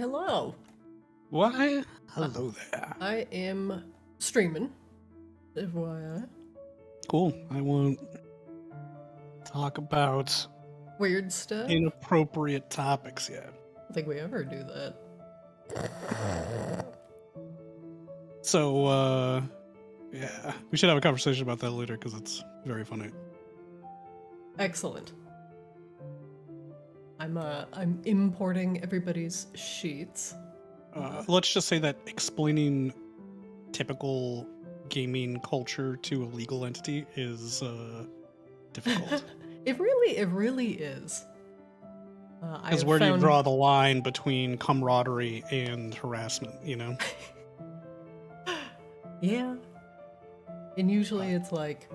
Hello. Why? Hello there. I am streaming. FYI. Cool. I won't talk about Weird stuff. inappropriate topics yet. I don't think we ever do that. So, yeah, we should have a conversation about that later because it's very funny. Excellent. I'm importing everybody's sheets. Let's just say that explaining typical gaming culture to a legal entity is difficult. It really is. Because where do you draw the line between camaraderie and harassment, you know? Yeah. And usually it's like,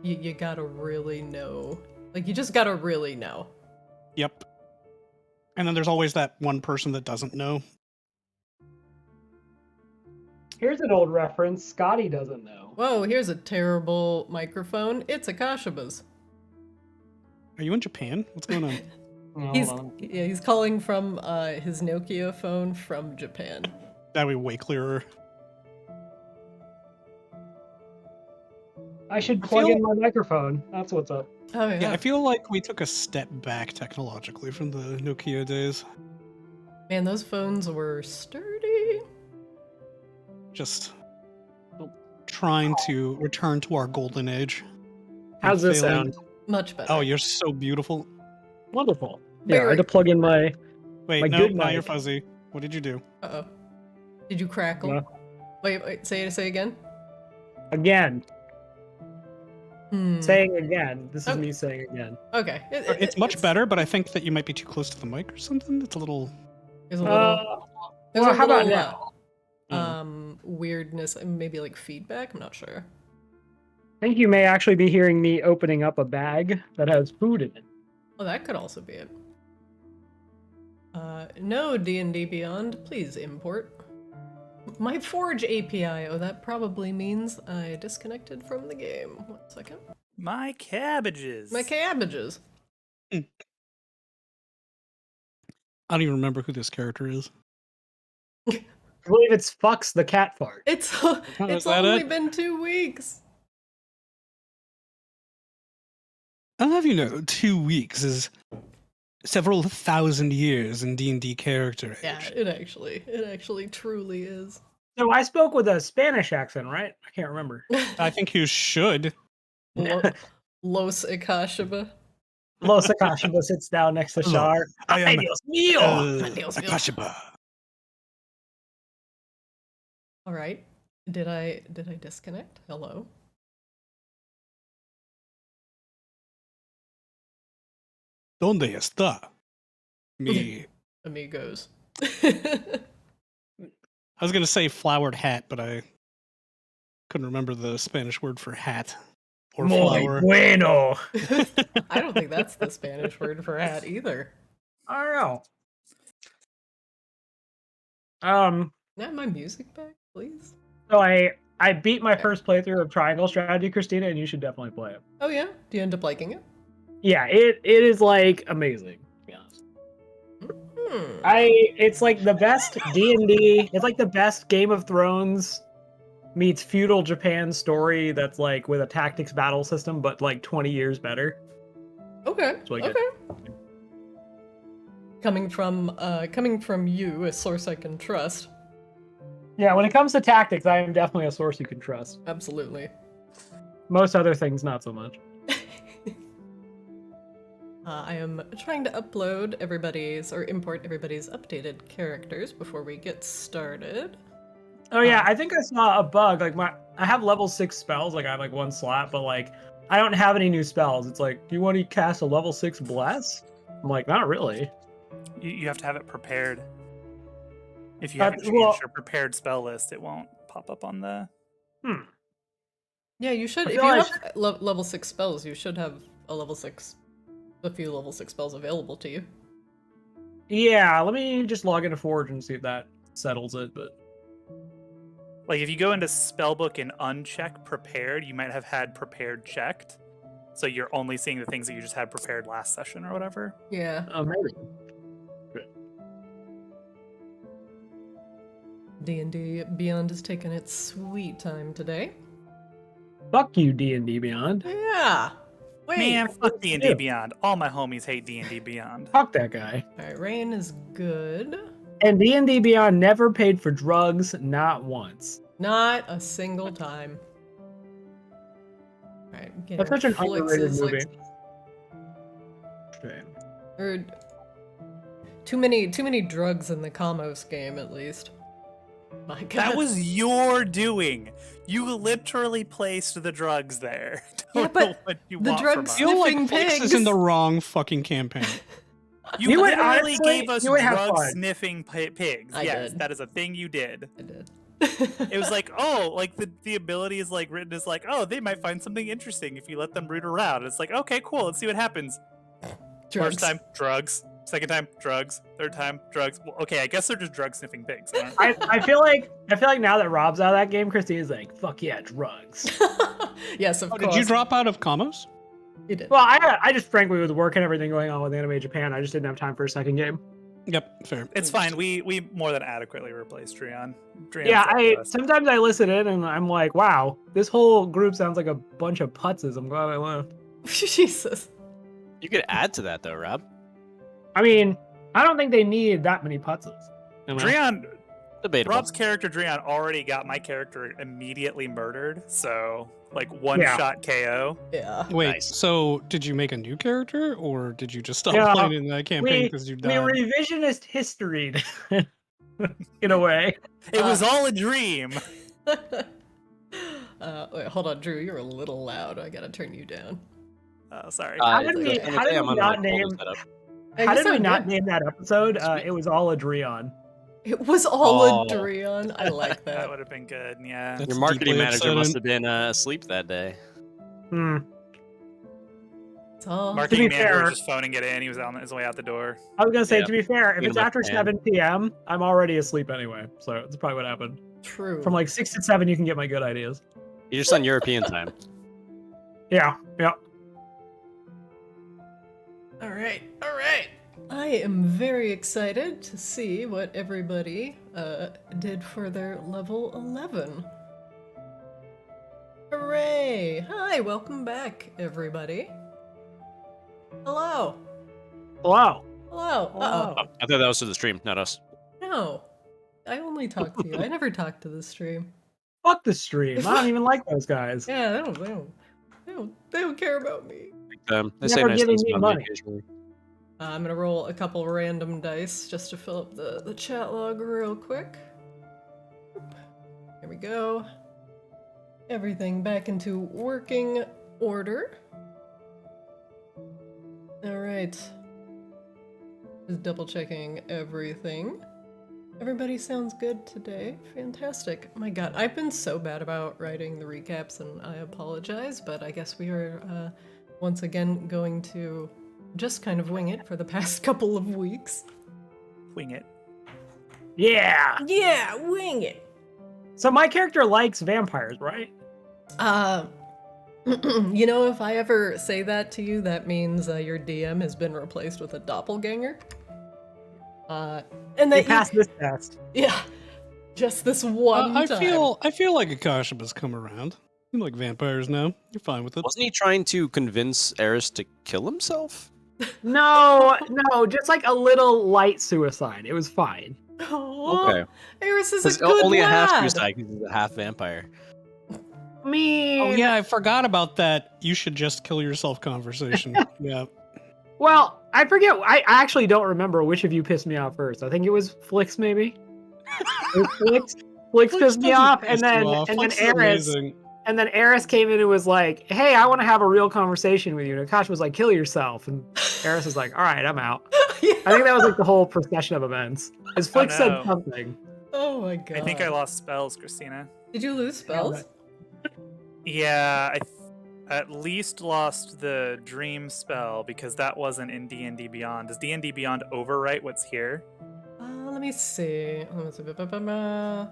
you gotta really know. Like, you just gotta really know. Yep. And then there's always that one person that doesn't know. Here's an old reference. Scotty doesn't know. Whoa, here's a terrible microphone. It's Akashaba's. Are you in Japan? What's going on? He's calling from his Nokia phone from Japan. That would be way clearer. I should plug in my microphone. That's what's up. Oh yeah. Yeah, I feel like we took a step back technologically from the Nokia days. Man, those phones were sturdy. Just trying to return to our golden age. How's this failing. sound? Much better. Oh, you're so beautiful. Wonderful. Yeah, I had to plug in my... Wait, My no, good now mic. you're fuzzy. What did you do? Uh-oh. Did you crackle? No. Wait, say again? Again. Hmm. Saying again. This is Okay. me saying again. Okay. It's much better, but I think that you might be too close to the mic or something. It's a little... There's a little... there's Well, a how about little, now? weirdness, maybe like feedback, I'm not sure. I think you may actually be hearing me opening up a bag that has food in it. Oh, that could also be it. No, D&D Beyond, please import. My Forge API, oh, that probably means I disconnected from the game. 1 second. My cabbages. My cabbages. I don't even remember who this character is. I believe it's Fucks the cat fart. It's Is that only it? been 2 weeks. I'll have you know, 2 weeks is several thousand years in D&D character age. Yeah, it actually truly is. So I spoke with a Spanish accent, right? I can't remember. I think you should. Los Akashaba. Los Akashiba sits down next to Shar. I am, Ay, Dios mío! Dios mío. Akashiba. All right. Did I disconnect? Hello. ¿Dónde está mi... Amigos. I was going to say flowered hat, but I couldn't remember the Spanish word for hat or flower. Bueno. I don't think that's the Spanish word for hat either. I don't know. Not my music back, please. So I beat my first playthrough of Triangle Strategy, Christina, and you should definitely play it. Oh yeah? Do you end up liking it? Yeah, it is like amazing. To be honest. It's like the best D&D. It's like the best Game of Thrones meets feudal Japan story that's like with a tactics battle system, but like 20 years better. Okay. really Okay. good. Coming from you, a source I can trust. Yeah, when it comes to tactics, I am definitely a source you can trust. Absolutely. Most other things, not so much. I am trying to upload everybody's or import everybody's updated characters before we get started. Oh yeah, I think I saw a bug. Like I have level 6 spells. Like I have like 1 slot, but like I don't have any new spells. It's like, do you want to cast a level 6 bless? I'm like, not really. You have to have it prepared. If you Uh, haven't changed well- your prepared spell list, it won't pop up on the... Yeah, you should. I If feel you like- have level 6 spells, you should have a few level 6 spells available to you. Yeah, let me just log into Forge and see if that settles it. But Like, if you go into spellbook and uncheck prepared, you might have had prepared checked. So you're only seeing the things that you just had prepared last session or whatever. Yeah. maybe. D&D Beyond has taken its sweet time today. Fuck you, D&D Beyond. Yeah. Wait. Man, fuck D&D Yeah. Beyond. All my homies hate D&D Beyond. Fuck that guy. All right, Rain is good. And D&D Beyond never paid for drugs, not once. Not a single time. All right, That's such an underrated Flix's, movie. Or too many drugs in the Kamos game, at least. My God. That was your doing. You literally placed the drugs there. Yeah, Don't but know what you the want drugs from us. I feel like Sniffing Flix is pigs. in the wrong fucking campaign. You would literally honestly- gave us you would have drug fun. sniffing pigs. I Yes, did. that is a thing you did. I did. It was like, oh, like the ability is like written as like, oh, they might find something interesting if you let them root around. It's like, okay, cool, let's see what happens. drugs. First time, drugs. Second time, drugs. Third time, drugs. Well, okay, I guess they're just drug sniffing pigs. I feel like now that Rob's out of that game, Christine's like, fuck yeah, drugs. Yes, of Oh, course. did you drop out of Kamos? You did. Well, I just frankly with work and everything going on with Anime Japan, I just didn't have time for a second game. Yep, fair. It's fine. We more than adequately replaced Dreon. Yeah, sometimes I listen in and I'm like, wow, this whole group sounds like a bunch of putzes. I'm glad I left. Jesus. You could add to that though, Rob. I mean, I don't think they need that many putzes. You know? Dreon, Debatable. Rob's character Dreon already got my character immediately murdered. So like one Yeah. shot KO. Yeah. Wait, Nice. so did you make a new character, or did you just stop Yeah, playing in that campaign because you We died? revisionist history in a way. It was all a dream. Wait, hold on, Drew. You're a little loud. I gotta turn you down. Oh, sorry. How did we I'm on not my name? folder setup. I How guess did we I'm not good. name that episode? Sweet. It was all Adrian. It was all Oh. a Dreon. I like That that. would have been good. Yeah. That's Your marketing deeply manager must upsetting. have been asleep that day. Hmm. It's all Marketing be manager fair- was just phoning it in. He was on his way out the door. I was gonna say, Yeah. to be fair, if Get it's him a after fan. 7 p.m., I'm already asleep anyway. So that's probably what happened. true. From like 6 to 7, you can get my good ideas. You're just on European time. Yeah, yeah. All right, all right. I am very excited to see what everybody did for their level 11. Hooray! Hi, welcome back, everybody. Hello. Hello. Hello. Uh-oh. Oh, I thought that was to the stream, not us. No. I only talk to you. I never talk to the stream. Fuck the stream. I don't even like those guys. Yeah, they don't care about me. They say Never nice giving things me about money. me occasionally. I'm gonna roll a couple random dice just to fill up the chat log real quick. Here we go. Everything back into working order. Alright. Just double checking everything. Everybody sounds good today. Fantastic. My god, I've been so bad about writing the recaps and I apologize, but I guess we are once again going to just kind of wing it for the past couple of weeks. Wing it. Yeah. Yeah, wing it! So my character likes vampires, right? You know, if I ever say that to you, that means your DM has been replaced with a doppelganger. And You that passed this test. yeah, just this one I time. feel like Akasha has come around. You like vampires now. You're fine with it. Wasn't he trying to convince Eris to kill himself? No, just like a little light suicide. It was fine. Aw, Okay. Eris is a Because good only a half lad. suicide because he's a half vampire. I mean, Oh yeah, I forgot about that. You should just kill yourself conversation. Yeah. Well, I forget. I actually don't remember which of you pissed me off first. I think it was Flix, maybe. It was Flix. Flix pissed me doesn't off, piss and then you off. and then Flix is Eris. amazing. And then Eris came in and was like, "Hey, I want to have a real conversation with you." And Akash was like, "Kill yourself." And Eris was like, "All right, I'm out." Yeah. I think that was like the whole procession of events. As Flix said no. something. Oh my god. I think I lost spells, Christina. Did you lose spells? Yeah, I at least lost the dream spell because that wasn't in D&D Beyond. Does D&D Beyond overwrite what's here? Let me see. So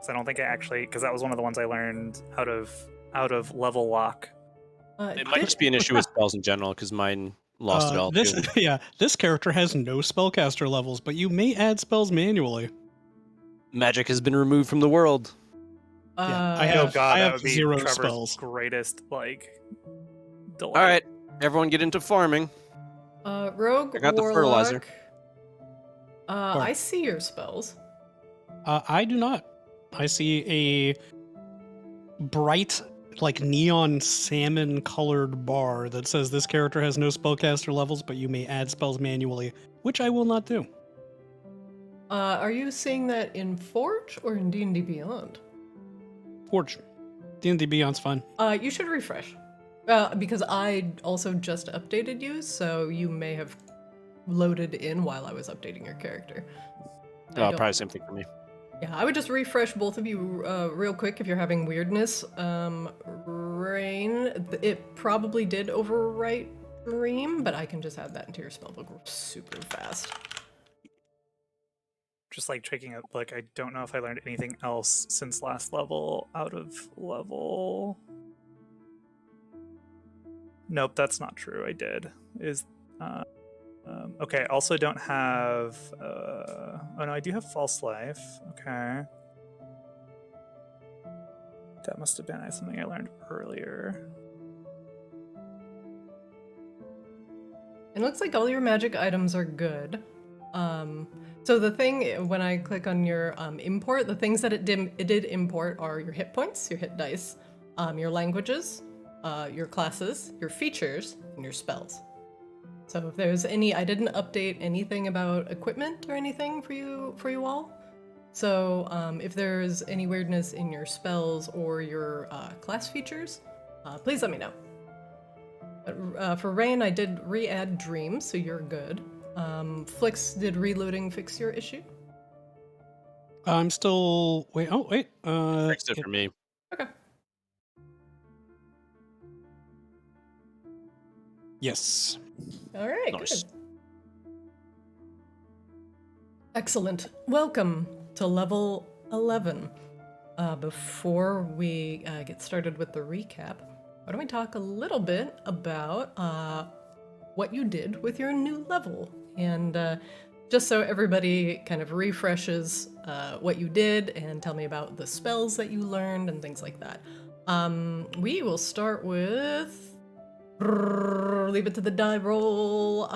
I don't think I actually, because that was one of the ones I learned out of level lock. It might just be an issue with spells in general because mine lost it all. This too. yeah, this character has no spellcaster levels, but you may add spells manually. Magic has been removed from the world. Yeah, I Oh have- god, I that have would be 0 Trevor's spells. greatest delight. All right, everyone get into farming. Rogue, I got the Warlock. fertilizer. I see your spells. I do not. I see a bright, like neon salmon colored bar that says this character has no spellcaster levels, but you may add spells manually, which I will not do. Are you seeing that in Forge or in D&D Beyond? Forge. D&D Beyond's fine. You should refresh. Because I also just updated you, so you may have loaded in while I was updating your character. Probably same thing for me. Yeah, I would just refresh both of you real quick if you're having weirdness. Rain, it probably did overwrite Dream, but I can just add that into your spellbook super fast. Just like checking out, like, I don't know if I learned anything else since last level out of level. Nope, that's not true. I did. Okay, also don't have... oh no, I do have False Life. Okay. That must have been something I learned earlier. It looks like all your magic items are good. So the thing, when I click on your import, the things that it did import are your hit points, your hit dice, your languages, your classes, your features, and your spells. So if there's any, I didn't update anything about equipment or anything for you all. So if there's any weirdness in your spells or your class features, please let me know. But for Rain, I did re-add Dreams, so you're good. Flix, did reloading fix your issue? I'm still... Wait, oh, wait. Fixed it for me. Okay. Yes. All right, Nice. good. Excellent. Welcome to level 11. Before we get started with the recap, why don't we talk a little bit about what you did with your new level? And just so everybody kind of refreshes what you did and tell me about the spells that you learned and things like that. We will start with... Leave it to the die roll.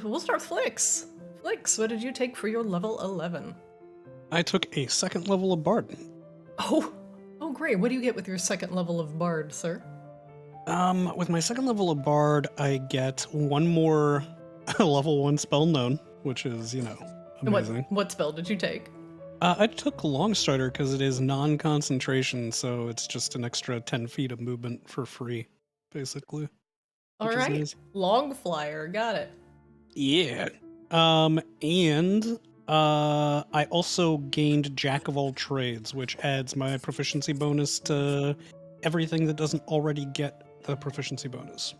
We'll start with Flix. Flix, what did you take for your level 11? I took a second level of Bard. Oh, great. What do you get with your second level of Bard, sir? With my second level of Bard, I get one more level 1 spell known, which is, amazing. What spell did you take? I took Longstrider because it is non-concentration, so it's just an extra 10 feet of movement for free, basically. All which is right, nice. Long Flyer, got it. Yeah. And I also gained Jack of all trades, which adds my proficiency bonus to everything that doesn't already get the proficiency bonus.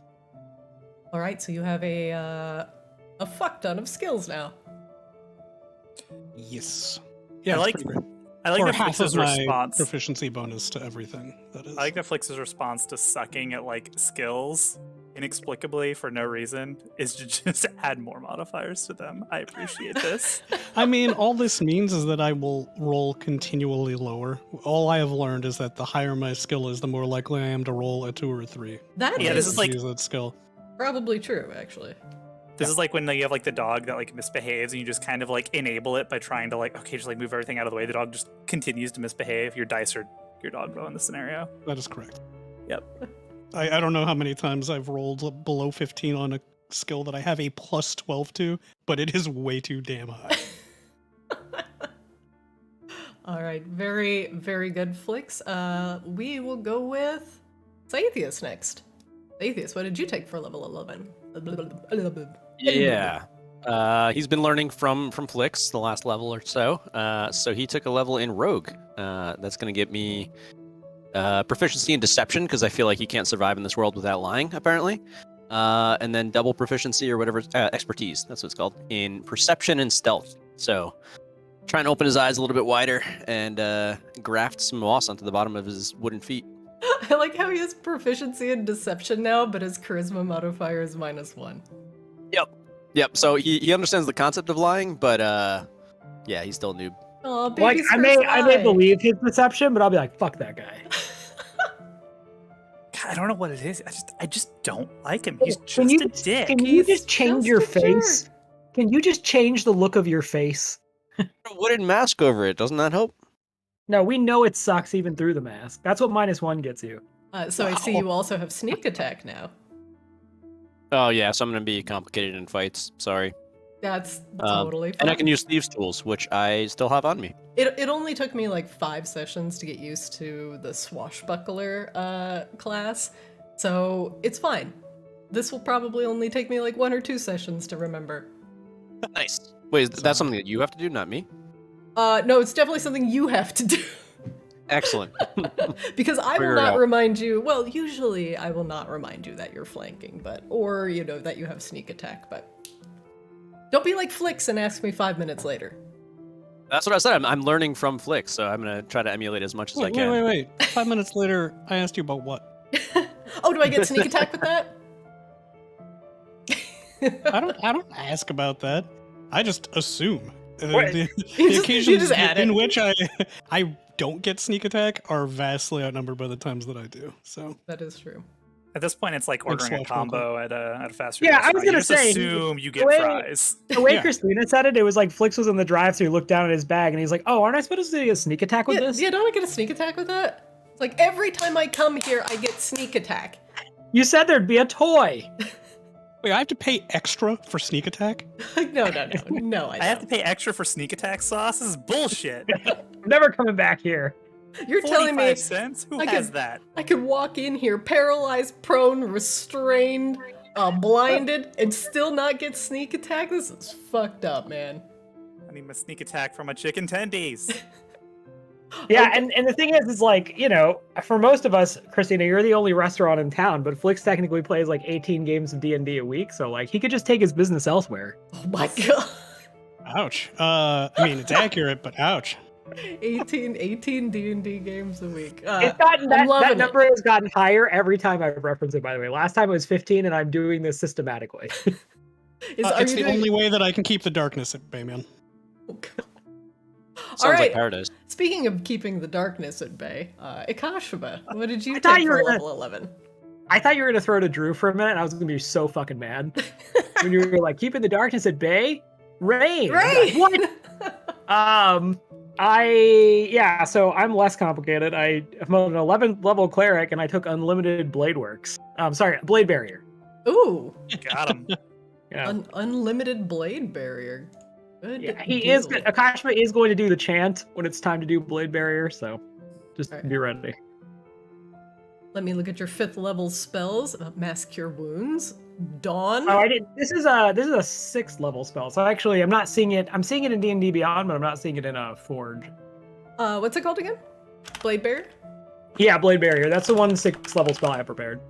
All right, so you have a fuck ton of skills now. Yes. Yeah, I it's like pretty great. I like Or that half of Flix's my response. proficiency bonus to everything. That is. I like that Flix's response to sucking at like skills inexplicably for no reason is to just add more modifiers to them. I appreciate this. I mean, all this means is that I will roll continually lower. All I have learned is that the higher my skill is, the more likely I am to roll a 2 or a 3. That Yeah, this is is like- use that skill. probably true, actually. This is like when you have like the dog that like misbehaves and you just kind of like enable it by trying to like occasionally move everything out of the way. The dog just continues to misbehave. Your dice are your dog roll in this scenario. That is correct. Yep. I don't know how many times I've rolled below 15 on a skill that I have a plus 12 to, but it is way too damn high. All right, very, very good, Flix. We will go with Saethius next. Saethius, what did you take for level 11? Yeah. He's been learning from Flix the last level or so. So he took a level in Rogue. That's going to get me proficiency in Deception, because I feel like he can't survive in this world without lying, apparently. And then double proficiency or whatever, expertise, that's what it's called, in Perception and Stealth. So trying to open his eyes a little bit wider and graft some moss onto the bottom of his wooden feet. I like how he has proficiency in Deception now, but his Charisma modifier is -1. Yep. So he understands the concept of lying, but yeah, he's still a noob. Oh, Like baby's I may first eye. believe his perception, but I'll be like, fuck that guy. God, I don't know what it is. I just don't like him. He's Can just you a dick. Can you He's just change just your a face? jerk. Can you just change the look of your face? A wooden mask over it. Doesn't that help? No, we know it sucks even through the mask. That's what -1 gets you. So I see Wow. you also have sneak attack now. Oh yeah, so I'm gonna be complicated in fights. Sorry. That's Um, totally fine. And I can use thieves' tools, which I still have on me. It only took me like 5 sessions to get used to the swashbuckler class, so it's fine. This will probably only take me like 1 or 2 sessions to remember. Nice. Wait, So- that's something that you have to do, not me. No, it's definitely something you have to do. Excellent. Because I Figure will it not out. remind you. Well, usually I will not remind you that you're flanking, or that you have sneak attack. But don't be like Flix and ask me 5 minutes later. That's what I said. I'm learning from Flick, so I'm gonna try to emulate as much as I Wait, can. wait. 5 minutes later, I asked you about what? Oh, do I get sneak attack with that? I don't ask about that. I just assume. What? The You just occasions add in it. which I don't get sneak attack are vastly outnumbered by the times that I do. So That is true. At this point, it's like Like ordering a swashbuckler. combo at a fast food Yeah, I was restaurant. gonna You just say, assume you the get way- fries. The way Yeah. Christina said it, it was like Flix was in the drive-thru, looked down at his bag, and he's like, "Oh, aren't I supposed to do a sneak attack with Yeah, this?" yeah, don't I get a sneak attack with that? It's like every time I come here, I get sneak attack. You said there'd be a toy. wait, I have to pay extra for sneak attack? No, I I have to don't. pay extra for sneak attack sauce? This is bullshit. I'm never coming back here. You're telling me 45 cents? Who I has could- that? I could walk in here paralyzed, prone, restrained, blinded, and still not get sneak attack? This is fucked up, man. I need my sneak attack from my chicken tendies. Yeah, Okay. and the thing is like, for most of us, Christina, you're the only restaurant in town, but Flix technically plays like 18 games of D&D a week, so like he could just take his business elsewhere. Oh my god. Ouch. I mean, it's accurate, but ouch. 18 D&D games a week. It's gotten I'm that loving it. number has gotten higher every time I reference it, by the way. Last time it was 15, and I'm doing this systematically. Are It's you the doing... only way that I can keep the darkness at bay, man. Sounds All like right. paradise. Speaking of keeping the darkness at bay, Ikashima, what did you I thought take you for were gonna- level 11? I thought you were gonna throw to Drew for a minute, and I was gonna be so fucking mad. When you were like, keeping the darkness at bay? Rain! Right! What? So I'm less complicated. I'm an 11th level cleric, and I took unlimited blade works. Blade barrier. Ooh, Got him. Yeah, unlimited blade barrier. Good. yeah he is. deal. Akashima is going to do the chant when it's time to do blade barrier, so just Alright. be ready. Let me look at your 5th level spells. Mass Cure Wounds. Dawn. Oh, I did. This is a 6th level spell. So actually, I'm not seeing it. I'm seeing it in D&D Beyond, but I'm not seeing it in a Forge. What's it called again? Blade Barrier? Yeah, blade barrier. That's the 6th level spell I have prepared.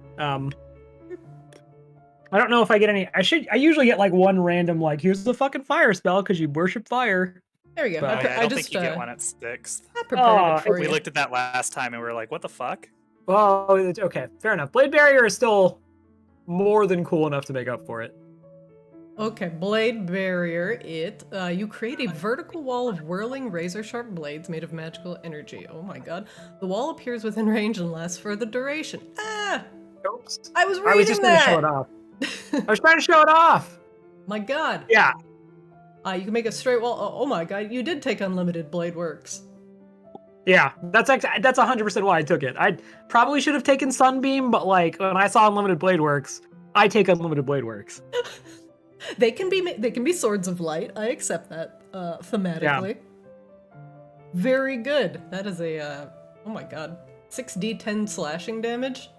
I don't know if I get any. I usually get like one random like here's the fucking fire spell because you worship fire. There you go. But- I don't just think you get one at 6th. I prepared it for We you. looked at that last time and we were like, what the fuck? Oh, okay, fair enough. Blade barrier is still more than cool enough to make up for it. Okay, Blade Barrier. You create a vertical wall of whirling razor-sharp blades made of magical energy. Oh my god. The wall appears within range and lasts for the duration. Ah! Oops. I was reading I was just gonna show it that! off. I was trying to show it off. My god. Yeah. You can make a straight wall. Oh my god, you did take unlimited blade works. Yeah, that's 100% why I took it. I probably should have taken Sunbeam, but like when I saw Unlimited Blade Works, I take Unlimited Blade Works. They can be swords of light. I accept that thematically. Very good. That is a oh my god, 6d10 slashing damage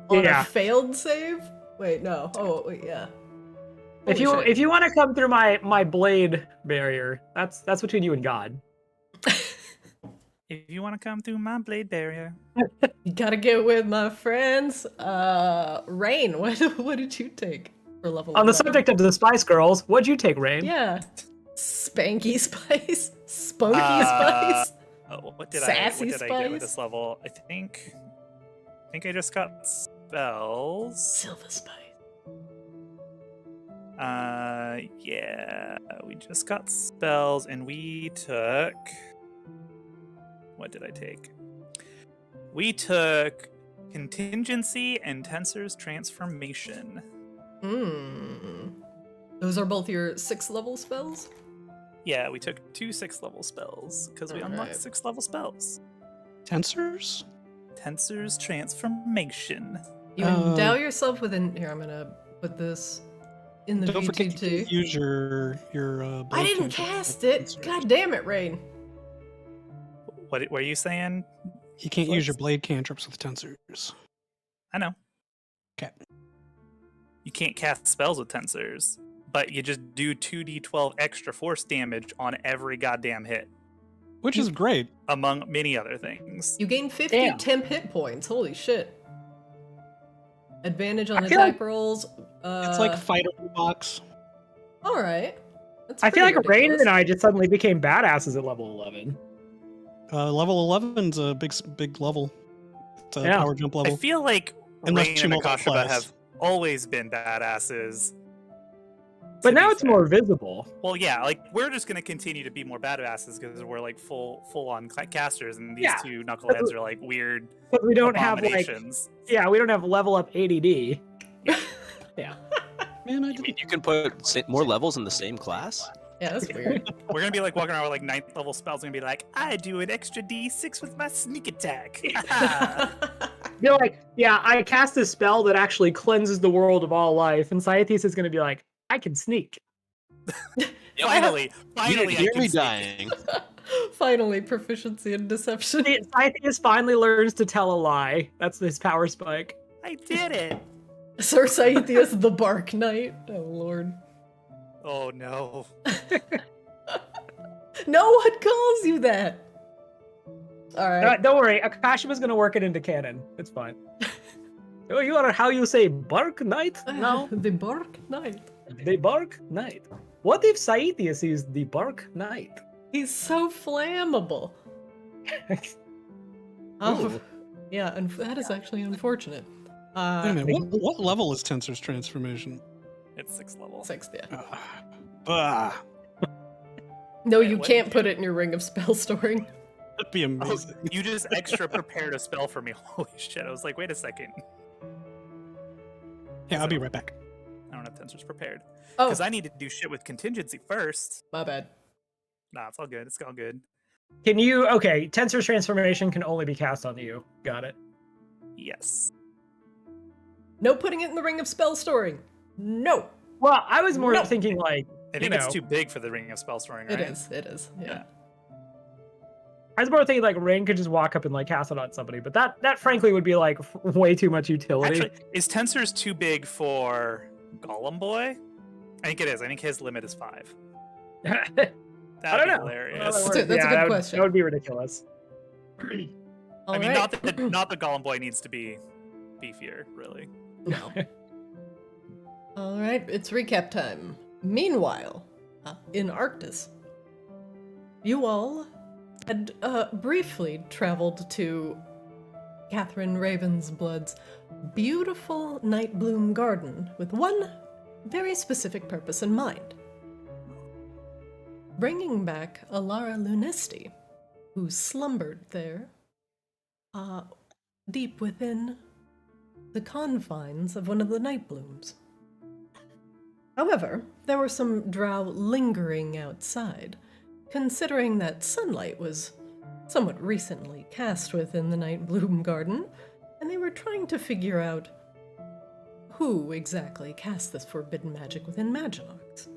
on Yeah. a failed save. Wait, no. Oh wait, yeah. If you want to come through my blade barrier, that's between you and God. If you want to come through my blade barrier. You gotta get with my friends. Rain, what did you take for level? On the 11? subject of the Spice Girls, what'd you take, Rain? Yeah. Spanky spice, spunky Uh, spice. What did Sassy I get with spice? this level? I think I just got spells. Silver spice. Yeah, we just got spells and we took What did I take? We took contingency and tensor's transformation. Those are both your 6th level spells? Yeah, we took 2 6th level spells because we unlocked Alright. 6th level spells. Tensors? Tensor's transformation. You endow yourself with an... Here, I'm gonna put this in the Don't forget you VTT. can use your I blade didn't cantrip cast with it! tensors. God damn it, Rain. What were you saying? You can't use your blade cantrips with tensors. I know. Okay. You can't cast spells with tensors, but you just do 2d12 extra force damage on every goddamn hit, Which is great. among many other things. You gain 50 Damn. temp hit points. Holy shit. Advantage on I feel attack like- rolls. It's like fighter box. Alright. I feel like Rain ridiculous. and I just suddenly became badasses at level 11. Level 11's a big level. It's a Yeah. power jump I level. feel like Unless Rain you and multiply Akashaba class. have always been badasses. But to now be it's fair. more visible. Well, yeah, like we're just gonna continue to be more badasses because we're like full on casters, and these Yeah. two knuckleheads are like weird But we don't have like, abominations. yeah, we don't have level up ADD. Man, I You didn't. mean you can put more levels in the same class? Yeah, that's weird. We're gonna be like walking around with like 9th level spells, and gonna be like, I do an extra d6 with my sneak attack. You're like, yeah, I cast a spell that actually cleanses the world of all life, and Scythes is going to be like, I can sneak. Finally, You didn't I hear can me sneak. dying. Finally, proficiency in deception. Scythes finally learns to tell a lie. That's his power spike. I did it. Sir Scythius the Bark Knight. Oh lord. Oh no. No one calls you that! Alright. Don't worry, Akashima's going to work it into canon. It's fine. Oh, you are how you say bark knight now? The Bark Knight. The bark knight. What if Scythes is the bark knight? He's so flammable. Oh, Ooh. yeah, and that is actually unfortunate. Wait a minute. What level is Tensor's transformation? It's 6th level. 6th, yeah. Bah. No, Wait, you what can't did put it in your ring of spell storing. That'd be Oh, amazing. you just extra prepared a spell for me. Holy shit. I was like, wait a second. Yeah, I'll be right back. I don't have tensors prepared. Oh, Because I need to do shit with contingency first. my bad. Nah, it's all good. It's all good. Can you, okay, Tensor's transformation can only be cast on you. Got it. Yes. No putting it in the ring of spell storing. No. Well, I was more No. thinking like, I think it's too big for the Ring of Spell Storing, right? It is, yeah. I was more thinking like Rain could just walk up and like cast it on somebody, but that frankly would be like way too much utility. Actually, is Tensors too big for Golem Boy? I think it is. I think his limit is 5. That'd don't be know. hilarious. That's a good that question. That would be ridiculous. All I mean, right. not the Golem Boy needs to be beefier, really. No. All right, it's recap time. Meanwhile, in Arctis, you all had briefly traveled to Catherine Ravensblood's beautiful night bloom garden with one very specific purpose in mind. Bringing back Alara Lunesti, who slumbered there, deep within the confines of one of the night blooms. However, there were some drow lingering outside, considering that sunlight was somewhat recently cast within the night bloom garden, and they were trying to figure out who exactly cast this forbidden magic within Maginox.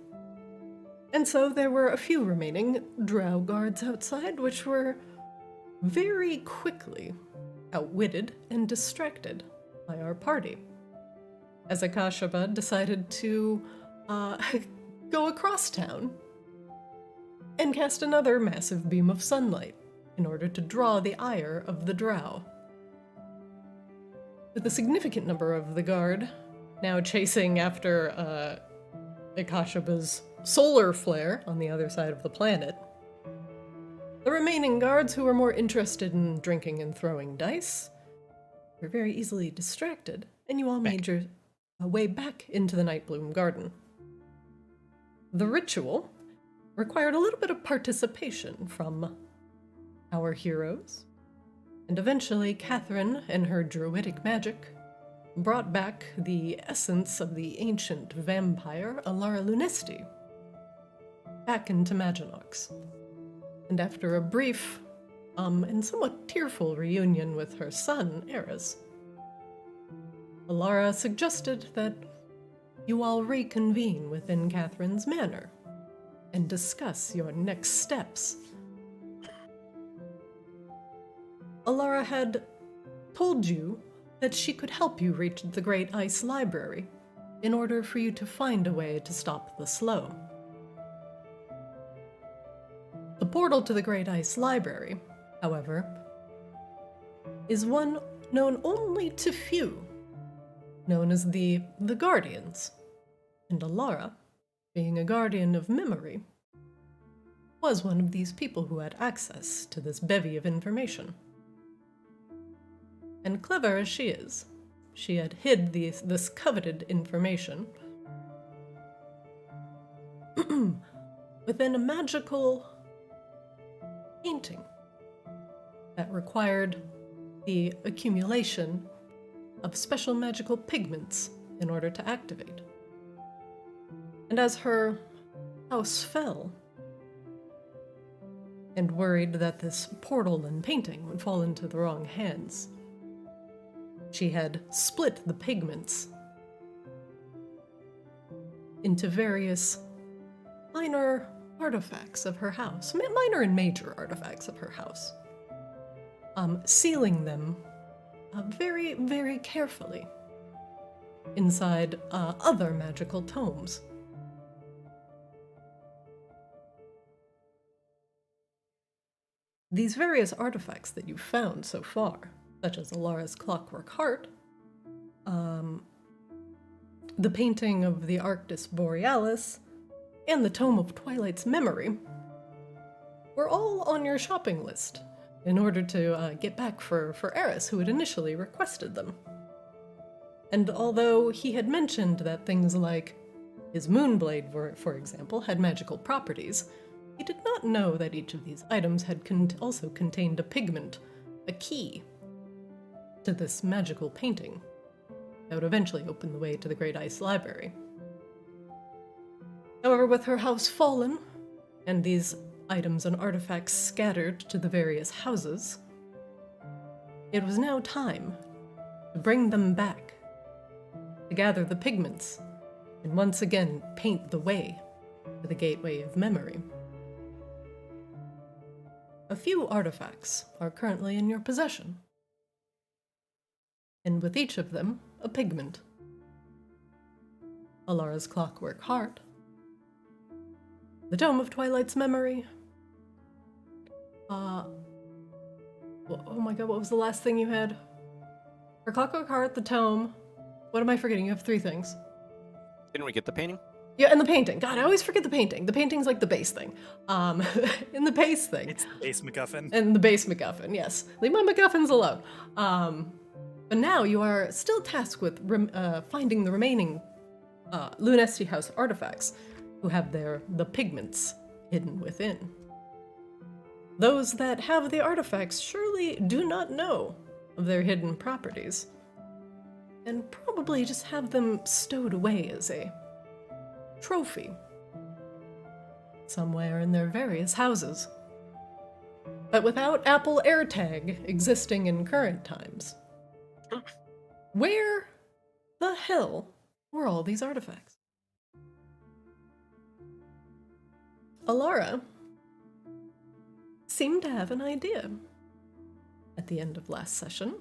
And so there were a few remaining drow guards outside, which were very quickly outwitted and distracted by our party, as Akashaba decided to go across town and cast another massive beam of sunlight in order to draw the ire of the drow. With a significant number of the guard now chasing after Akashaba's solar flare on the other side of the planet, the remaining guards who were more interested in drinking and throwing dice were very easily distracted, and you all made your way back into the Night Bloom Garden. The ritual required a little bit of participation from our heroes, and eventually Catherine and her druidic magic brought back the essence of the ancient vampire Alara Lunesti back into Maginox. And after a brief and somewhat tearful reunion with her son, Eris, Alara suggested that you all reconvene within Catherine's manor and discuss your next steps. Alara had told you that she could help you reach the Great Ice Library in order for you to find a way to stop the slow. The portal to the Great Ice Library, however, is one known only to few, known as the Guardians, and Alara, being a guardian of memory, was one of these people who had access to this bevy of information. And clever as she is, she had hid this coveted information within a magical painting that required the accumulation of special magical pigments in order to activate. And as her house fell, and worried that this portal and painting would fall into the wrong hands, she had split the pigments into various minor artifacts of her house, minor and major artifacts of her house, sealing them very, very carefully inside other magical tomes. These various artifacts that you've found so far, such as Alara's clockwork heart, the painting of the Arctis borealis, and the Tome of Twilight's Memory, were all on your shopping list in order to get back for Eris, who had initially requested them. And although he had mentioned that things like his Moonblade, for example, had magical properties, he did not know that each of these items had also contained a pigment, a key, to this magical painting that would eventually open the way to the Great Ice Library. However, with her house fallen, and these items and artifacts scattered to the various houses, it was now time to bring them back, to gather the pigments, and once again paint the way to the Gateway of Memory. A few artifacts are currently in your possession, and with each of them, a pigment. Alara's clockwork heart, the Tome of Twilight's Memory, oh my god, what was the last thing you had? Her clockwork heart, the tome, what am I forgetting? You have 3 things. Didn't we get the painting? Yeah, and the painting. God, I always forget the painting. The painting's like the base thing. In the base thing. It's the base MacGuffin. And the base MacGuffin, yes. Leave my MacGuffins alone. But now you are still tasked with finding the remaining Lunesti House artifacts who have the pigments hidden within. Those that have the artifacts surely do not know of their hidden properties, and probably just have them stowed away as a trophy somewhere in their various houses. But without Apple AirTag existing in current times, where the hell were all these artifacts? Alara seemed to have an idea at the end of last session.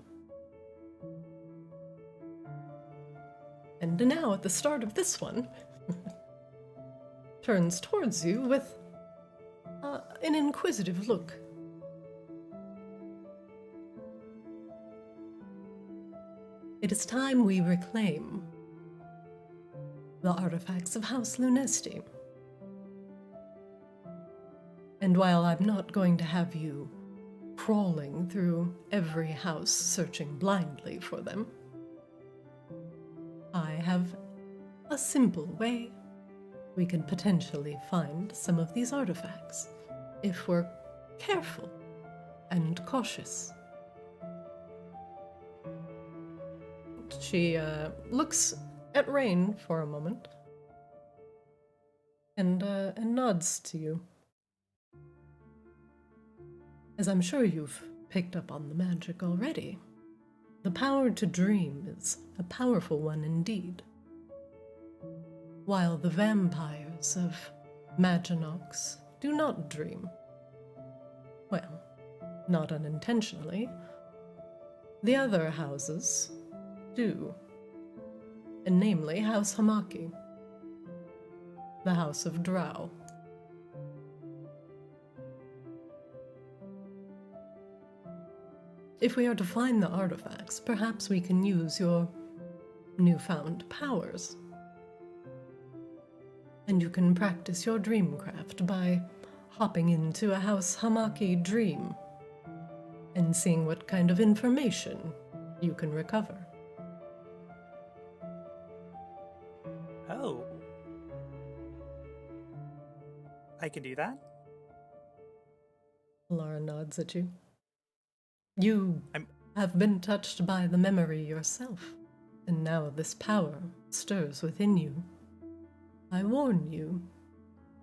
And now at the start of this one, turns towards you with an inquisitive look. It is time we reclaim the artifacts of House Lunesti. And while I'm not going to have you crawling through every house searching blindly for them, I have a simple way we could potentially find some of these artifacts if we're careful and cautious. She looks at Rain for a moment and nods to you. As I'm sure you've picked up on the magic already, the power to dream is a powerful one indeed. While the vampires of Maginox do not dream, well, not unintentionally, the other houses do, and namely House Hamaki, the House of Drow. If we are to find the artifacts, perhaps we can use your newfound powers. And you can practice your dreamcraft by hopping into a House Hamaki dream and seeing what kind of information you can recover. Oh. I can do that? Alara nods at you. You I'm- have been touched by the memory yourself, and now this power stirs within you. I warn you,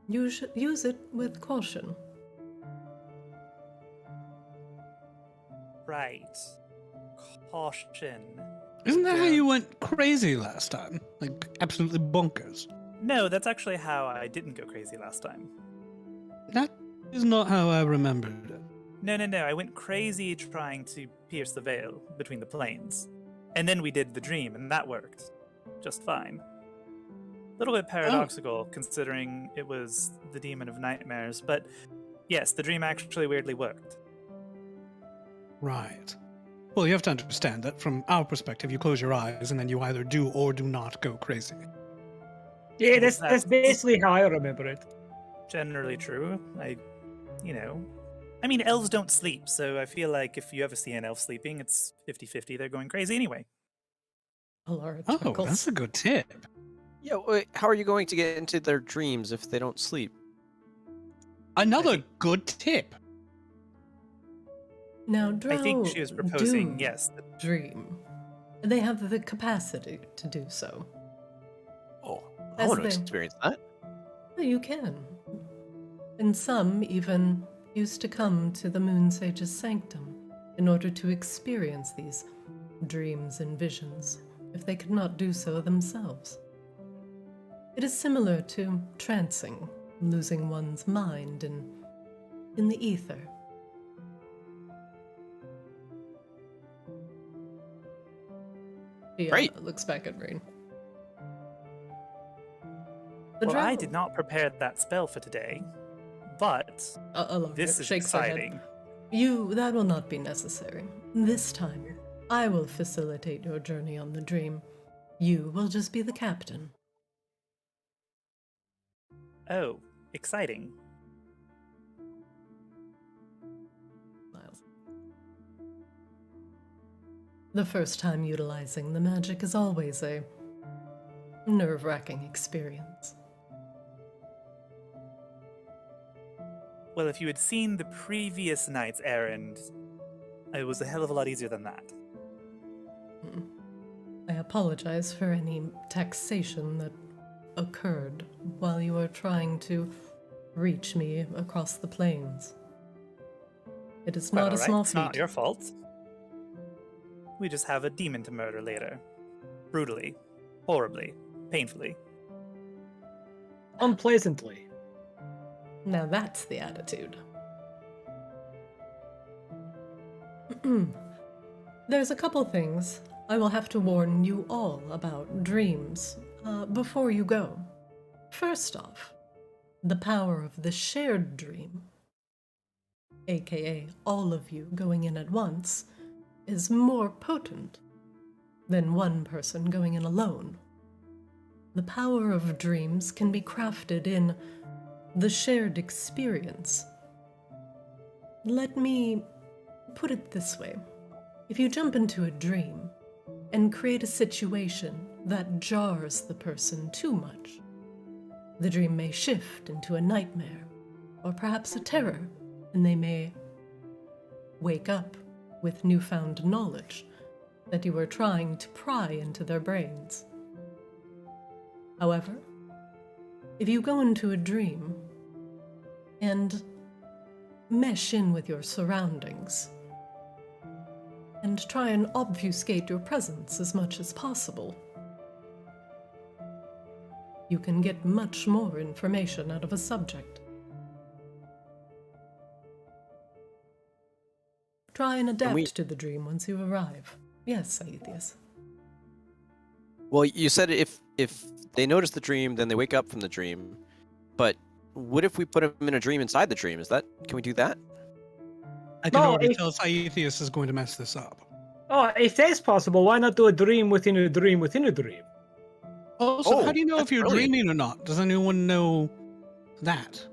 you should use it with caution. Right. Caution. Isn't that how Yeah. you went crazy last time? Like, absolutely bonkers. No, that's actually how I didn't go crazy last time. That is not how I remembered it. No. I went crazy trying to pierce the veil between the planes. And then we did the dream, and that worked just fine. A little bit paradoxical, considering it was the demon of nightmares, but yes, the dream actually weirdly worked. Right. Well, you have to understand that from our perspective, you close your eyes and then you either do or do not go crazy. Yeah, that's basically how I remember it. Generally true. I mean, elves don't sleep, so I feel like if you ever see an elf sleeping, it's 50-50, they're going crazy anyway. Alara Oh, chuckles. that's a good tip. Yeah, wait, how are you going to get into their dreams if they don't sleep? Another think- good tip. Now, Drow I think she was proposing, do yes. dream. They have the capacity to do so. Oh, I As want to they- experience that. You can. And some even used to come to the Moon Sage's sanctum in order to experience these dreams and visions, if they could not do so themselves. It is similar to trancing, losing one's mind in the ether. She Great. looks back at Rain. Well, I did not prepare that spell for today, but Alara this is shakes her head. exciting. That will not be necessary. This time, I will facilitate your journey on the dream. You will just be the captain. Oh, exciting. Miles. The first time utilizing the magic is always a nerve-wracking experience. Well, if you had seen the previous night's errand, it was a hell of a lot easier than that. I apologize for any taxation that occurred while you were trying to reach me across the plains. It is Quite not a all right, small it's feat. not your fault. We just have a demon to murder later. Brutally. Horribly. Painfully. Unpleasantly. Now that's the attitude. There's a couple things I will have to warn you all about dreams before you go. First off, the power of the shared dream, aka all of you going in at once, is more potent than one person going in alone. The power of dreams can be crafted in the shared experience. Let me put it this way. If you jump into a dream and create a situation that jars the person too much, the dream may shift into a nightmare, or perhaps a terror, and they may wake up with newfound knowledge that you are trying to pry into their brains. However, if you go into a dream and mesh in with your surroundings and try and obfuscate your presence as much as possible, you can get much more information out of a subject. Try and adapt to the dream once you arrive. Yes, Aethius. Well, you said if they notice the dream, then they wake up from the dream. But what if we put them in a dream inside the dream? Can we do that? I can No, already if- tell Aethius is going to mess this up. Oh, if that's possible, why not do a dream within a dream within a dream? Also, how do you know if that's you're brilliant. dreaming or not? Does anyone know that?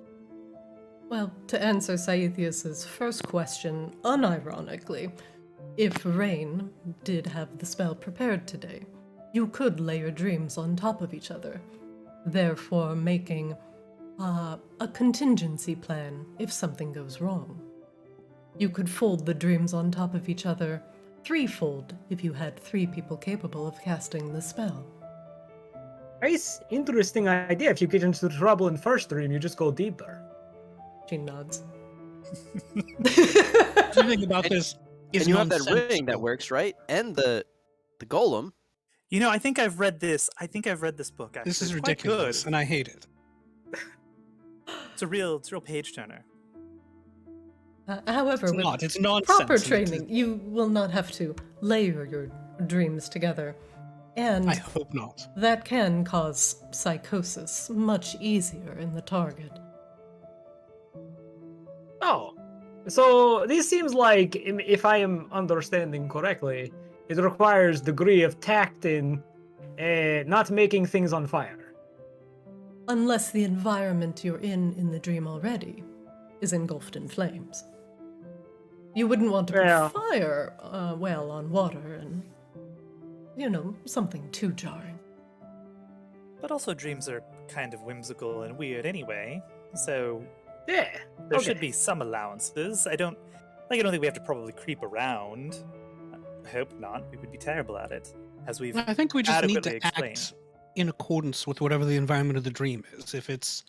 Well, to answer Saethius's first question, unironically, if Rain did have the spell prepared today, you could lay your dreams on top of each other, therefore making a contingency plan if something goes wrong. You could fold the dreams on top of each other threefold if you had 3 people capable of casting the spell. It's interesting idea. If you get into trouble in first dream, you just go deeper. She nods. The thing about this is And you have that ring that nonsensical. works, right? And the golem. You know, I think I've read this. I think I've read this book. Actually, This is It's quite ridiculous, good. and I hate it. It's a real page turner. However, It's with not. It's nonsense. proper and it's- training, you will not have to layer your dreams together. And I hope not. that can cause psychosis much easier in the target. Oh, so this seems like, if I am understanding correctly, it requires degree of tact in not making things on fire. Unless the environment you're in the dream already is engulfed in flames. You wouldn't want to put Well- fire, on water and, something too jarring. But also, dreams are kind of whimsical and weird anyway. So Yeah. there okay. should be some allowances. I don't think we have to probably creep around. I hope not. We would be terrible at it, as we've I think we just need adequately to explained. act in accordance with whatever the environment of the dream is. If it's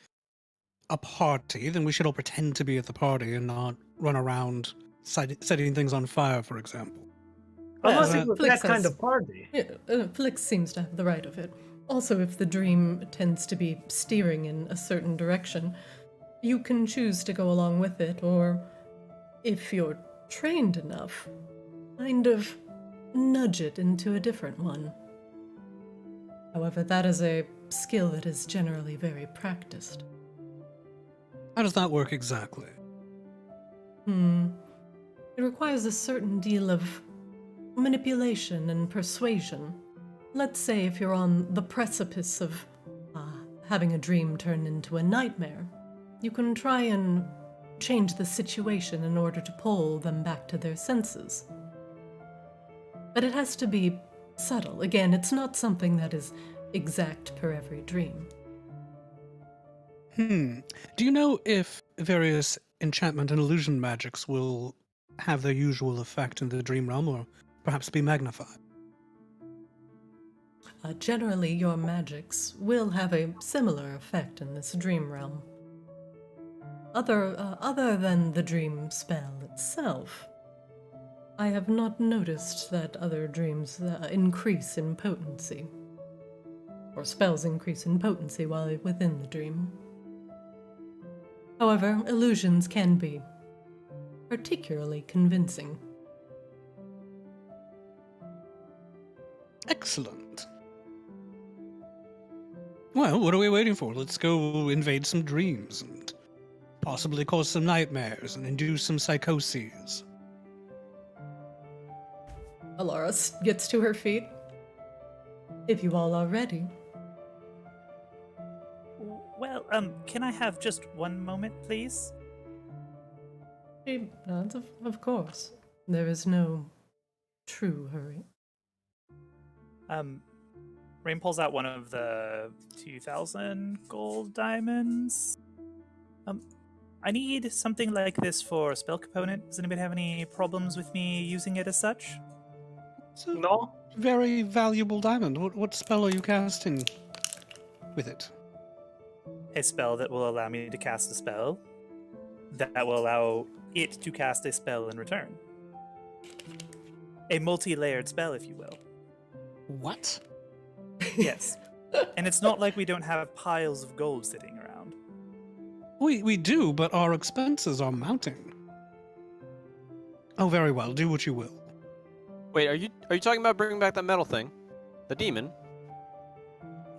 a party, then we should all pretend to be at the party and not run around setting things on fire, for example. Unless Yeah, it was Flix that kind has- of party. Yeah, Flix seems to have the right of it. Also, if the dream tends to be steering in a certain direction, you can choose to go along with it, or if you're trained enough, kind of nudge it into a different one. However, that is a skill that is generally very practiced. How does that work exactly? It requires a certain deal of manipulation and persuasion. Let's say if you're on the precipice of having a dream turn into a nightmare, you can try and change the situation in order to pull them back to their senses. But it has to be subtle. Again, it's not something that is exact per every dream. Do you know if various enchantment and illusion magics will have their usual effect in the dream realm, or perhaps be magnified? Generally, your magics will have a similar effect in this dream realm. Other than the dream spell itself, I have not noticed that other dreams increase in potency, or spells increase in potency while within the dream. However, illusions can be particularly convincing. Excellent. Well, what are we waiting for? Let's go invade some dreams and possibly cause some nightmares and induce some psychoses. Alara gets to her feet. If you all are ready. Well, can I have just one moment, please? She nods, of course. There is no true hurry. Rain pulls out one of the 2,000 gold diamonds. I need something like this for a spell component. Does anybody have any problems with me using it as such? It's a No? very valuable diamond. What spell are you casting with it? A spell that will allow me to cast a spell that will allow it to cast a spell in return. A multi-layered spell, if you will. What? Yes. And it's not like we don't have piles of gold sitting around. We do, but our expenses are mounting. Oh, very well. Do what you will. Wait, are you talking about bringing back that metal thing? The demon?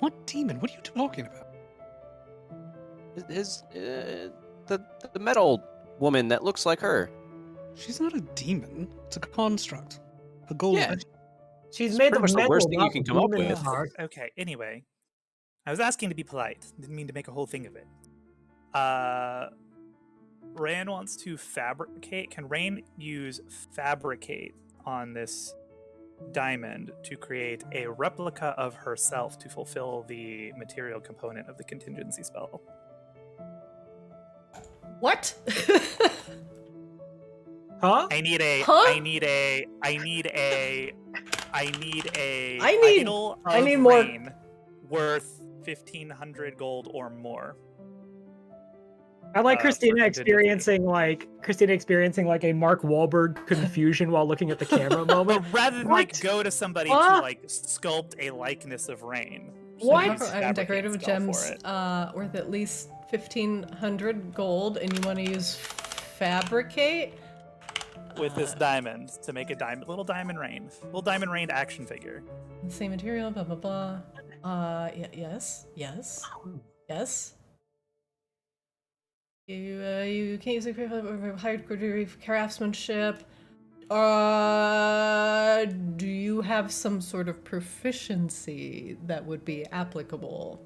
What demon? What are you talking about? The metal woman that looks like her. She's not a demon. It's a construct. A golem. Yeah. She's It's made pretty of much the metal, worst thing you not can come up demon with. heart. Okay, anyway. I was asking to be polite. Didn't mean to make a whole thing of it. Rain wants to fabricate. Can Rain use fabricate on this diamond to create a replica of herself to fulfill the material component of the contingency spell? What? Huh? I need a. Huh? I need a. I need a. I need a. I need- idol I of need more- rain worth 1,500 gold or more. I like for Christina contingency. experiencing like a Mark Wahlberg confusion while looking at the camera But moment. rather than What? like go to somebody What? to like sculpt a likeness of rain. What? use I'm fabricate decorated with spell for gems it. worth at least 1,500 gold, and you want to use fabricate? With this diamond to make a little diamond rain action figure. Same material, blah blah blah. Yes. Yes. You can't use it for higher degree of craftsmanship. Do you have some sort of proficiency that would be applicable?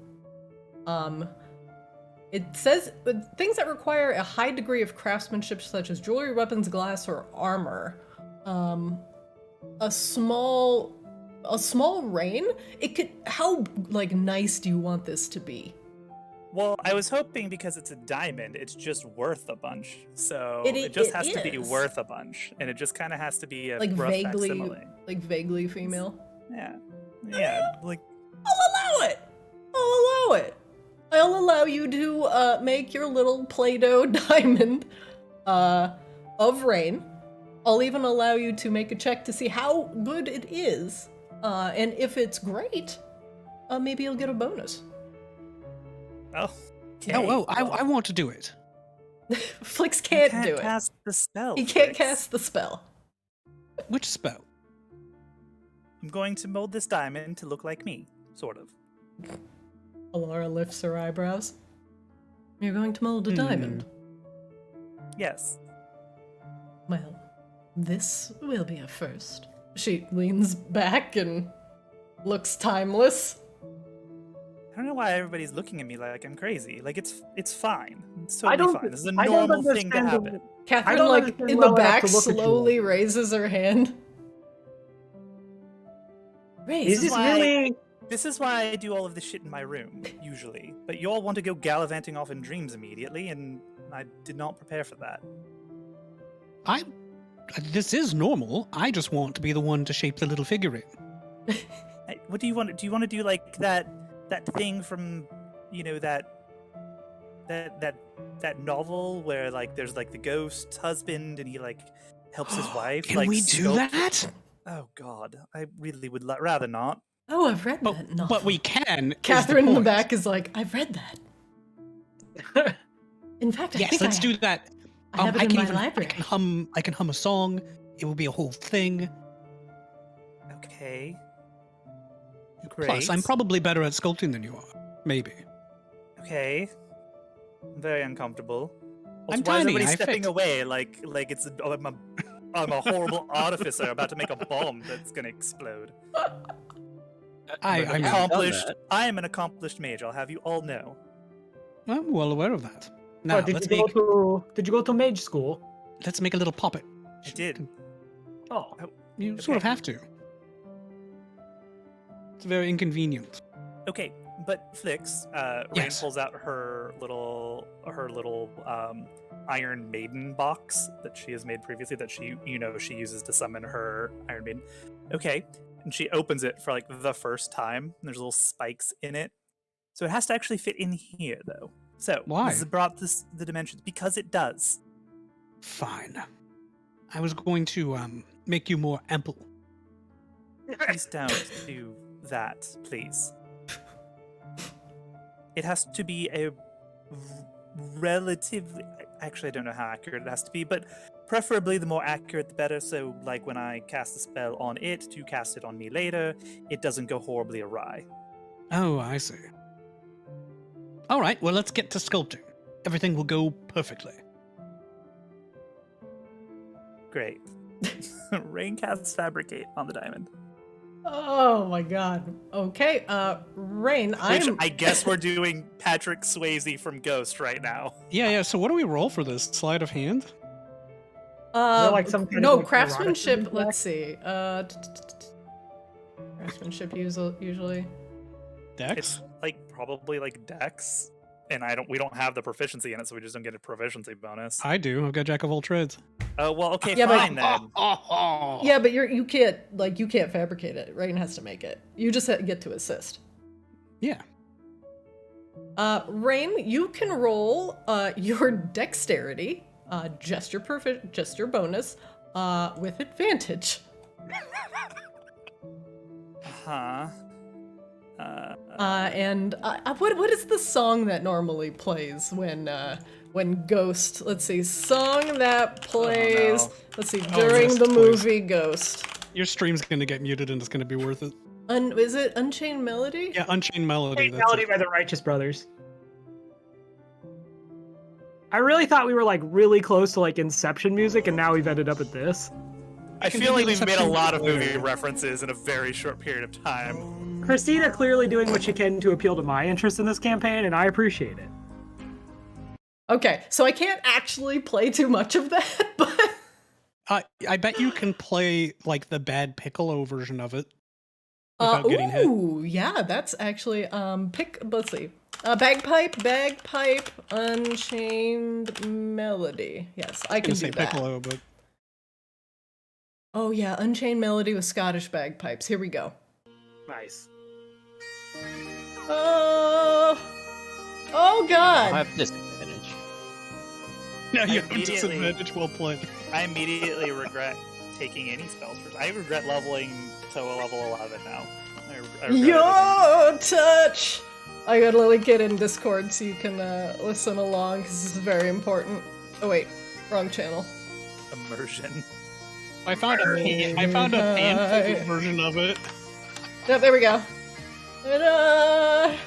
It says things that require a high degree of craftsmanship, such as jewelry, weapons, glass, or armor. A small rain. It could. How nice do you want this to be? Well, I was hoping because it's a diamond, it's just worth a bunch. So It it just it has to be is. worth a bunch, and it just kind of has to be a Like rough vaguely, facsimile. vaguely female. Yeah, yeah, like I'll allow it. I'll allow you to make your little Play-Doh diamond of rain. I'll even allow you to make a check to see how good it is. And if it's great, maybe you'll get a bonus. oh. I want to do it. Flix You can't, can't do it. cast the spell. He can't Flix. cast the spell. Which spell? I'm going to mold this diamond to look like me, sort of. Alara lifts her eyebrows. You're going to mold a diamond. Yes. Well, this will be a first. She leans back and looks timeless. I don't know why everybody's looking at me like I'm crazy. Like it's fine. It's I totally don't- fine. This is a I don't normal thing to understand the- happen. Catherine, don't like, understand in why the I have back, to look at you. slowly raises her hand. Raise. Is this why- really? This is why I do all of this shit in my room, usually. But you all want to go gallivanting off in dreams immediately, and I did not prepare for that. This is normal. I just want to be the one to shape the little figurine. Hey, what do you want? Do you want to do like that thing from, that novel where like there's like the ghost husband and he like helps his wife? Can like, we do sculpt- that? Oh God, I really would rather not. Oh, I've read that novel. But we can. Catherine in the point. back is like, I've read that. In fact, I Yes, think let's I do that. I have it in my library. I can hum a song. It will be a whole thing. Okay. Great. Plus, I'm probably better at sculpting than you are. Maybe. Okay. I'm very uncomfortable. Also, I'm why is tiny, everybody I stepping fit. away like I'm a horrible artificer about to make a bomb that's gonna explode. I'm Accomplished. I am an accomplished mage. I'll have you all know. I'm well aware of that. Now, Did you go to mage school? let's make a little puppet. I did. Oh, You sort of Okay. have to. It's very inconvenient. Okay, but Flix, Rain Yes. pulls out her little Iron Maiden box that she has made previously that she uses to summon her Iron Maiden. Okay. And she opens it for like the first time. And there's little spikes in it. So it has to actually fit in here though. So Why? This has brought the dimensions because it does. Fine. I was going to make you more ample. Please don't do that, please. It has to be a relatively... Actually, I don't know how accurate it has to be, but preferably the more accurate, the better. So, like, when I cast a spell on it to cast it on me later, it doesn't go horribly awry. Oh, I see. All right, well, let's get to sculpting. Everything will go perfectly. Great. Rain casts Fabricate on the diamond. Oh my god. Okay, Rain, Which I guess we're doing Patrick Swayze from Ghost right now. Yeah, so what do we roll for this? Sleight of hand? like some kind no, of, like, craftsmanship, eroticism let's see. Craftsmanship usually. Dex? It's like probably like Dex, and we don't have the proficiency in it, so we just don't get a proficiency bonus. I do. I've got Jack of all trades. Oh well, okay, Yeah, but- fine then. Yeah, but you can't fabricate it. Rain has to make it. You just get to assist. Yeah. Rain, you can roll your dexterity, just your bonus, with advantage. Huh. And what is the song that normally plays when Ghost? Let's see, song that plays. Oh, no. Let's see, Oh, during yes, the please. movie Ghost. Your stream's going to get muted and it's going to be worth it. Is it Unchained Melody? Yeah, Unchained Melody. Unchained Melody by the Righteous Brothers. I really thought we were like really close to like Inception music, and now we've ended up at this. I can feel do like the we've made a Inception lot of later. movie references in a very short period of time. Christina clearly doing what she can to appeal to my interest in this campaign, and I appreciate it. Okay, so I can't actually play too much of that, but I bet you can play like the bad Piccolo version of it without getting hit. ooh, yeah, that's actually let's see. Bagpipe, Unchained Melody. Yes, I I can was do gonna say that. Piccolo, but Oh yeah, Unchained Melody with Scottish bagpipes. Here we go. Nice. Oh I god. have disadvantage. now you I have immediately- disadvantage. Well played. I immediately regret taking any spells first. I regret leveling to a level 11 now. I regret Your touch. I gotta link it in Discord so you can listen along because this is very important. Oh wait, wrong channel. everything. Immersion. I found a painful version of it. Yep, there we go. And I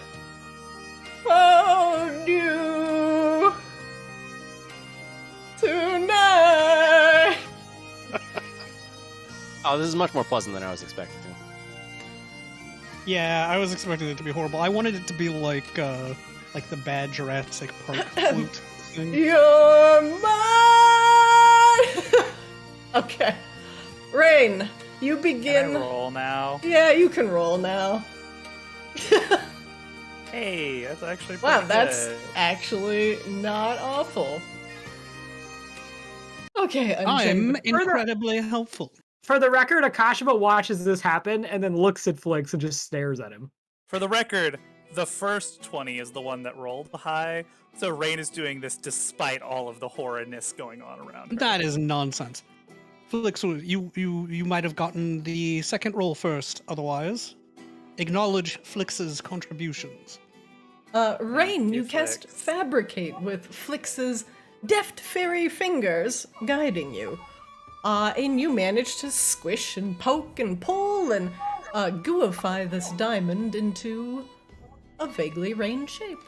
found you tonight. Oh, this is much more pleasant than I was expecting to. Yeah, I was expecting it to be horrible. I wanted it to be like the bad Jurassic Park flute thing. You're mine. Okay, Rain, you Can begin. I roll now? Yeah, you can roll now. Hey, that's actually pretty Wow, that's good. actually not awful. Okay, I'm Unchained. incredibly helpful. For the record, Akashima watches this happen and then looks at Flix and just stares at him. For the record, the first 20 is the one that rolled high, so Rain is doing this despite all of the horridness going on around her. That is nonsense. Felix, you might have gotten the second roll first. Otherwise, acknowledge Flix's contributions. Rain, you you, cast Flix. Fabricate with Flix's deft fairy fingers guiding you. And you manage to squish and poke and pull and gooify this diamond into a vaguely Rain shape.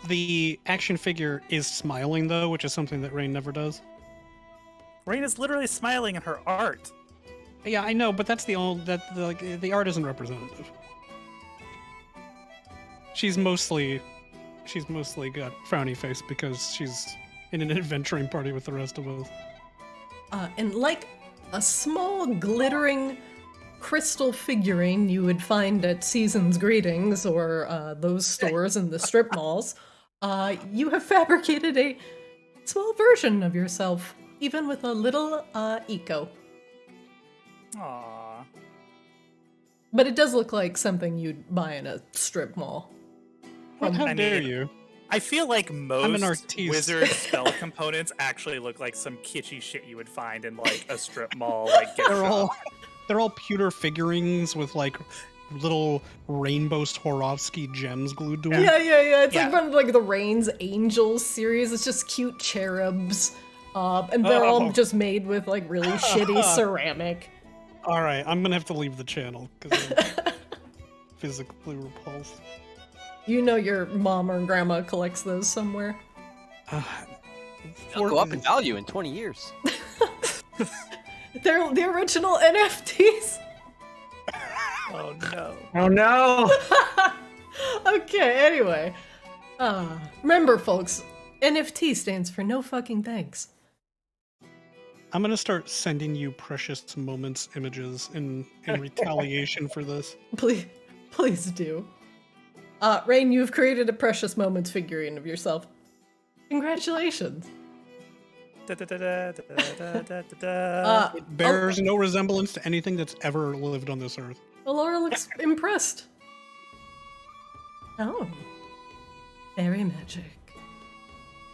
The action figure is smiling though, which is something that Rain never does. Rain is literally smiling at her art. Yeah, I know, but that's the art isn't representative. She's mostly got frowny face because she's in an adventuring party with the rest of us. And like a small glittering crystal figurine you would find at Season's Greetings or those stores in the strip malls, You have fabricated a small version of yourself, even with a little eco. Aww. But it does look like something you'd buy in a strip mall. How I dare mean, you? I feel like most artiste. wizard spell components actually look like some kitschy shit you would find in like a strip mall, like gift shop. They're all pewter figurines with like little rainbow Swarovski gems glued to them. Yeah. It's Yeah. like one of like the Rain's Angels series. It's just cute cherubs. And they're all just made with like really shitty ceramic. All right, I'm gonna have to leave the channel because I'm physically repulsed. You know your mom or grandma collects those somewhere. They'll go up in value in 20 years. They're the original NFTs. Oh no. Oh no! Okay, anyway. Remember, folks, NFT stands for no fucking thanks. I'm gonna start sending you precious moments images in retaliation for this. Please do. Rain, you've created a precious moments figurine of yourself. Congratulations. It bears no resemblance to anything that's ever lived on this earth. Alara looks impressed. Oh. Fairy magic.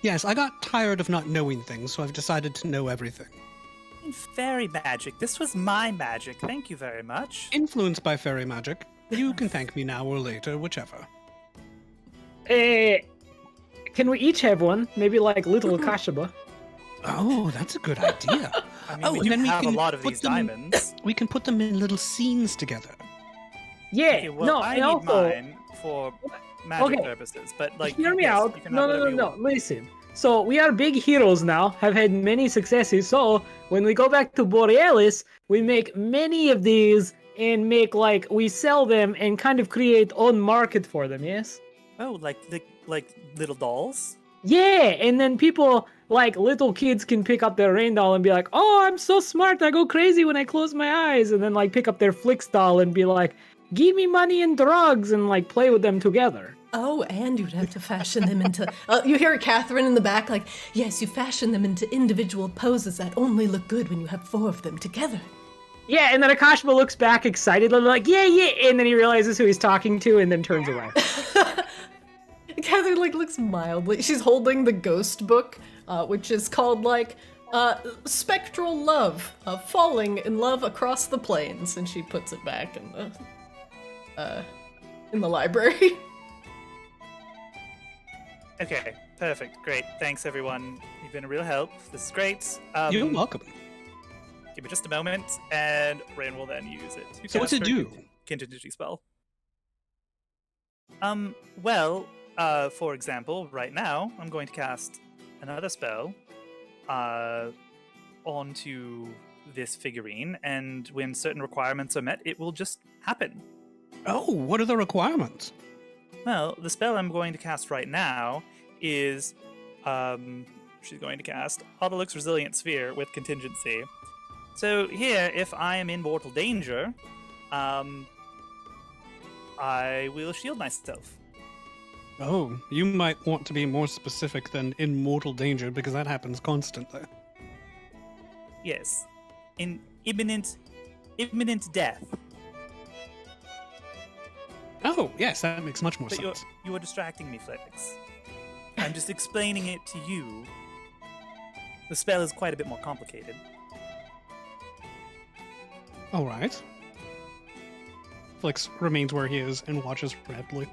Yes, I got tired of not knowing things, so I've decided to know everything. Fairy magic. This was my magic. Thank you very much. Influenced by fairy magic, you can thank me now or later, whichever. Can we each have one? Maybe like little Kashaba. Oh, that's a good idea. I mean, Oh, we and do then we have a can lot of put these them- diamonds. We can put them in little scenes together. Yeah. Okay, well, no. I and need also, mine for magic Okay. purposes, but like, hear me yes, out. you can have No. whatever you want. Listen. So we are big heroes now. Have had many successes. So when we go back to Borealis, we make many of these and we sell them and kind of create own market for them. Yes. Oh, like little dolls. Yeah, and then people, like little kids, can pick up their rain doll and be like, "Oh, I'm so smart! I go crazy when I close my eyes," and then like pick up their Flix doll and be like, "Give me money and drugs," and like play with them together. Oh, and you'd have to fashion them into... you hear Catherine in the back like, yes, you fashion them into individual poses that only look good when you have 4 of them together. Yeah, and then Akashima looks back excitedly, like, "Yeah," and then he realizes who he's talking to, and then turns away. Catherine like looks mildly... She's holding the ghost book, which is called like, Spectral Love, Falling in Love Across the Plains, and she puts it back in the library. Okay, perfect, great. Thanks, everyone. You've been a real help. This is great. You're welcome. Give me just a moment, and Rain will then use it. to So what's cast it her do? Contingency spell. For example, right now, I'm going to cast another spell onto this figurine, and when certain requirements are met, it will just happen. Oh, what are the requirements? Well, the spell I'm going to cast right now is, she's going to cast Autolux Resilient Sphere with Contingency. So here, if I am in mortal danger, I will shield myself. Oh, you might want to be more specific than in mortal danger, because that happens constantly. Yes. In imminent death. Oh, yes, that makes much more But sense. you are distracting me, Flex. I'm just explaining it to you. The spell is quite a bit more complicated. All right. Flix remains where he is and watches rapidly.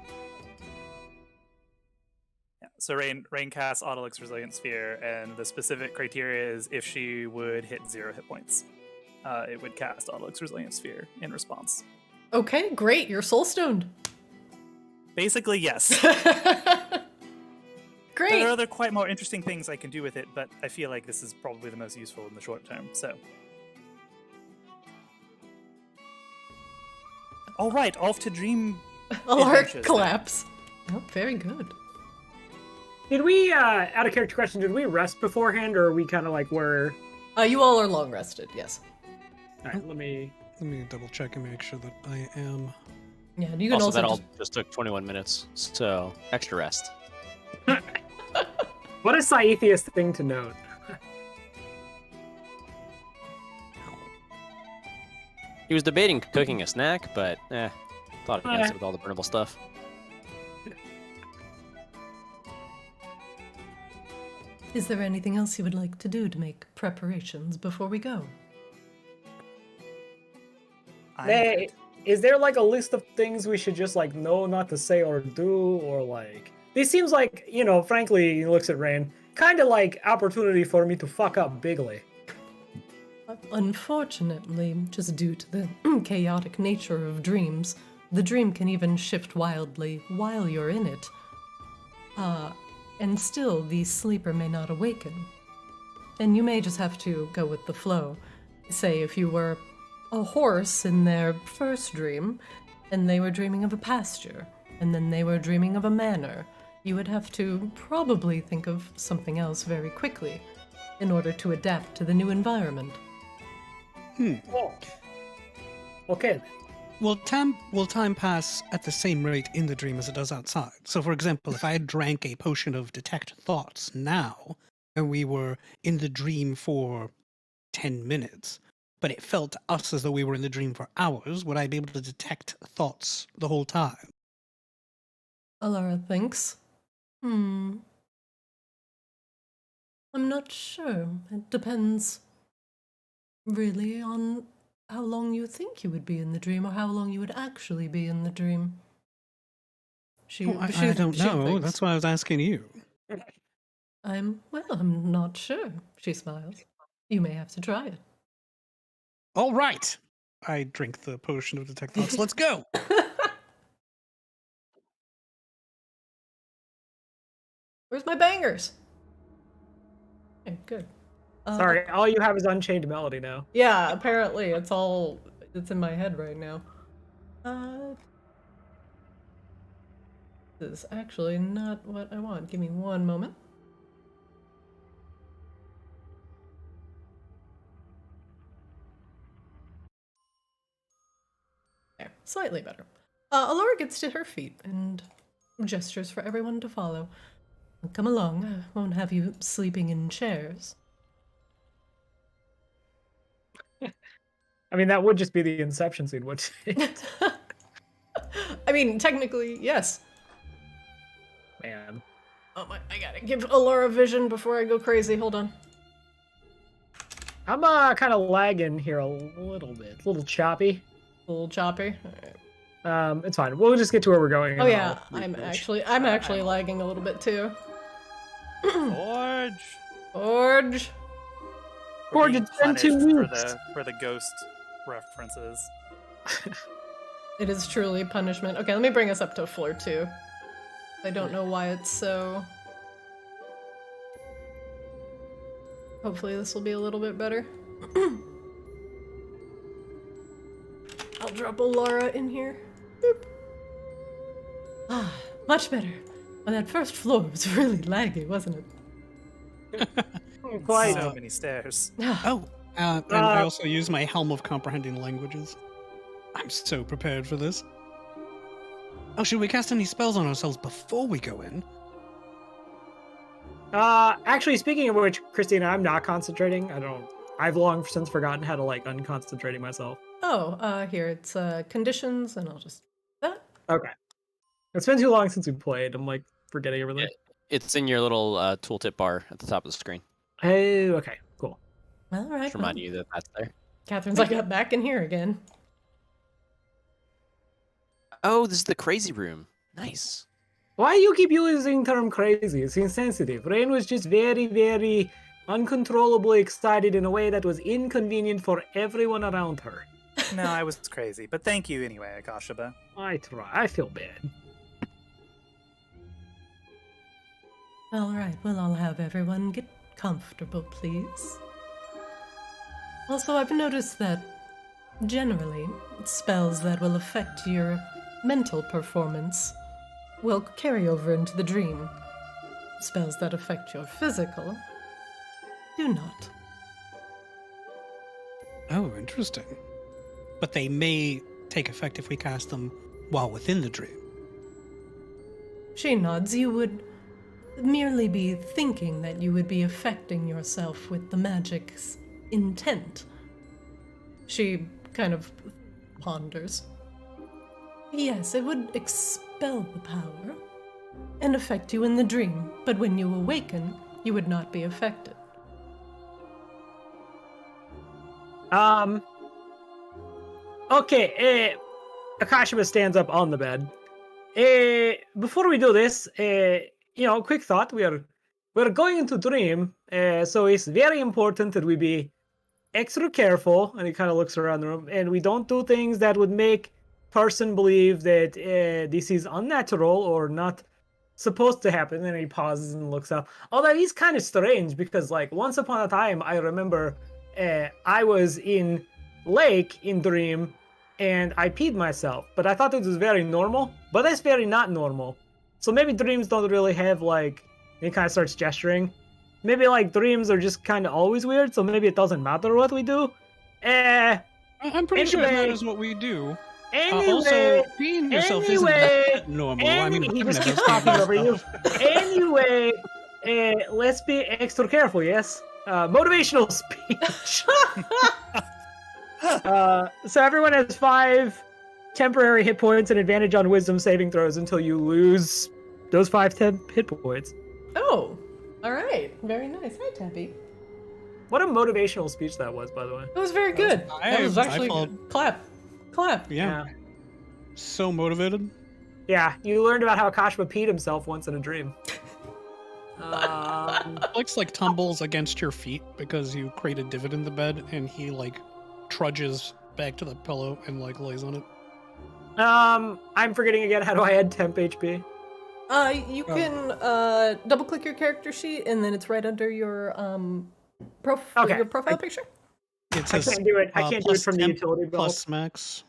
Yeah. So Rain casts Autolux Resilient Sphere, and the specific criteria is if she would hit 0 hit points. It would cast Autolux Resilient Sphere in response. Okay, great, you're soul stoned. Basically, yes. Great. There are other quite more interesting things I can do with it, but I feel like this is probably the most useful in the short term, so. All right, off to dream Alara adventures then. collapse. Oh, very good. Did we, out of character question, did we rest beforehand, or are we kind of like were... You all are long rested, yes. Alright, let me double check and make sure that I am. Yeah, and you can Also, also that all just took 21 minutes, so extra rest. What a Scythius thing to note. He was debating cooking a snack, but thought against it with all the burnable stuff. Is there anything else you would like to do to make preparations before we go? Hey, is there like a list of things we should just like know not to say or do, or like this seems like, you know, frankly, he looks at Rain, kind of like opportunity for me to fuck up bigly. Unfortunately, just due to the chaotic nature of dreams, the dream can even shift wildly while you're in it. And still, the sleeper may not awaken. And you may just have to go with the flow. Say if you were a horse in their first dream, and they were dreaming of a pasture, and then they were dreaming of a manor, you would have to probably think of something else very quickly in order to adapt to the new environment. Oh. Okay. Will time pass at the same rate in the dream as it does outside? So, for example, if I drank a potion of detect thoughts now, and we were in the dream for 10 minutes, but it felt to us as though we were in the dream for hours, would I be able to detect thoughts the whole time? Alara thinks. I'm not sure. It depends really on how long you think you would be in the dream, or how long you would actually be in the dream. I don't know. thinks. That's why I was asking you. I'm not sure. She smiles. You may have to try it. All right. I drink the potion of detect thoughts. Let's go. Where's my bangers? Okay, good. Sorry, all you have is Unchained Melody now. Yeah, apparently it's in my head right now. This is actually not what I want. Give me one moment. There, slightly better. Alara gets to her feet and gestures for everyone to follow. Come along, I won't have you sleeping in chairs. I mean, that would just be the Inception scene, wouldn't it? I mean, technically, yes. Man. Oh my, I gotta give Alara vision before I go crazy. Hold on. I'm kind of lagging here a little bit. A little choppy. A little choppy. All right. It's fine. We'll just get to where we're going. Oh and yeah, I'll I'm refresh. actually lagging a little bit too. Forge. Forge. We're Forge, being it's been 2 punished weeks. for the ghost references. It is truly punishment. Okay, let me bring us up to floor 2. I don't know why it's so... Hopefully this will be a little bit better. I'll drop Alara in here. Boop. Ah, much better. Well, that first floor was really laggy, wasn't it? Quite. So many stairs. Oh, and I also use my Helm of Comprehending Languages. I'm so prepared for this. Oh, should we cast any spells on ourselves before we go in? Actually, speaking of which, Christina, I'm not concentrating. I've long since forgotten how to, like, unconcentrating myself. Oh, here, it's conditions, and I'll just... That? Okay. It's been too long since we played. I'm, like, forgetting everything. It's in your little tooltip bar at the top of the screen. Oh, okay. Cool. All right. Just remind you that that's there. Catherine's like, I'm back in here again. Oh, this is the crazy room. Nice. Why you keep using the term crazy? It's insensitive. Rain was just very, very uncontrollably excited in a way that was inconvenient for everyone around her. No, I was crazy, but thank you anyway, Akashaba. I try. I feel bad. All right, well, I'll have everyone get comfortable, please. Also, I've noticed that, generally, spells that will affect your mental performance will carry over into the dream. Spells that affect your physical do not. Oh, interesting. But they may take effect if we cast them while within the dream. She nods. You would merely be thinking that you would be affecting yourself with the magic's intent. She kind of ponders. Yes, it would expel the power and affect you in the dream, but when you awaken, you would not be affected. Okay, Akashima stands up on the bed. Before we do this, quick thought. We're going into dream, so it's very important that we be extra careful. And he kind of looks around the room, and we don't do things that would make person believe that this is unnatural or not supposed to happen. And he pauses and looks up. Although he's kind of strange because, like, once upon a time, I remember I was in lake in dream and I peed myself, but I thought it was very normal, but that's very not normal. So maybe dreams don't really have, like, he kind of starts gesturing. Maybe, like, dreams are just kind of always weird, so maybe it doesn't matter what we do. I'm pretty sure that is what we do. Anyway, also, peeing yourself isn't that normal. I mean, he I've just never keeps seen talking it. over you. Anyway, let's be extra careful, yes? Motivational speech. So everyone has 5 temporary hit points and advantage on wisdom saving throws until you lose those 5 hit points. Oh, all right. Very nice. Hi, Tabby. What a motivational speech that was, by the way. That was very good. That was actually good. Clap. Yeah. So motivated. Yeah, you learned about how Akashima peed himself once in a dream. Flex like tumbles against your feet because you create a divot in the bed, and he like trudges back to the pillow and like lays on it. I'm forgetting again. How do I add temp HP? You can double click your character sheet, and then it's right under your your profile picture. It I says, can't do it. I can't do it from the temp utility belt. plus max.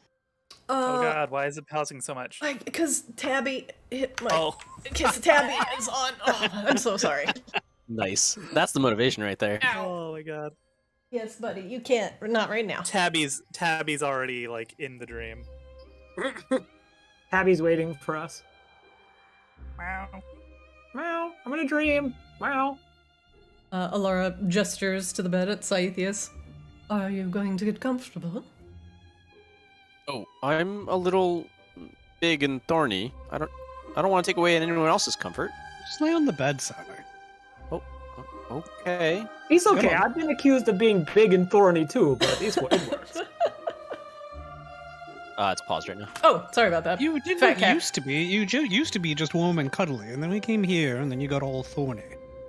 Oh god, why is it pausing so much? Because Tabby hit my. Oh. Because Tabby is on. Oh, I'm so sorry. Nice. That's the motivation right there. Oh my god. Yes, buddy, you can't. Not right now. Tabby's already like in the dream. Tabby's waiting for us. Meow. Meow. I'm in a dream. Meow. Alara gestures to the bed at Scythius. Are you going to get comfortable? Oh, I'm a little big and thorny. I don't want to take away anyone else's comfort. Just lay on the bed, Sally. Oh, okay. He's okay. Come on. I've been accused of being big and thorny too, but it works. It's paused right now. Oh, sorry about that. You didn't Fat cat. used to be. You used to be just warm and cuddly, and then we came here, and then you got all thorny.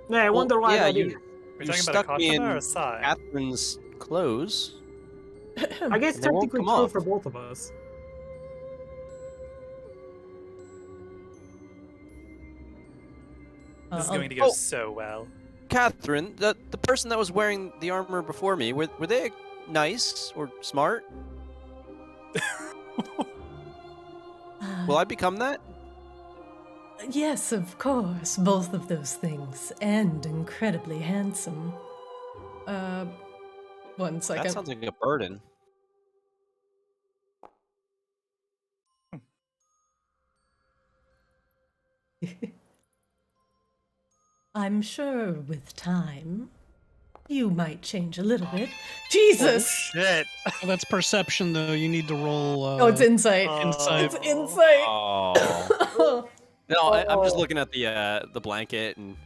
Yeah, I wonder why that is. We're You talking stuck about me a Akashima or in a Sai? Catherine's clothes. I guess They won't technically come true off. for both of us. This is going to go so well. Catherine, the person that was wearing the armor before me, were they nice or smart? Will I become that? Yes, of course, both of those things, and incredibly handsome. 1 second. That sounds like a burden. I'm sure with time, you might change a little bit. Jesus! Shit. Oh, that's perception, though. You need to roll. Oh, it's insight. Insight. It's insight. Oh. No, I'm just looking at the blanket and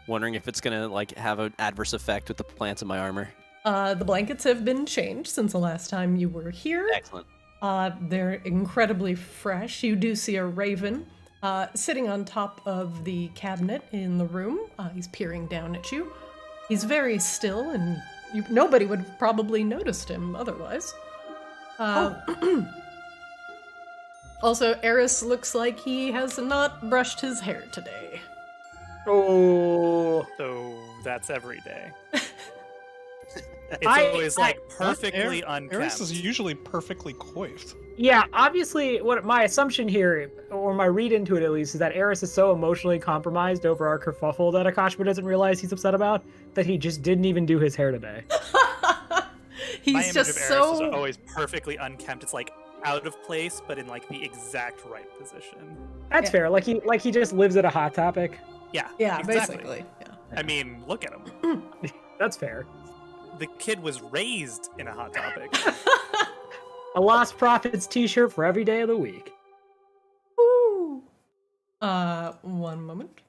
wondering if it's gonna like have an adverse effect with the plants in my armor. The blankets have been changed since the last time you were here. Excellent. They're incredibly fresh. You do see a raven sitting on top of the cabinet in the room. He's peering down at you. He's very still, and nobody would have probably noticed him otherwise. Also, Eris looks like he has not brushed his hair today. Oh. So that's every day. It's always like perfectly unkempt. Eris is usually perfectly coiffed. Yeah, obviously, what my assumption here, or my read into it at least, is that Eris is so emotionally compromised over our kerfuffle that Akashima doesn't realize he's upset about that he just didn't even do his hair today. My He's image just of Eris so. is always perfectly unkempt. It's like out of place, but in like the exact right position. That's fair. Like he just lives at a Hot Topic. Yeah. Yeah, exactly. basically. Yeah. I mean, look at him. That's fair. The kid was raised in a Hot Topic. A Lost Profits t-shirt for every day of the week. Woo! One moment.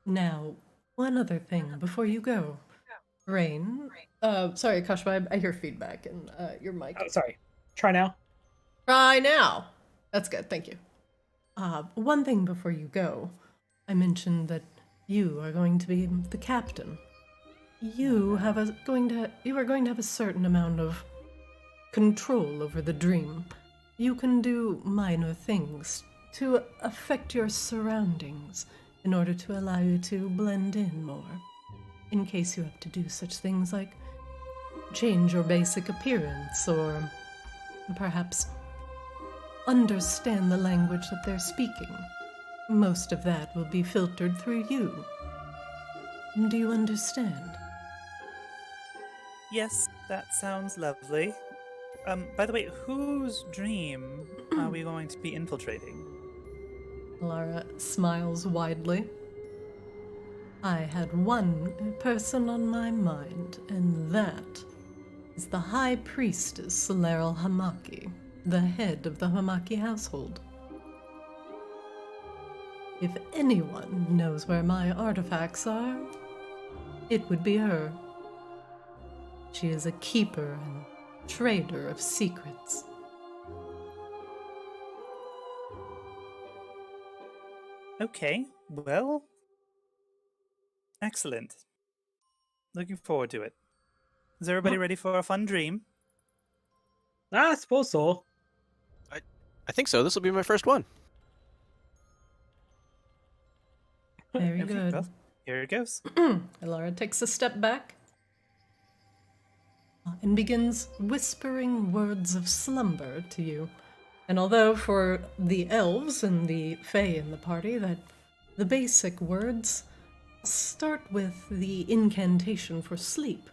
Now, one other thing before you go. Rain. Sorry, Kashba, I hear feedback in your mic. Oh, sorry. Try now. Try now. That's good, thank you. One thing before you go. I mentioned that you are going to be the captain. You are going to have a certain amount of control over the dream. You can do minor things to affect your surroundings in order to allow you to blend in more. In case you have to do such things like change your basic appearance or perhaps understand the language that they're speaking. Most of that will be filtered through you. Do you understand? Yes, that sounds lovely. By the way, whose dream are we going to be infiltrating? Alara smiles widely. I had one person on my mind, and that is the High Priestess Soleral Hamaki, the head of the Hamaki household. If anyone knows where my artifacts are, it would be her. She is a keeper and trader of secrets. Okay, well, excellent. Looking forward to it. Is everybody ready for a fun dream? I suppose so. I think so. This will be my first one. Very Okay, good. well, here it goes. Alara takes a step back and begins whispering words of slumber to you. And although for the elves and the fae in the party that the basic words start with the incantation for sleep.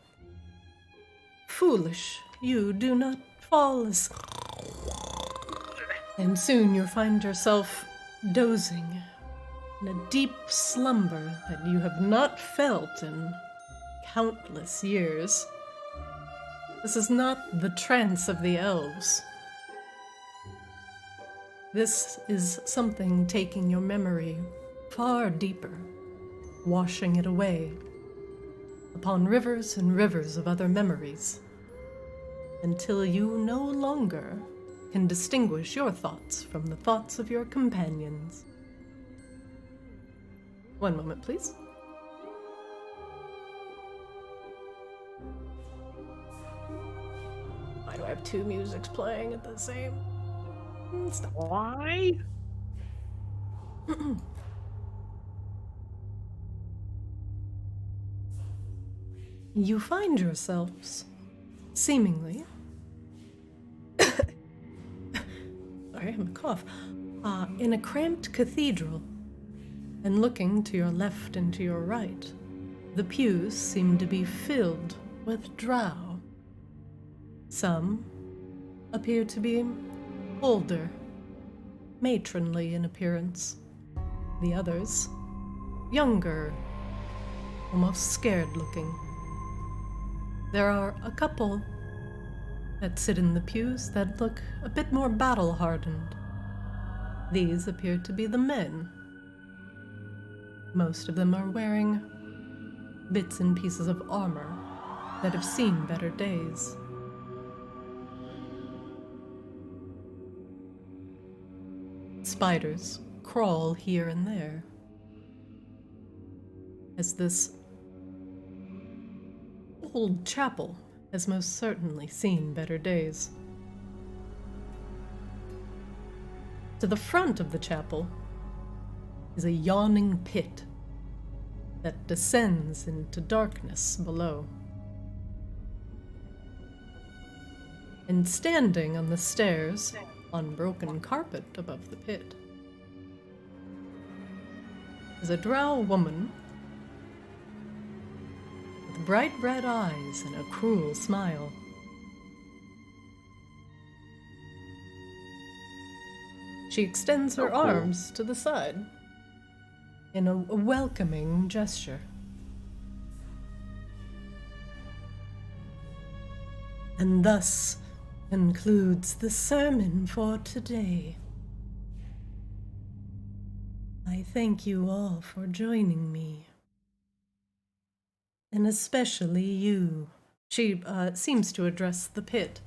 Foolish, you do not fall asleep. And soon you'll find yourself dozing in a deep slumber that you have not felt in countless years. This is not the trance of the elves. This is something taking your memory far deeper, washing it away upon rivers and rivers of other memories, until you no longer can distinguish your thoughts from the thoughts of your companions. One moment, please. Why do I have two musics playing at the same? Stop. Why? You find yourselves, seemingly, sorry, I'm a cough, in a cramped cathedral, and looking to your left and to your right, the pews seem to be filled with drow. Some appear to be older, matronly in appearance. The others, younger, almost scared-looking. There are a couple that sit in the pews that look a bit more battle-hardened. These appear to be the men. Most of them are wearing bits and pieces of armor that have seen better days. Spiders crawl here and there as this old chapel has most certainly seen better days. To the front of the chapel is a yawning pit that descends into darkness below. And standing on the stairs, on broken carpet above the pit, is a drow woman with bright red eyes and a cruel smile. She extends her arms to the side. in a welcoming gesture. And thus concludes the sermon for today. I thank you all for joining me. And especially you. She seems to address the pit.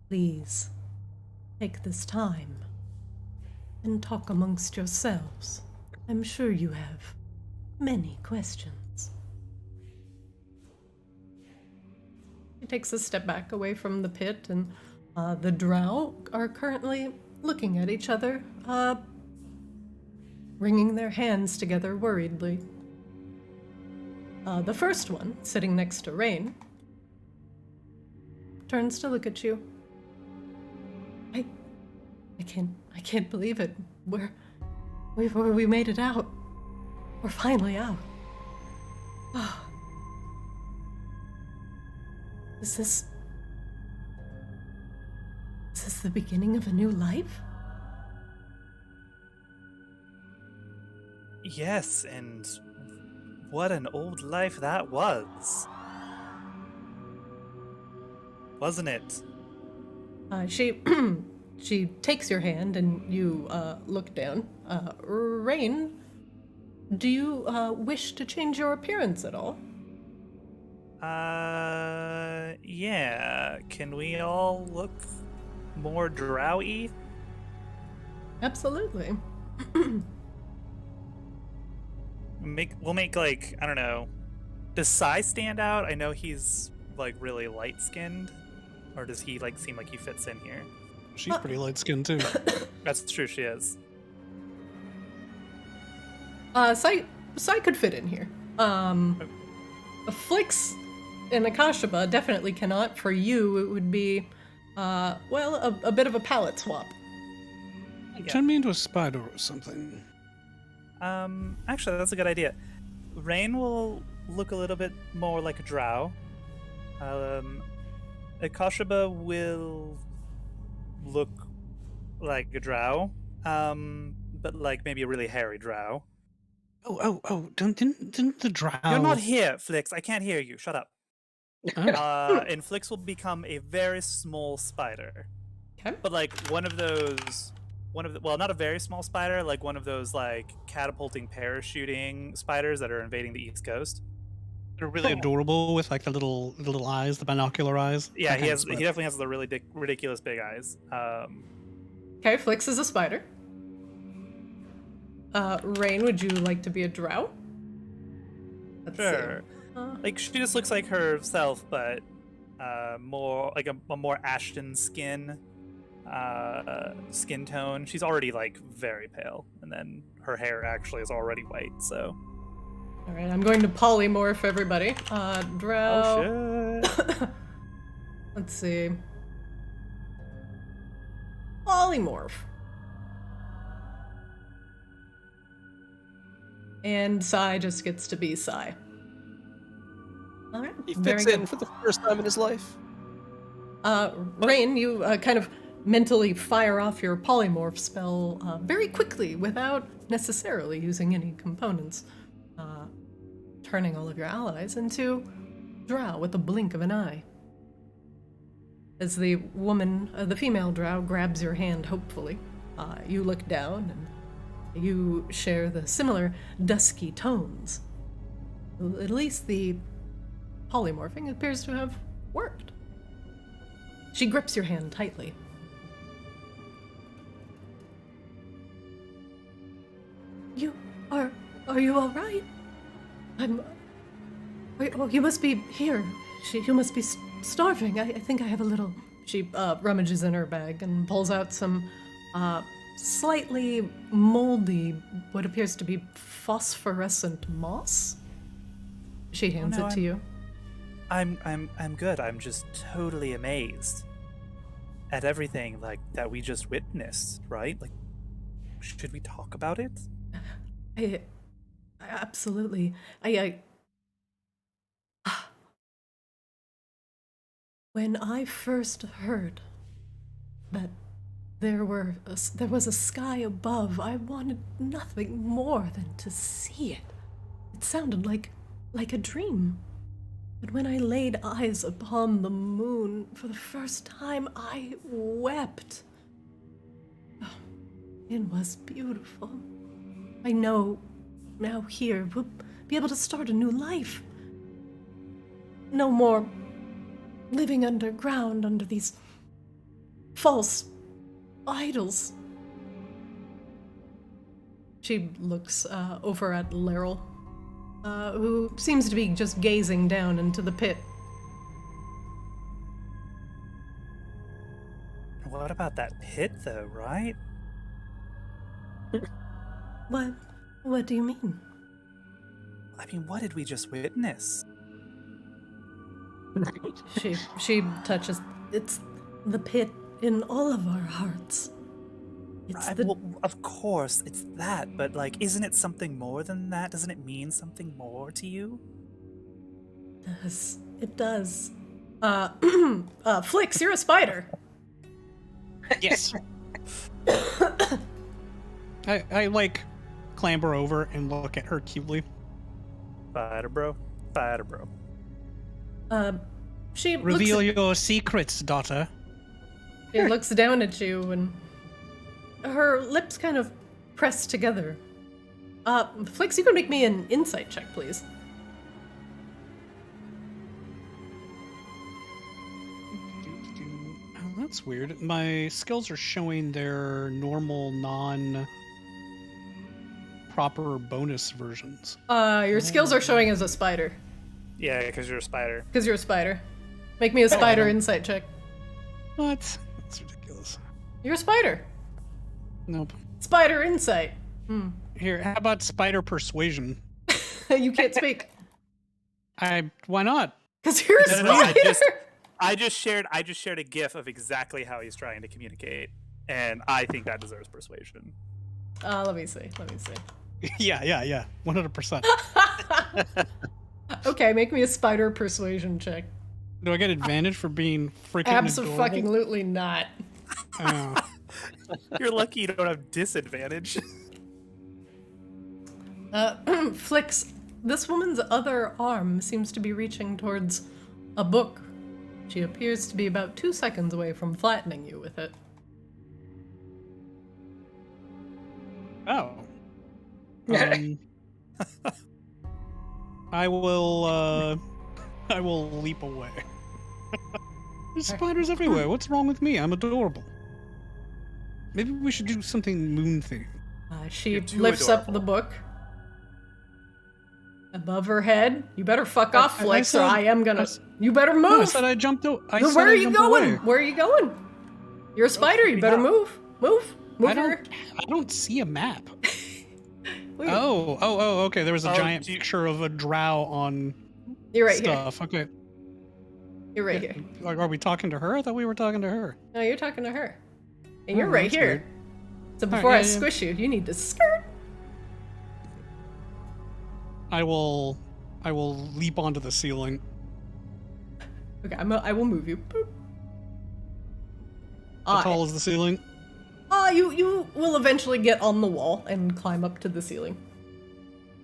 Please, take this time and talk amongst yourselves. I'm sure you have many questions. She takes a step back away from the pit, and the drow are currently looking at each other, wringing their hands together worriedly. The first one, sitting next to Rain, turns to look at you. I can't believe it. We made it out. We're finally out. Oh. Is this the beginning of a new life? Yes, and what an old life that was. Wasn't it? She takes your hand and you look down. Rain, do you wish to change your appearance at all? Yeah. Can we all look more drowy? Absolutely. We'll make like, I don't know. Does Sai stand out? I know he's like really light-skinned. Or does he like seem like he fits in here? She's pretty light-skinned too. That's true, she is. Sai could fit in here. Flix and Akashaba definitely cannot. For you, it would be, a bit of a palette swap. Turn me into a spider or something. Actually, that's a good idea. Rain will look a little bit more like a drow. Akashaba will look like a drow, but like maybe a really hairy drow. Didn't the drow... You're not here, Flix. I can't hear you. Shut up. Oh. And Flix will become a very small spider. Okay. But like well, not a very small spider, like one of those like catapulting parachuting spiders that are invading the East Coast. They're really adorable with like the little eyes, the binocular eyes. Yeah, he That kind of spider. definitely has the really big, ridiculous big eyes. Okay, Flix is a spider. Rain, would you like to be a drow? Let's Sure. see. Like she just looks like herself, but more like a more Ashton skin tone. She's already like very pale, and then her hair actually is already white. So. All right, I'm going to polymorph everybody. Drow. Oh shit. Let's see. Polymorph. And Sai just gets to be Sai. All right. He very fits good. in for the first time in his life. Rain, you kind of mentally fire off your polymorph spell very quickly without necessarily using any components, turning all of your allies into drow with a blink of an eye. As the female drow grabs your hand hopefully, you look down and you share the similar dusky tones. At least the polymorphing appears to have worked. She grips your hand tightly. Are you all right? You must be here. You must be starving. I think I have a little... She rummages in her bag and pulls out some slightly moldy, what appears to be phosphorescent moss. She hands it to you. I'm good. I'm just totally amazed at everything like that we just witnessed, right? Like, should we talk about it? I absolutely. When I first heard that there was a sky above. I wanted nothing more than to see it. It sounded like a dream. But when I laid eyes upon the moon for the first time, I wept. Oh, it was beautiful. I know now here we'll be able to start a new life. No more living underground under these false idols. She looks over at Laryl, who seems to be just gazing down into the pit. What about that pit, though, right? What do you mean? I mean, what did we just witness? She touches. It's the pit in all of our hearts. Well, of course, it's that, but, like, isn't it something more than that? Doesn't it mean something more to you? It does. Flix, you're a spider. Yes. I like clamber over and look at her cutely. Spider bro. Spider bro. She Reveal your secrets, daughter. She looks down at you and her lips kind of press together. Flix, you can make me an insight check, please. Oh, that's weird. My skills are showing their normal, non-proper bonus versions. Your skills are showing as a spider. Yeah, because you're a spider. Because you're a spider. Make me a spider insight check. What? That's ridiculous. You're a spider. Nope. Spider insight. Here, how about spider persuasion? You can't speak. Why not? Because you're a spider. I just shared a GIF of exactly how he's trying to communicate, and I think that deserves persuasion. Let me see. Yeah. 100%. Okay, make me a spider persuasion check. Do I get advantage for being freaking Absolutely not. Oh. You're lucky you don't have disadvantage. Flix, this woman's other arm seems to be reaching towards a book. She appears to be about 2 seconds away from flattening you with it. Oh. I will leap away. There's spiders everywhere. What's wrong with me? I'm adorable. Maybe we should do something moon thing. She lifts up the book above her head. You better fuck off, Flix, or I am gonna. You better move. No, I said I jumped. Where are you going? Where are you going? You're a spider. You better move. Move. I don't see a map. Oh, okay. There was a giant picture of a drow on You're right stuff. here. Okay. You're right here. Are we talking to her? I thought we were talking to her. No, you're talking to her. And you're right here. Weird. So before I squish you, you need to skirt. I will leap onto the ceiling. Okay, I will move you. Boop. How tall is the ceiling? You will eventually get on the wall and climb up to the ceiling.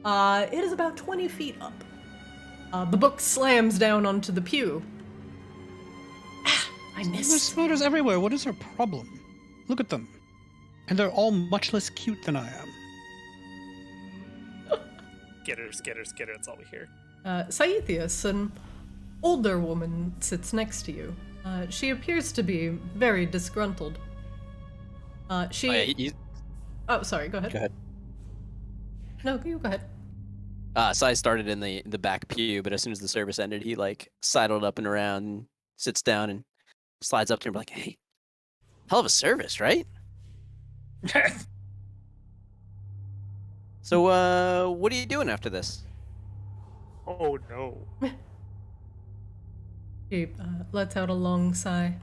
It is about 20 feet up. The book slams down onto the pew. I missed. There's spiders everywhere. What is her problem? Look at them. And they're all much less cute than I am. Skitter, that's all we hear. Saethius, an older woman, sits next to you. She appears to be very disgruntled. Oh, sorry, go ahead. Go ahead. No, you go ahead. So I started in the back pew, but as soon as the service ended, he sidled up and around, sits down, and slides up to him like, "Hey, hell of a service, right?" So, what are you doing after this? Oh no. She lets out a long sigh.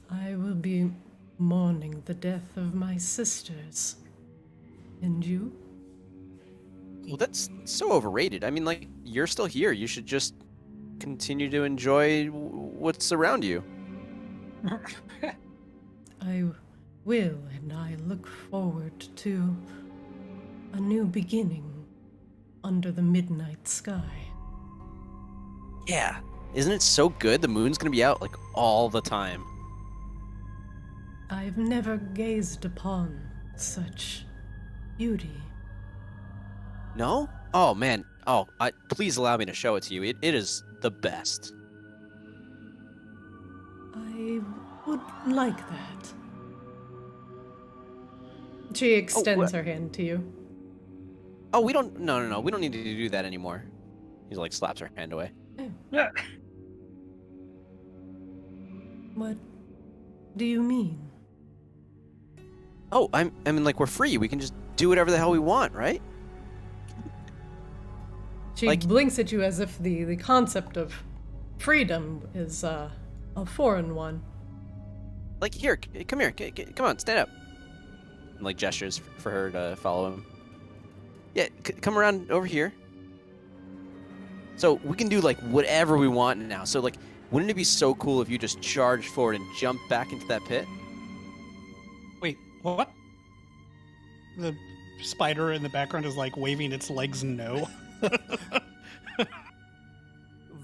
I will be mourning the death of my sisters. And you? Well, that's so overrated. I mean, you're still here. You should just continue to enjoy what's around you. Will and I look forward to a new beginning under the midnight sky. Yeah. Isn't it so good? The moon's gonna be out like all the time. I've never gazed upon such beauty. No? Oh man. Oh, please allow me to show it to you. It is the best. I would like that. She extends her hand to you. Oh, we don't. No. We don't need to do that anymore. He's like slaps her hand away. Yeah. What do you mean? Oh, I mean, like we're free. We can just do whatever the hell we want, right? She blinks at you as if the concept of freedom is a foreign one. Like here, come here, come on, stand up. And, like gestures for her to follow him. Yeah, come around over here. So we can do like whatever we want now. So like, wouldn't it be so cool if you just charged forward and jumped back into that pit? Wait, what? The spider in the background is like waving its legs no.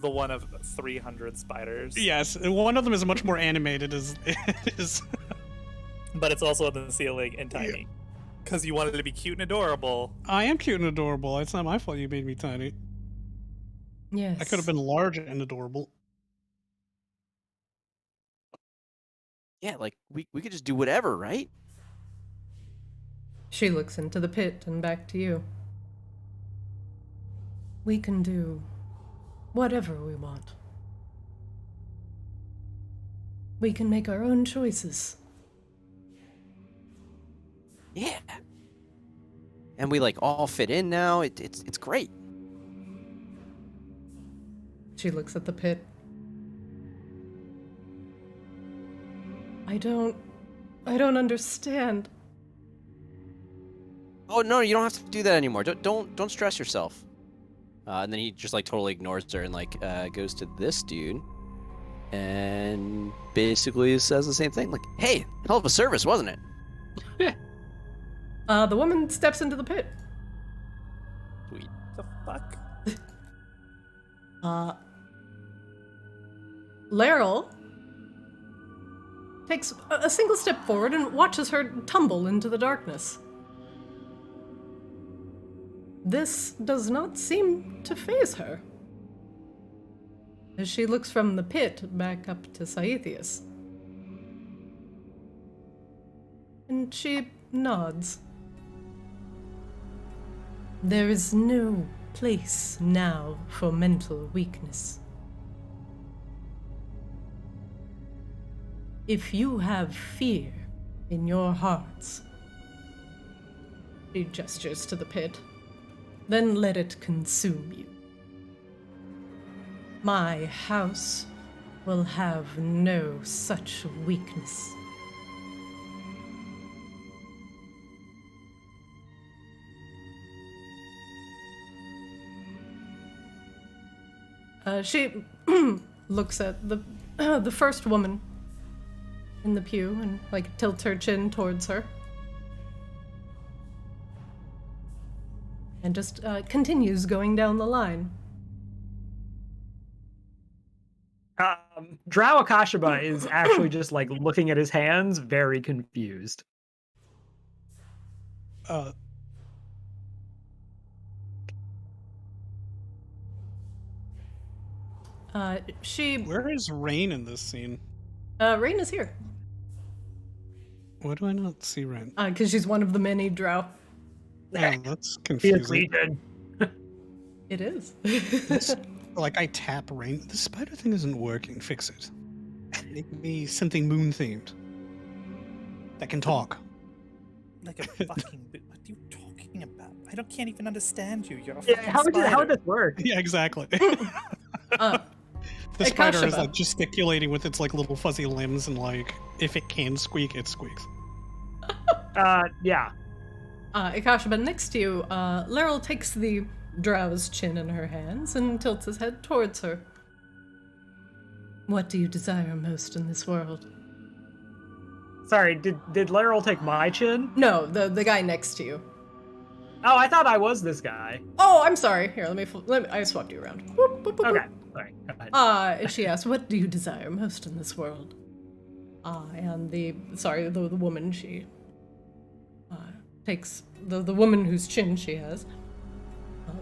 The one of 300 spiders. Yes, one of them is much more animated as is. But it's also on the ceiling and tiny. Because you wanted it to be cute and adorable. I am cute and adorable. It's not my fault you made me tiny. Yes. I could have been large and adorable. Yeah, like we could just do whatever, right? She looks into the pit and back to you. We can do whatever we want. We can make our own choices. Yeah. And we like all fit in now. It's great. She looks at the pit. I don't understand. Oh no, you don't have to do that anymore. Don't stress yourself. And then he just like totally ignores her and like goes to this dude and basically says the same thing. Like, hey, hell of a service, wasn't it? The woman steps into the pit. Sweet. The fuck? Laryl takes a single step forward and watches her tumble into the darkness. This does not seem to faze her, as she looks from the pit back up to Saethius. And she nods. There is no place now for mental weakness. If you have fear in your hearts, she gestures to the pit, then let it consume you. My house will have no such weakness. She looks at the first woman in the pew and like tilts her chin towards her. And just continues going down the line. Drow Akashaba is actually just like looking at his hands, very confused. Where is Rain in this scene? Rain is here. Why do I not see Rain? Because she's one of the many drow. Oh, that's He is confusing. Legion. It is. Like, I tap Rain. The spider thing isn't working. Fix it. Make me something moon-themed. That can talk. Like a fucking... What are you talking about? Can't even understand you. You're a Yeah, fucking how spider. would this work? Yeah, exactly. The spider is Akashaba. like gesticulating with its like little fuzzy limbs, and like if it can squeak, it squeaks. Yeah. Akashaba, next to you, Laryl takes the drow's chin in her hands and tilts his head towards her. What do you desire most in this world? Sorry, did Laryl take my chin? No, the guy next to you. Oh, I thought I was this guy. Oh, I'm sorry. Here, let me I swapped you around. Boop, boop, boop, Okay, boop. sorry. Go ahead. She asked, "What do you desire most in this world?" And the woman, she takes the woman whose chin she has,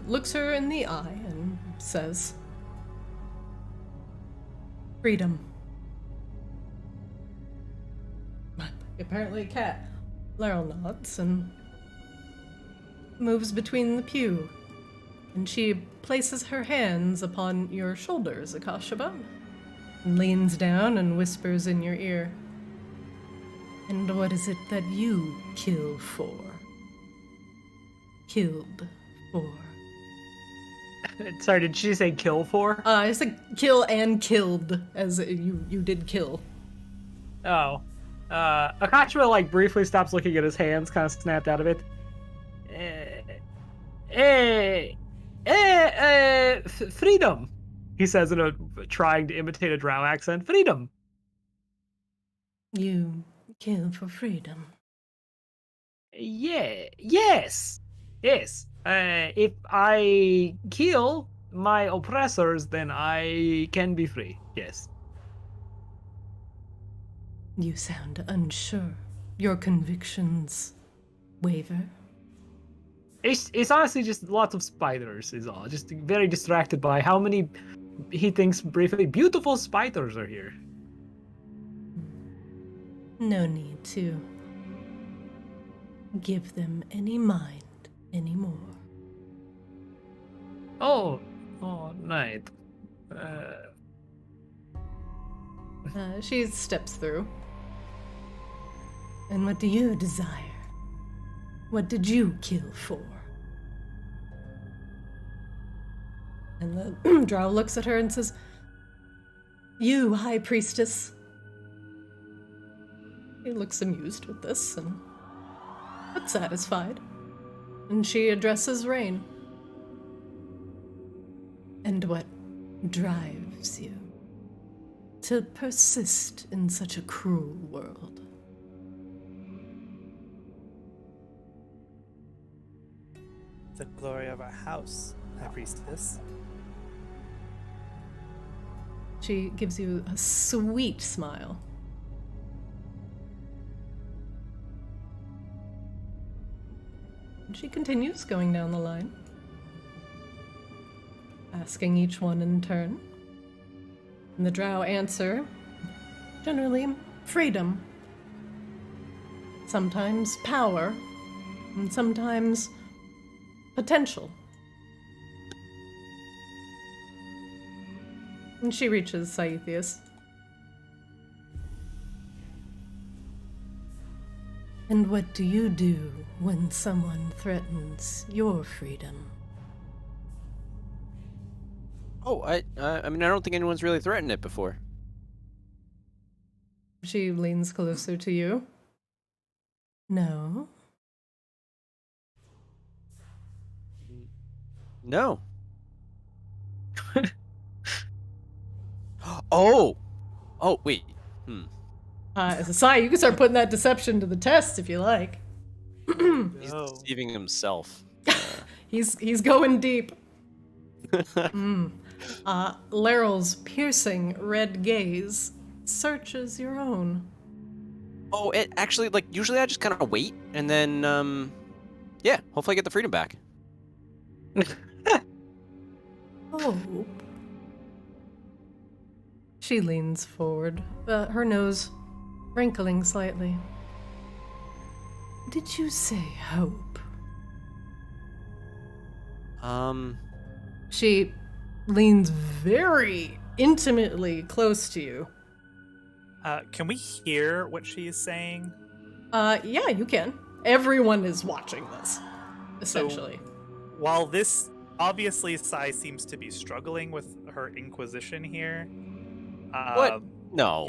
looks her in the eye and says, "Freedom." Apparently a cat. Laryl nods and moves between the pew, and she places her hands upon your shoulders, Akashaba, and leans down and whispers in your ear. "And what is it that you kill for? Killed for?" Sorry, did she say kill for? I said kill and killed, as you did kill. Oh. Akashima, like, briefly stops looking at his hands, kind of snapped out of it. Freedom, he says in trying to imitate a drow accent. Freedom. You kill for freedom. Yes. If I kill my oppressors, then I can be free. Yes. You sound unsure. Your convictions waver. It's honestly just lots of spiders is all. Just very distracted by how many, he thinks briefly, beautiful spiders are here. No need to give them any mind anymore. Oh, night. She steps through. "And what do you desire? What did you kill for?" And the drow looks at her and says, "You, High Priestess." He looks amused with this but satisfied. And she addresses Rain. "And what drives you to persist in such a cruel world?" The glory of our house, High Priestess. She gives you a sweet smile. And she continues going down the line, asking each one in turn. And the drow answer, generally, freedom. Sometimes power, and sometimes potential. And she reaches Saithius. "And what do you do when someone threatens your freedom?" Oh, I mean, I don't think anyone's really threatened it before. She leans closer to you. "No?" No. Oh, wait. As a sign, you can start putting that deception to the test if you like. He's Oh. deceiving himself. He's going deep. Laryl's piercing red gaze searches your own. Oh, it actually, like, usually I just kind of wait, and then, yeah, hopefully I get the freedom back. Hope. She leans forward, her nose wrinkling slightly. "Did you say hope?" She leans very intimately close to you. Can we hear what she is saying? Yeah, you can. Everyone is watching this, essentially. While this, obviously, Sai seems to be struggling with her inquisition here. What? No.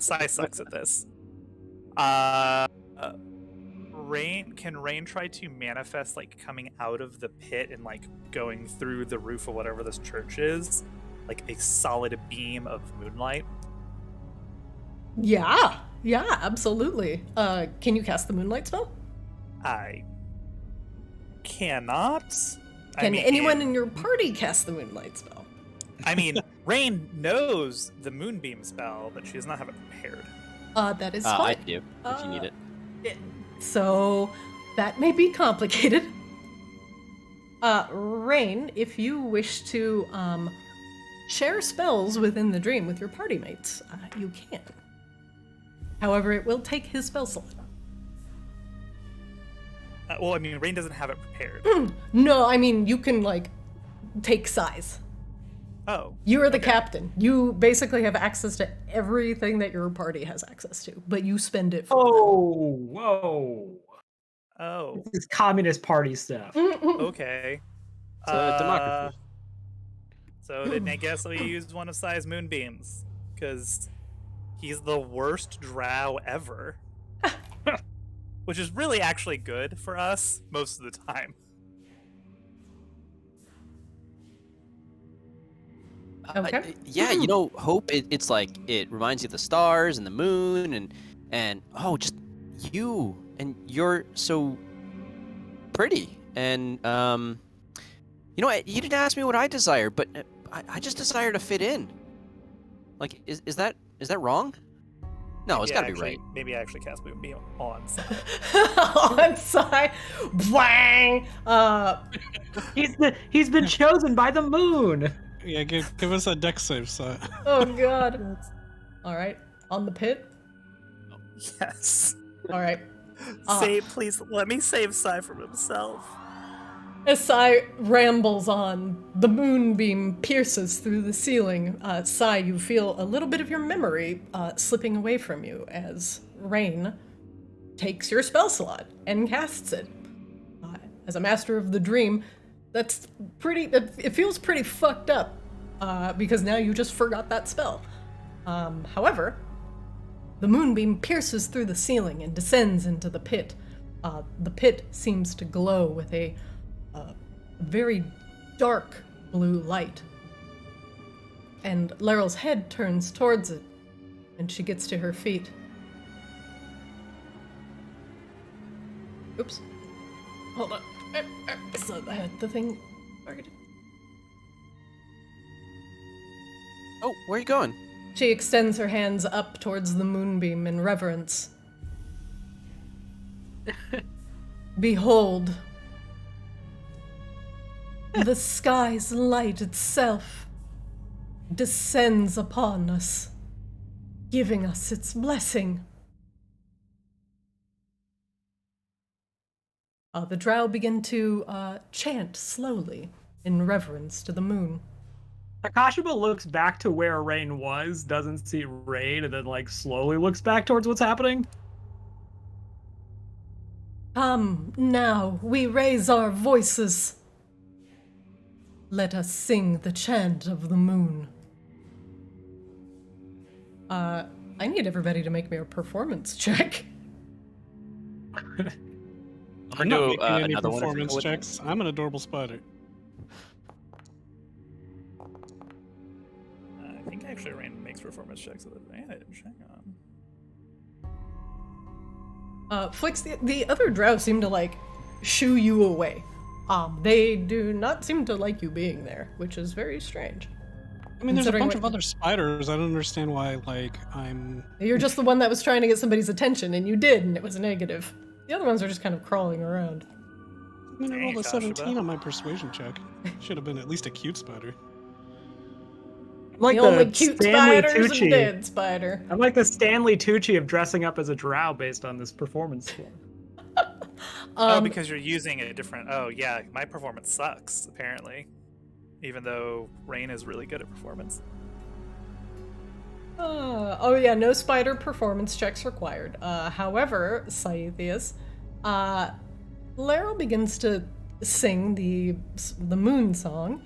Sai sucks at this. Can Rain try to manifest, like, coming out of the pit and, like, going through the roof of whatever this church is, like a solid beam of moonlight? Yeah, Yeah, absolutely. Can you cast the moonlight spell? I cannot. Can anyone in your party cast the moonlight spell? I mean, Rain knows the moonbeam spell, but she does not have it prepared. That is I fine. do, if you need it. So that may be complicated. Rain, if you wish to share spells within the dream with your party mates, you can. However, it will take his spell slot. Well, I mean, Rain doesn't have it prepared. No, I mean, you can, like, take size. Oh. You are the captain. You basically have access to everything that your party has access to, but you spend it for Whoa. Oh. This is Communist Party stuff. them. Okay. So democracy. So then I guess I'll use one of Sai's moonbeams, because he's the worst drow ever. Which is really actually good for us most of the time. Okay. Yeah, you know, hope. It's like it reminds you of the stars and the moon and oh, just you, and you're so pretty. And you know, you didn't ask me what I desire, but I just desire to fit in. Like, is that wrong? No, it's gotta be right. Maybe I actually cast Moonbeam on Sai. On side. Bang! He's been chosen by the moon. Yeah, give us a deck save, so. Oh god. Alright. On the pit. Yes. Alright. Please let me save Sai from himself. As Sai rambles on, the moonbeam pierces through the ceiling. Sai, you feel a little bit of your memory slipping away from you as Rain takes your spell slot and casts it. As a master of the dream, that's pretty. It feels pretty fucked up because now you just forgot that spell. However, the moonbeam pierces through the ceiling and descends into the pit. The pit seems to glow with a very dark blue light. And Leryl's head turns towards it, and she gets to her feet. Oops. Hold on. So the thing targeted. Oh, where are you going? She extends her hands up towards the moonbeam in reverence. Behold, the sky's light itself descends upon us, giving us its blessing. The drow begin to chant slowly in reverence to the moon. Takashima looks back to where Rain was, doesn't see Rain, and then like slowly looks back towards what's happening. Come, now, we raise our voices. Let us sing the chant of the moon. I need everybody to make me a performance check. I'm not making any another one if you're performance with checks. I'm an adorable spider. I think actually Rain makes performance checks with advantage. Hang on. Flix, the other drow seem to, like, shoo you away. They do not seem to like you being there, which is very strange. I mean, there's a Considering bunch what- of other spiders. I don't understand why, like, I'm... You're just the one that was trying to get somebody's attention, and you did, and it was a negative. The other ones are just kind of crawling around. I mean, I rolled a Dang, 17 on my persuasion check. Should have been at least a cute spider. I'm like the only the cute Stanley spider's a Tucci. dead spider. I'm like the Stanley Tucci of dressing up as a drow based on this performance skill. Oh, because you're using a different... Oh, yeah, my performance sucks, apparently. Even though Rain is really good at performance. Oh yeah, no spider performance checks required. However, Saithius, Laryl begins to sing the moon song,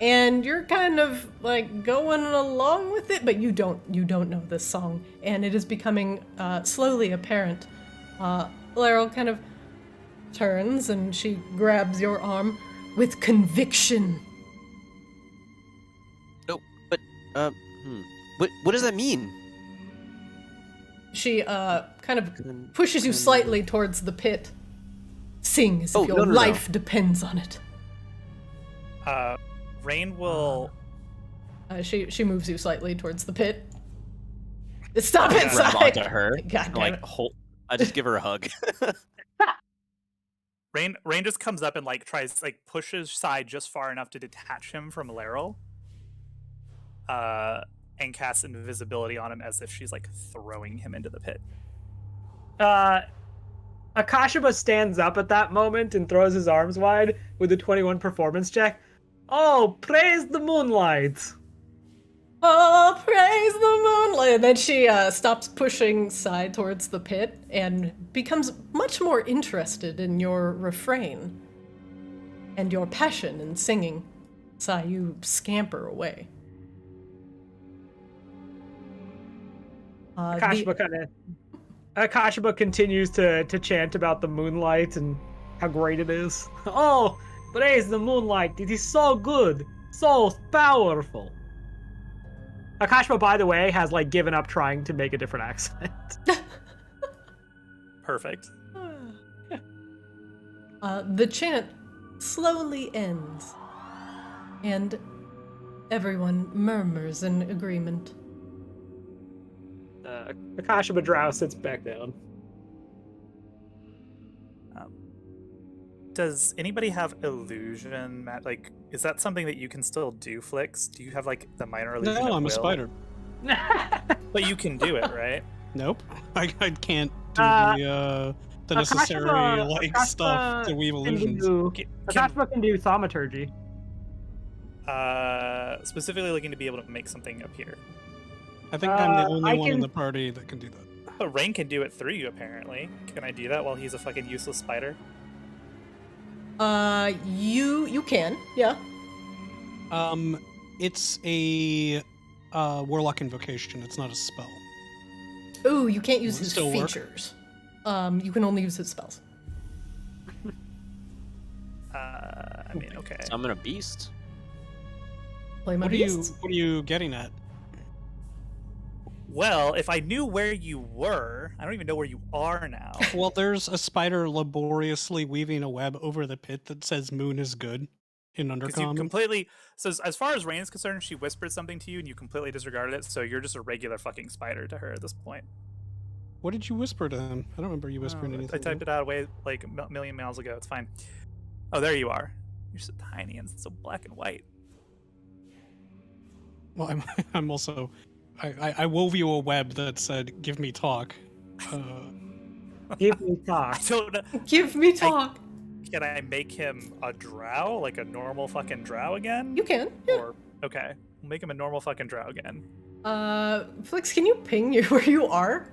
and you're kind of like going along with it, but you don't know this song, and it is becoming slowly apparent. Laryl kind of turns and she grabs your arm with conviction. Oh, but what does that mean? She kind of pushes you slightly towards the pit. Sing as if your no. life depends on it. Rain will. She moves you slightly towards the pit. Stop I it, grab Sai! onto her. God damn it. I just give her a hug. Rain just comes up and like tries pushes Sai just far enough to detach him from Laryl. And casts invisibility on him as if she's like throwing him into the pit. Akashima stands up at that moment and throws his arms wide with a 21 performance check. Oh, praise the moonlight! Oh, praise the moonlight! And then she stops pushing Sai towards the pit and becomes much more interested in your refrain and your passion in singing. Sai, you scamper away. Akashima continues to chant about the moonlight and how great it is. Oh, praise the moonlight! It is so good, so powerful. Akashima, by the way, has like given up trying to make a different accent. Perfect. The chant slowly ends, and everyone murmurs in agreement. Akashima Drow sits back down. Does anybody have illusion, Matt? Like, is that something that you can still do, Flix? Do you have like the minor illusion? No, at I'm a will? spider. But you can do it, right? Nope. I can't do the necessary Akashima stuff to weave illusions. Akashima can do thaumaturgy. Specifically looking to be able to make something appear. I think I'm the only one in the party that can do that. But Rain can do it through you, apparently. Can I do that while he's a fucking useless spider? You can, yeah. It's a warlock invocation. It's not a spell. Ooh, you can't use Will it his still work? features. You can only use his spells. I mean, okay. Summon a beast. Play my What are you beasts. What are you getting at? Well, if I knew where you were, I don't even know where you are now. Well, there's a spider laboriously weaving a web over the pit that says "Moon is good" in Because you Undercommon. completely. So as far as Rain is concerned, she whispered something to you and you completely disregarded it. So you're just a regular fucking spider to her at this point. What did you whisper to him? I don't remember you whispering anything. I typed it out away like a million miles ago. It's fine. Oh, there you are. You're so tiny and so black and white. Well, I'm also. I wove you a web that said "Give me talk." Give me I talk. don't know. Give me talk. Can I make him a drow, like a normal fucking drow again? You can, yeah. Or okay, we'll make him a normal fucking drow again. Flix, can you ping you where you are?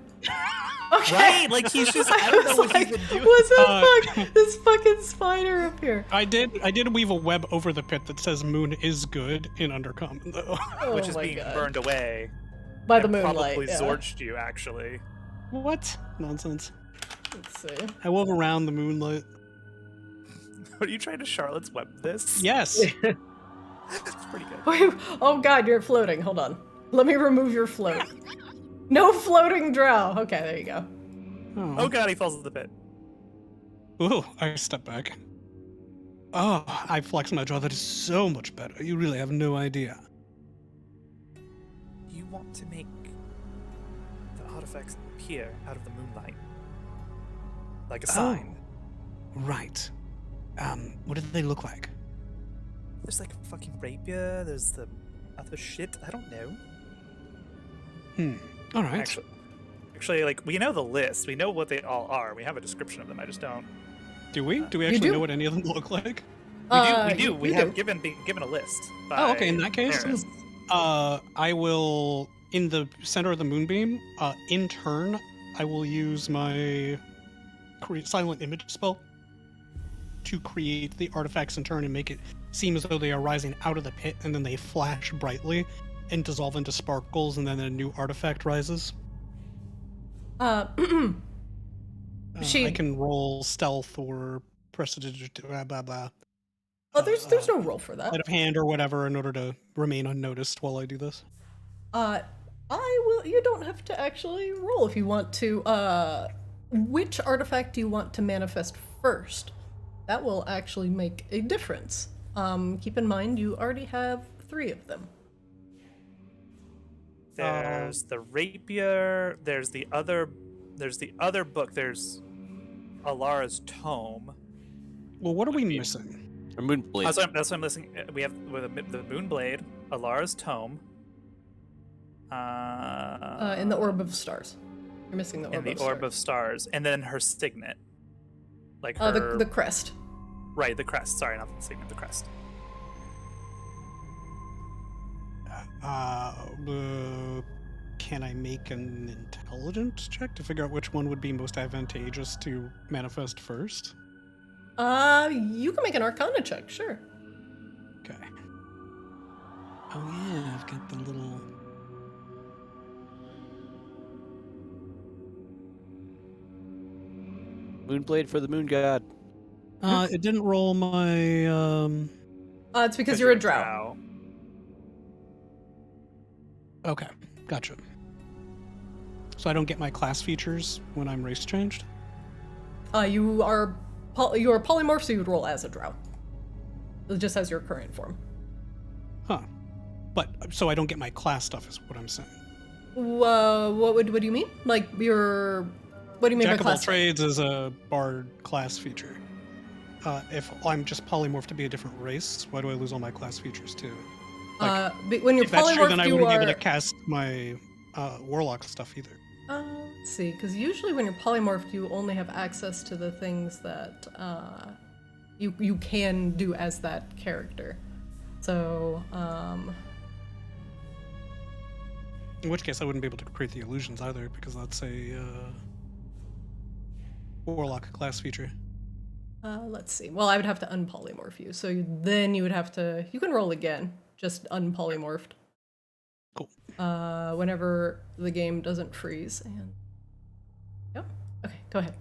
Okay. Right? Like he's just. I don't know what he's been doing. What's the fuck? This fucking spider up here. I did weave a web over the pit that says "Moon is good" in Undercommon though. Oh Which is my being God. burned away. By the and moonlight. Probably Yeah. Zorched you, actually. What nonsense? Let's see. I wove around the moonlight. Are you trying to Charlotte's Web this? Yes. It's pretty good. Wait, oh god, you're floating. Hold on. Let me remove your float. No floating drow. Okay, there you go. Oh god, he falls in the pit. Ooh, I step back. Oh, I flex my jaw. That is so much better. You really have no idea. You want to make the artifacts appear out of the moonlight. Like a sign. Right. What did they look like? There's like a fucking rapier, there's the other shit, I don't know. All right. Actually, like, we know the list. We know what they all are. We have a description of them. I just don't. Do we? Do we actually do? know what any of them look like? We do. We you have do. been given a list. Oh, okay. In by that case, Eris. I will, in the center of the moonbeam, in turn, I will use my silent image spell to create the artifacts in turn and make it seem as though they are rising out of the pit, and then they flash brightly and dissolve into sparkles, and then a new artifact rises. I can roll stealth or prestidigitation, blah blah blah. Oh, there's no roll for that. Sleight of hand or whatever in order to remain unnoticed while I do this. I will. you don't have to actually roll if you want to. Which artifact do you want to manifest first? That will actually make a difference. Keep in mind you already have 3 of them. There's the rapier. There's the other book. There's Alara's tome. Well, what are we missing? A moonblade. That's what I'm listening. We have the Moonblade, Alara's tome. In the Orb of Stars. You're missing the Orb in the of Orb Stars. of Stars, and then her signet. Like her... the crest. Right, the crest. Sorry, not the signet, the crest. Can I make an intelligence check to figure out which one would be most advantageous to manifest first? You can make an Arcana check, sure. Okay. Oh yeah, I've got the little... Moonblade for the moon god. It didn't roll my, It's because you're a drow. Okay, gotcha. So I don't get my class features when I'm race changed? You are polymorph, so you would roll as a drow. It just has your current form. Huh. But, so I don't get my class stuff is what I'm saying. What do you mean? Like your... What do you mean Jack by of all class? trades is a bard class feature. If I'm just polymorphed to be a different race, why do I lose all my class features too? Like, When you're if that's true, then I polymorphed, you wouldn't be able are... to cast my warlock stuff either. Let's see, because usually when you're polymorphed, you only have access to the things that you can do as that character. So, in which case, I wouldn't be able to create the illusions either, because that's a warlock class feature. let's see. Well, I would have to unpolymorph you, so then you would have to... You can roll again, just unpolymorphed. Cool. Whenever the game doesn't freeze. And yep. Okay, go ahead.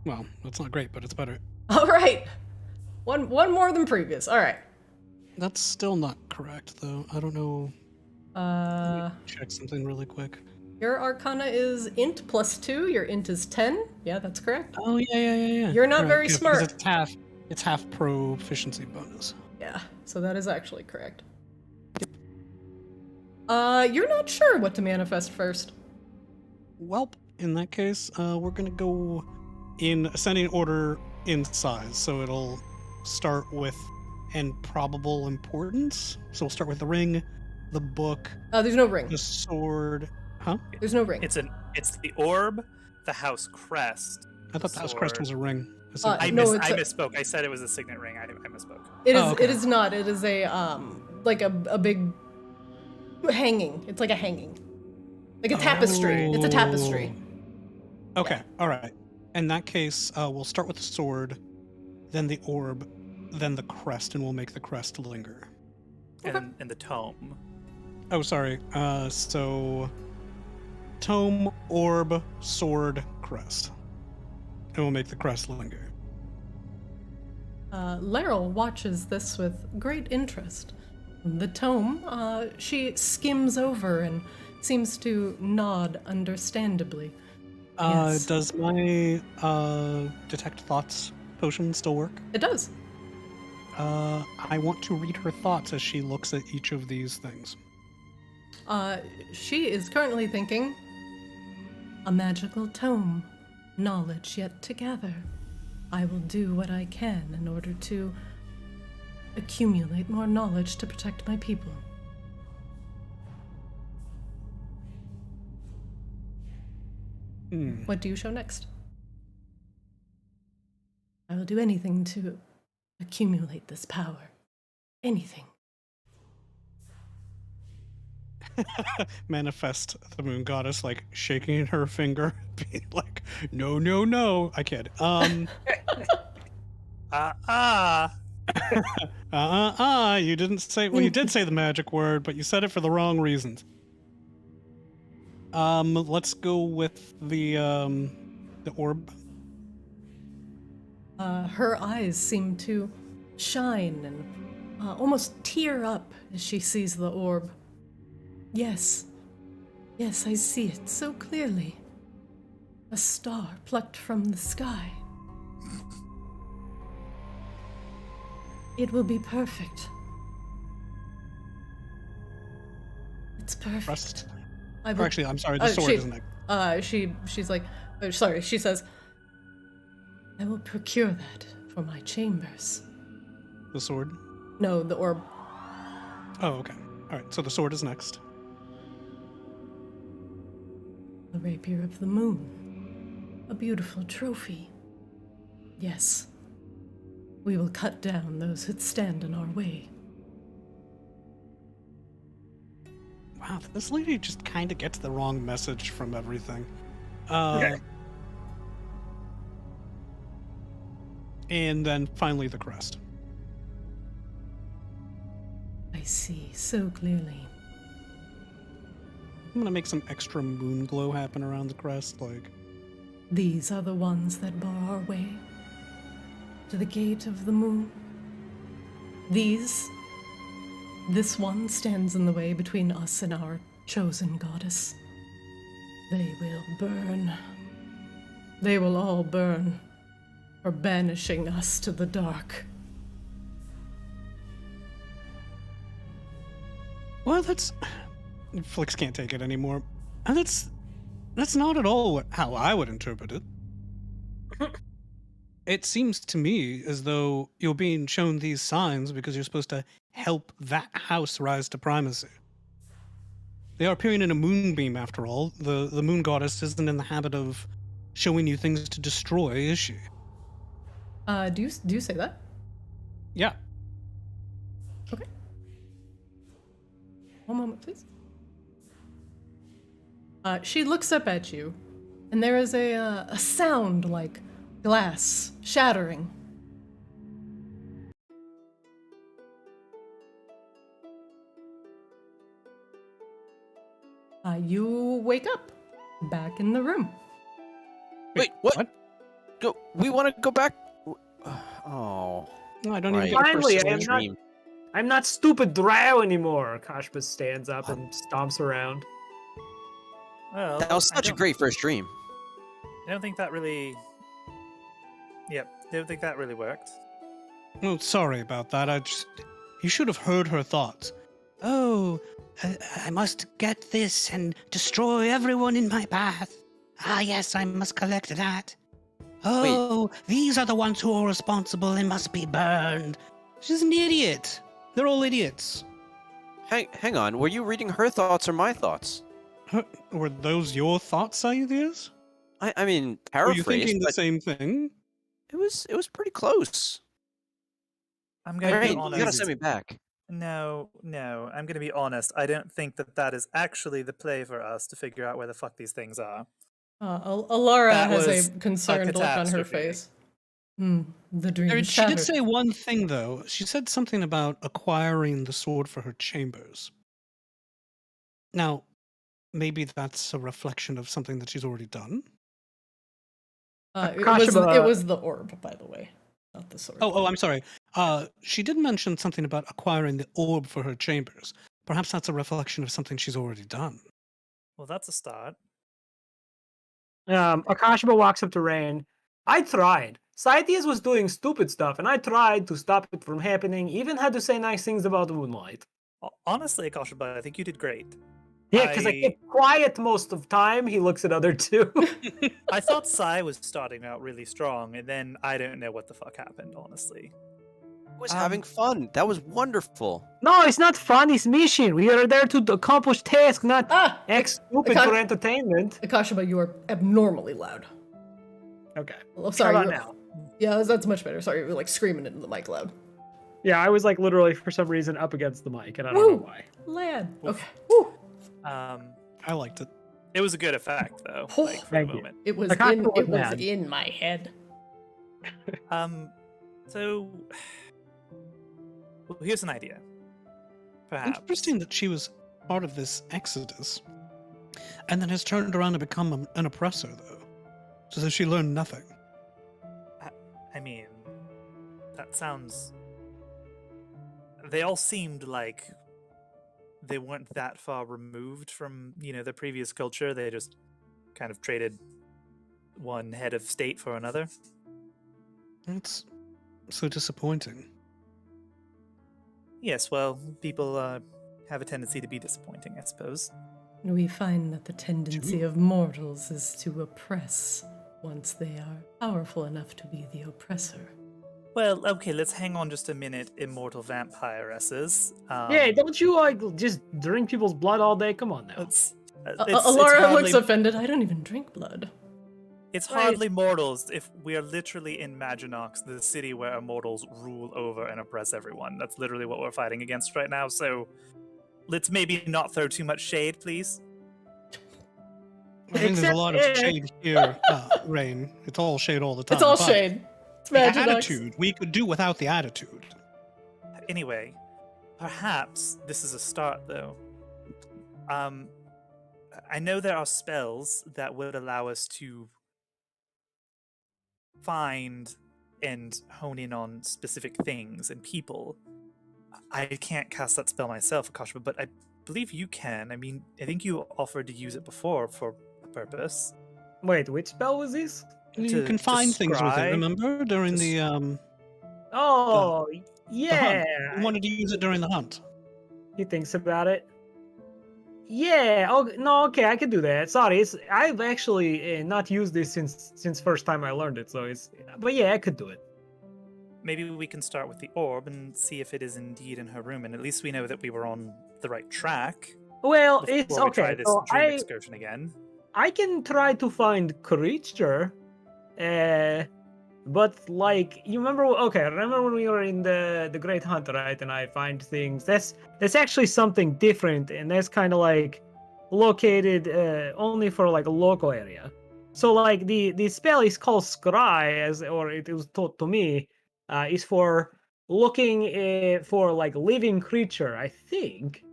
Well, that's not great, but it's better. All right. One more than previous. All right. That's still not correct, though. I don't know. Let me check something really quick. Your Arcana is int +2. Your int is 10. Yeah, that's correct. Oh yeah. You're not Right, very yeah, smart. because It's half proficiency bonus. Yeah, so that is actually correct. You're not sure what to manifest first. Well, in that case, we're gonna go in ascending order in size. So it'll start with improbable importance. So we'll start with the ring, the book, There's no ring. the sword. Huh? There's no ring. It's the orb, the house crest. I thought the house crest was a ring. I No, it's a- misspoke. I said it was a signet ring. I misspoke. It is. Oh, okay. It is not. It is a like a big hanging. It's like a hanging, like a tapestry. It's a tapestry. Okay, all right. In that case, we'll start with the sword, then the orb, then the crest, and we'll make the crest linger. And the tome. Oh, sorry. So tome, orb, sword, crest. And we'll make the crest linger. Laryl watches this with great interest. The tome, she skims over and seems to nod understandably. Yes. Does my detect thoughts potion still work? It does. I want to read her thoughts as she looks at each of these things. She is currently thinking, a magical tome, knowledge yet to gather. I will do what I can in order to accumulate more knowledge to protect my people. What do you show next? I will do anything to accumulate this power. Anything. Manifest the moon goddess, like shaking her finger, being like, "No, no, no!" I kid. You didn't say. Well, you did say the magic word, but you said it for the wrong reasons. Let's go with the orb. Her eyes seem to shine and almost tear up as she sees the orb. Yes. Yes, I see it so clearly. A star plucked from the sky. It will be perfect. It's perfect. Crest. I Or will- actually, I'm sorry, the sword isn't it. she's like, oh, sorry, she says, I will procure that for my chambers. The sword? No, the orb. Oh, okay. All right, so the sword is next. The rapier of the moon. A beautiful trophy. Yes. We will cut down those that stand in our way. Wow, this lady just kind of gets the wrong message from everything. Okay. And then finally the crest. I see so clearly. I'm gonna make some extra moon glow happen around the crest, like. These are the ones that bar our way to the gate of the moon. This one stands in the way between us and our chosen goddess. They will burn. They will all burn for banishing us to the dark. Well, that's. Flix can't take it anymore. And that's not at all how I would interpret it. It seems to me as though you're being shown these signs because you're supposed to help that house rise to primacy. They are appearing in a moonbeam, after all. The moon goddess isn't in the habit of showing you things to destroy, is she? Do you say that? Yeah. Okay. One moment, please. She looks up at you, and there is a sound like glass shattering. You wake up, back in the room. Wait, what? Go. We want to go back. Oh. No, I don't Right. even get a Finally, first I am swing. not- Dream. I'm not stupid drow anymore. Kashba stands up and stomps around. Well, That was such a great first dream. I don't think that really. Yep, I don't think that really worked. Oh, sorry about that. You should have heard her thoughts. Oh, I must get this and destroy everyone in my path. Ah, yes, I must collect that. Oh, these are the ones who are responsible and must be burned. She's an idiot. They're all idiots. Hang on. Were you reading her thoughts or my thoughts? Were those your thoughts, Aethius? I mean, Were you paraphrased, thinking the but same thing? it was pretty close. I'm going to Right, be you honest. gotta send me back. No, I'm going to be honest. I don't think that is actually the play for us to figure out where the fuck these things are. Alara That has was a concerned look on her catastrophe. face. The dream She did shattered. say one thing, though. She said something about acquiring the sword for her chambers. Now, maybe that's a reflection of something that she's already done. It Kashba- was the orb, by the way, not the sword. Oh, I'm sorry. She did mention something about acquiring the orb for her chambers. Perhaps that's a reflection of something she's already done. Well, that's a start. Akashba walks up to Rain. I tried. Scythius was doing stupid stuff, and I tried to stop it from happening, even had to say nice things about Moonlight. Honestly, Akasha, I think you did great. Yeah, because I kept quiet most of the time. He looks at other two. I thought Sai was starting out really strong, and then I don't know what the fuck happened, honestly. I was having fun. That was wonderful. No, it's not fun. It's mission. We are there to accomplish tasks, not act stupid Akan- for entertainment. Akashaba, you are abnormally loud. Okay. Oh, sorry. How about you- now? Yeah, that's much better. Sorry, you were like screaming into the mic loud. Yeah, I was like literally for some reason up against the mic, and I don't Woo! know why. Lad. Oof. Okay. Woo. I liked it. It was a good effect, though. Oh, Like, for thank the you. moment. It was Akashba in. was It was mad. in my head. So, well, here's an idea. Perhaps. Interesting that she was part of this exodus, and then has turned around to become an oppressor, though. So that she learned nothing. I mean, that sounds. they all seemed like they weren't that far removed from, the previous culture. They just kind of traded one head of state for another. It's so disappointing. Yes, well, people have a tendency to be disappointing, I suppose. We find that the tendency of mortals is to oppress once they are powerful enough to be the oppressor. Well, okay, let's hang on just a minute, immortal vampiresses. Yeah, don't you like just drink people's blood all day? Come on now. Alara looks offended. I don't even drink blood. It's hardly mortals if we are literally in Maginox, the city where immortals rule over and oppress everyone. That's literally what we're fighting against right now, so let's maybe not throw too much shade, please. I think there's a lot of shade here, Rain. It's all shade all the time. It's all but shade. It's the Maginox. attitude. We could do without the attitude. Anyway, perhaps this is a start, though. I know there are spells that would allow us to find and hone in on specific things and people. I can't cast that spell myself, Akashba, but I believe you can. I mean, I think you offered to use it before for a purpose. Wait, which spell was this? You can find things with it, remember? During the, Oh, the yeah. hunt. You wanted to use it during the hunt. He thinks about it. Yeah. Oh no. Okay, I can do that. Sorry, I've actually not used this since first time I learned it. So but yeah, I could do it. Maybe we can start with the orb and see if it is indeed in her room, and at least we know that we were on the right track. Well, it's before we okay. try this So dream excursion again. I can try to find creature, but like you remember? Okay, remember when we were in the Great Hunt, right? And I find things. That's actually something different, and that's kind of like located only for like a local area. So like the spell is called Scry, or it was taught to me, is for looking for like living creature. I think.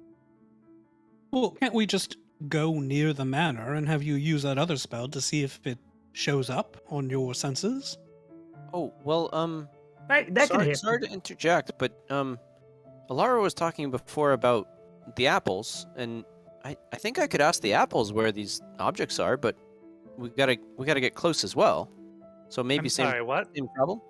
Well, can't we just go near the manor and have you use that other spell to see if it shows up on your senses? Oh, well, That can happen. sorry to interject, but Alara was talking before about the apples, and I think I could ask the apples where these objects are, but we gotta get close as well. So maybe I'm sorry, what? same problem.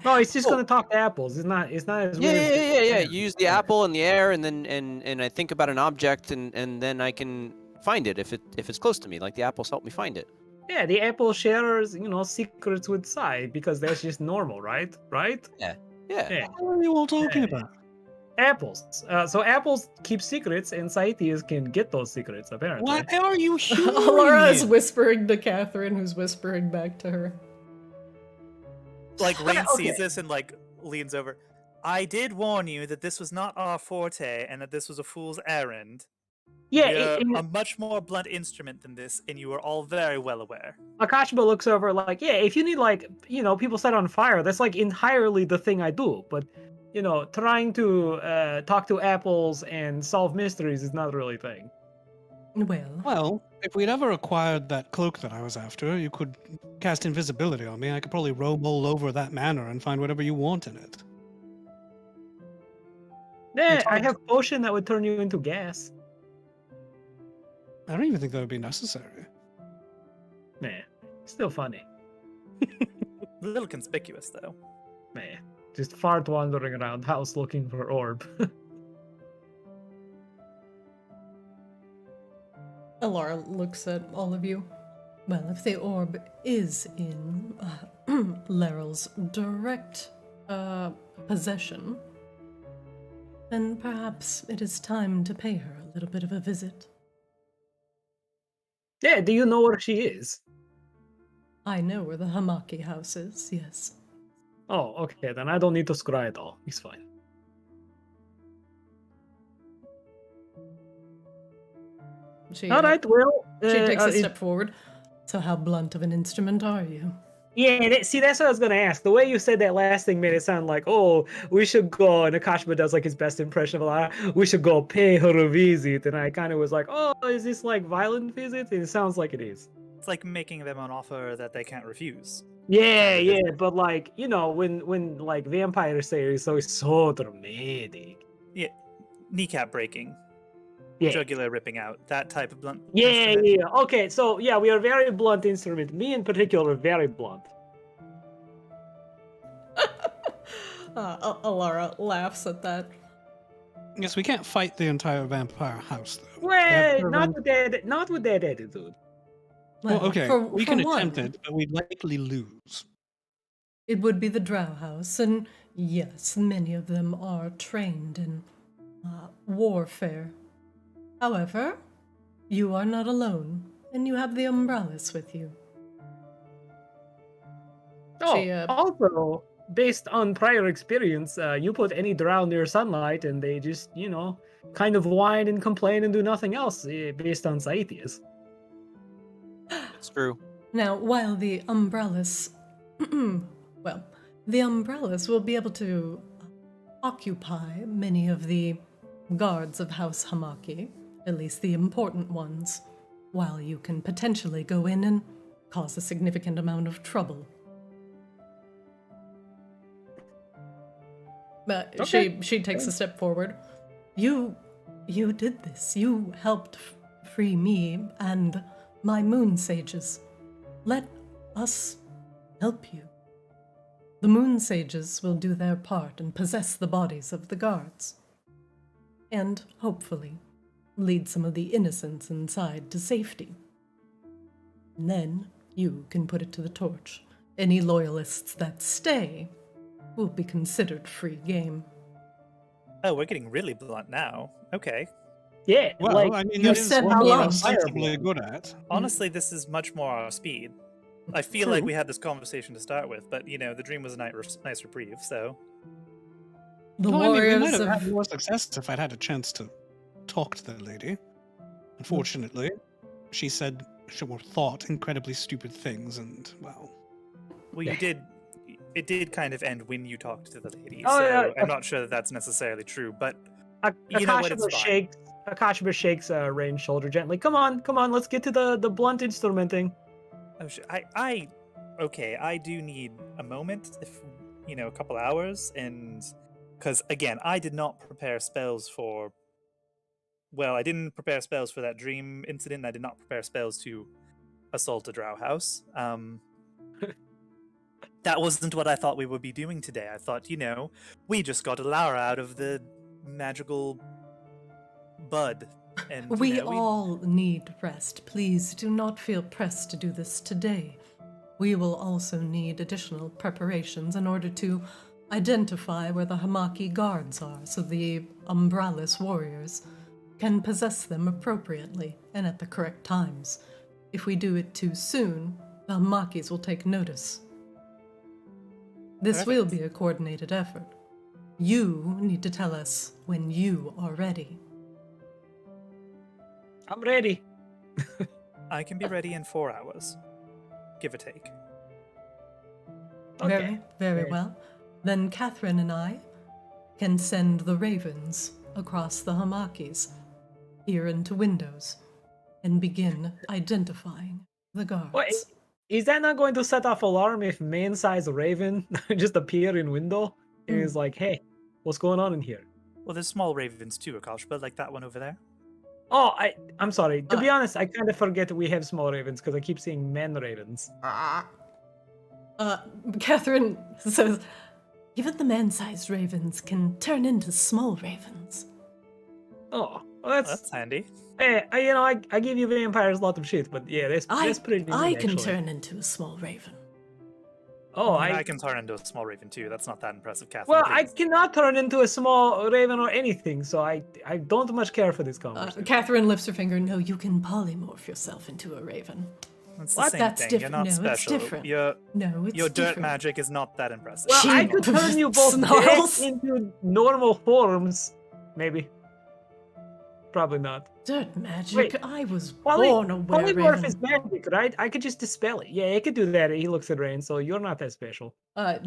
No, it's just gonna talk to apples. It's not as weird. Yeah. You use the apple in the air, and then and I think about an object, and then I can find it if it's close to me. Like the apples help me find it. Yeah, the apple shares, secrets with Sai because that's just normal, right? Right? Yeah. What are you all talking about? Apples. So apples keep secrets, and Saitias can get those secrets, apparently. What are you hearing? Alara is whispering to Catherine, who's whispering back to her. Like, Rain Okay. sees this and, like, leans over. I did warn you that this was not our forte and that this was a fool's errand. Yeah, We're a much more blunt instrument than this, and you are all very well aware. Akashba looks over like, yeah, if you need like, people set on fire, that's like entirely the thing I do. But, trying to talk to apples and solve mysteries is not really a thing. Well, if we'd ever acquired that cloak that I was after, you could cast invisibility on me. I could probably roam all over that manor and find whatever you want in it. Yeah, I have potion that would turn you into gas. I don't even think that would be necessary. Nah, still funny. A little conspicuous, though. Nah, just fart wandering around house looking for orb. Alara looks at all of you. Well, if the orb is in Leryl's direct possession, then perhaps it is time to pay her a little bit of a visit. Yeah, do you know where she is? I know where the Hamaki house is, yes. Oh, okay, then I don't need to scry at all. He's fine. Alright, well... She takes a step forward. So how blunt of an instrument are you? Yeah, see, that's what I was going to ask. The way you said that last thing made it sound like, oh, we should go, and Akashba does like his best impression of Alara, we should go pay her a visit, and I kind of was like, oh, is this like violent visit? And it sounds like it is. It's like making them an offer that they can't refuse. Yeah, but like, when like vampires say it, so it's so dramatic. Yeah, kneecap breaking, Yeah. jugular ripping out, that type of blunt. Yeah, instrument. yeah. Okay, so yeah, we are very blunt instrument. Me in particular, very blunt. Alara laughs at that. Yes, we can't fight the entire vampire house, though. They Wait, have their not with that attitude. Well, okay, we for can one, attempt it, but we'd likely lose. it would be the Drow House, and yes, many of them are trained in warfare. However, you are not alone, and you have the umbrellas with you. Oh, She, also, based on prior experience, you put any drow near sunlight and they just, kind of whine and complain and do nothing else based on Saithias. It's true. Now, while the umbrellas, well, the umbrellas will be able to occupy many of the guards of House Hamaki, at least the important ones, while you can potentially go in and cause a significant amount of trouble. But Okay. she takes a step forward. You did this. You helped free me and my moon sages. Let us help you. The moon sages will do their part and possess the bodies of the guards. And, hopefully, lead some of the innocents inside to safety. And then you can put it to the torch. Any loyalists that stay will be considered free game. Oh, we're getting really blunt now. Okay. Yeah, Well, like, I mean, you that is said what we're blunt. ostensibly good at. Honestly, this is much more our speed. I feel like True. we had this conversation to start with, but the dream was a nice reprieve, so. The Well, I mean, we warriors might have of had more success if I'd had a chance to talk to the lady. Unfortunately, she said she thought incredibly stupid things, and, well... Well, you did. It did kind of end when you talked to the lady, Oh, so yeah, I'm not sure that that's necessarily true, but Akashiba know what, it's fine. shakes Rain's shoulder gently. Come on, let's get to the blunt instrumenting. oh, okay, I do need a moment, if a couple hours, and because again, I did not prepare spells for. Well, I didn't prepare spells for that dream incident. I did not prepare spells to assault a drow house. That wasn't what I thought we would be doing today. I thought, we just got Alara out of the magical bud. And we all need rest. Please do not feel pressed to do this today. We will also need additional preparations in order to identify where the Hamaki guards are, so the umbrellas warriors can possess them appropriately and at the correct times. If we do it too soon, the Hamakis will take notice. This will be a coordinated effort. You need to tell us when you are ready. I'm ready. I can be ready in 4 hours, give or take. Okay. Very well. Then Catherine and I can send the ravens across the Hamakis, peer into windows, and begin identifying the guards. Wait, is that not going to set off alarm if man-sized raven just appear in window and is like, hey, what's going on in here? Well, there's small ravens too, Akashiba, like that one over there. Oh, I'm sorry. To be honest, I kind of forget we have small ravens because I keep seeing men ravens. Catherine says, even the man-sized ravens can turn into small ravens. Oh, well, That's handy. Hey, I give you vampires a lot of shit, but yeah, that's pretty neat, I can actually. turn into a small raven. Oh, I can turn into a small raven too. That's not that impressive, Catherine. Well, I please. cannot turn into a small raven or anything, so I don't much care for this conversation. Catherine lifts her finger. No, you can polymorph yourself into a raven. That's What? the same That's thing. different. You're not No, it's special. different. Your It's dirt different. magic is not that impressive. Well, I She could turn you both snarls. back into normal forms, maybe. Probably not. Dirt magic. Wait, I was Poly- born a polymorph were-raven. is magic, right? I could just dispel it. Yeah, I could do that. He looks at Rain, so you're not that special.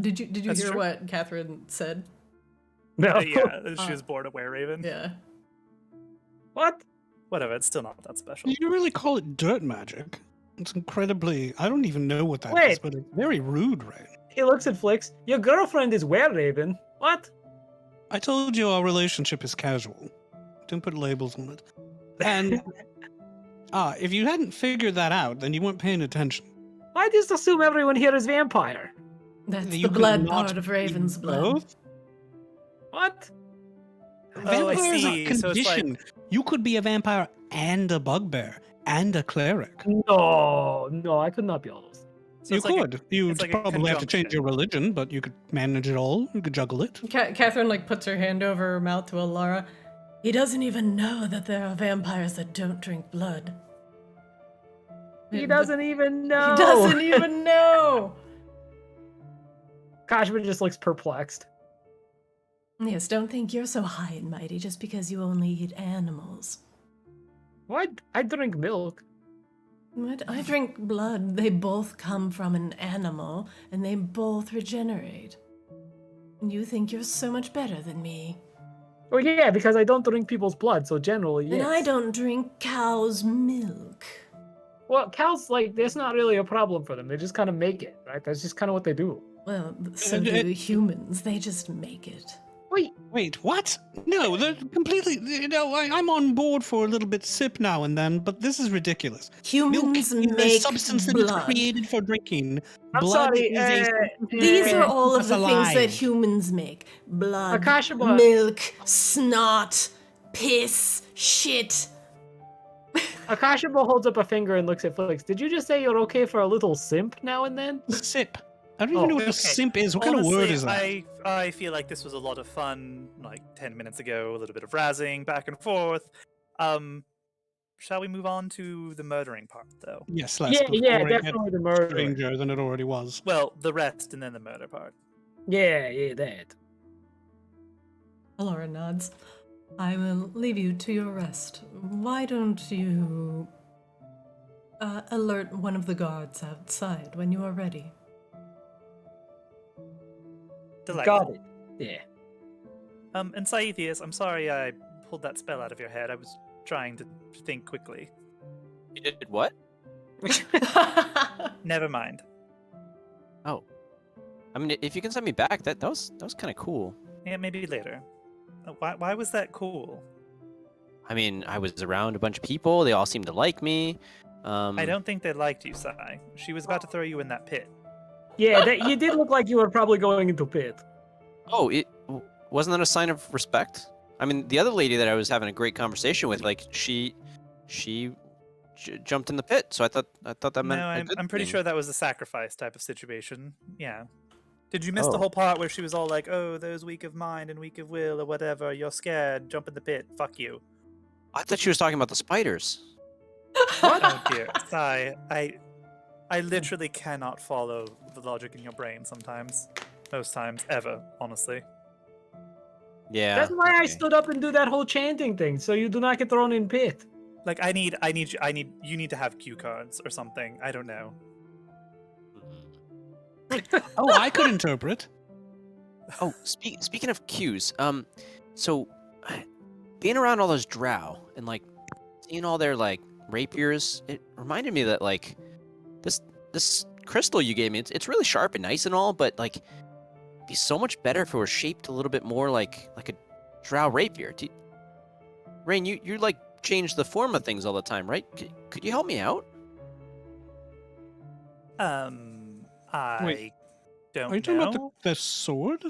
Did you That's hear true. what Catherine said? No. Yeah, she was born a were-raven. Yeah. What? Whatever, it's still not that special. You really call it dirt magic? It's incredibly... I don't even know what that is, Wait. but it's very rude, right? He looks at Flix. Your girlfriend is were-raven. What? I told you our relationship is casual. Don't put labels on it. And if you hadn't figured that out, then you weren't paying attention. I just assume everyone here is vampire. That's You the could blood not part of be Raven's blood. both. What? Oh, I Vampires are see. So it's like- conditioned. You could be a vampire and a bugbear and a cleric. No, I could not be all those. So You it's like a- could. You'd it's like a probably have to change conjunction. your religion, but you could manage it all. You could juggle it. Catherine like puts her hand over her mouth to Alara. He doesn't even know that there are vampires that don't drink blood. He doesn't even know. He doesn't even know. Kashmir just looks perplexed. Yes, don't think you're so high and mighty just because you only eat animals. What? I drink milk. What? I drink blood. They both come from an animal, and they both regenerate. And you think you're so much better than me. Oh yeah, because I don't drink people's blood, so generally, yes. And I don't drink cow's milk. Well, cows, like, that's not really a problem for them. They just kind of make it, right? That's just kind of what they do. Well, so do humans. They just make it. Wait, what? No, they're completely. I'm on board for a little bit sip now and then, but this is ridiculous. Humans Milk is a make substance that is blood. created for drinking. I'm Blood sorry, is a These are all of That's the a things that lie. humans make. Blood, Akashima. milk, snot, piss, shit. Akashima holds up a finger and looks at Felix. Did you just say you're okay for a little simp now and then? sip. I don't even know what Okay. a simp is. What kind of Honestly, word is that? I feel like this was a lot of fun, like 10 minutes ago, a little bit of razzing back and forth. Shall we move on to the murdering part, though? Yes, let's. Yeah, before it gets definitely the murder. stranger than it already was. Well, the rest and then the murder part. Yeah, that. Alara nods. I will leave you to your rest. Why don't you alert one of the guards outside when you are ready? Delightful. Got it. Yeah. And Saithius, I'm sorry I pulled that spell out of your head. I was trying to think quickly. You did what? Never mind. Oh, I mean, if you can send me back, that was kind of cool. Yeah, maybe later. Why was that cool? I mean, I was around a bunch of people. They all seemed to like me. I don't think they liked you, Sai. She was about to throw you in that pit. Yeah, you did look like you were probably going into pit. Oh, wasn't that a sign of respect? I mean, the other lady that I was having a great conversation with, like she jumped in the pit. So I thought that meant. No, a good I'm pretty thing. sure that was a sacrifice type of situation. Yeah. Did you miss the Oh. whole part where she was all like, "Oh, those weak of mind and weak of will, or whatever. You're scared. Jump in the pit. Fuck you." I thought she was talking about the spiders. Oh dear, Sai. I literally cannot follow the logic in your brain sometimes. Most times, ever, honestly. Yeah. That's why I okay. stood up and do that whole chanting thing, so you do not get thrown in pit. Like you need to have cue cards or something. I don't know. Oh, I could interpret. Oh, speaking of cues, so being around all those drow and like seeing all their like rapiers, it reminded me that like this crystal you gave me, it's really sharp and nice and all, but like it'd be so much better if it were shaped a little bit more like a drow rapier. Rain, you like change the form of things all the time, right? Could you help me out? I Wait, don't Are you talking know. about the sword?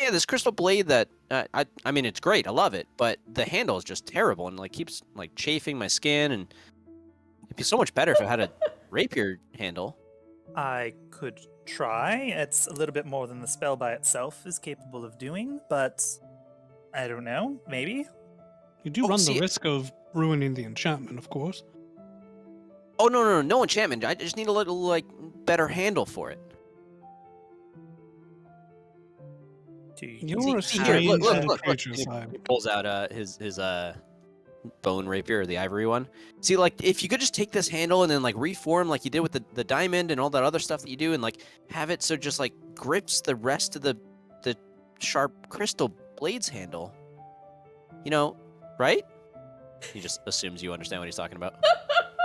Yeah, this crystal blade that I mean it's great, I love it, but the handle is just terrible and like keeps like chafing my skin, and it'd be so much better if it had a rapier handle. I could try. It's a little bit more than the spell by itself is capable of doing, but I don't know. Maybe. You do Oh, run see- the risk of ruining the enchantment, of course. Oh no enchantment. I just need a little like better handle for it. You're a See here, strange set of look. creature, He Simon. pulls out his bone rapier, the ivory one. See, like if you could just take this handle and then like reform like you did with the diamond and all that other stuff that you do, and like have it so just like grips the rest of the sharp crystal blades handle. You know, right? He just assumes you understand what he's talking about.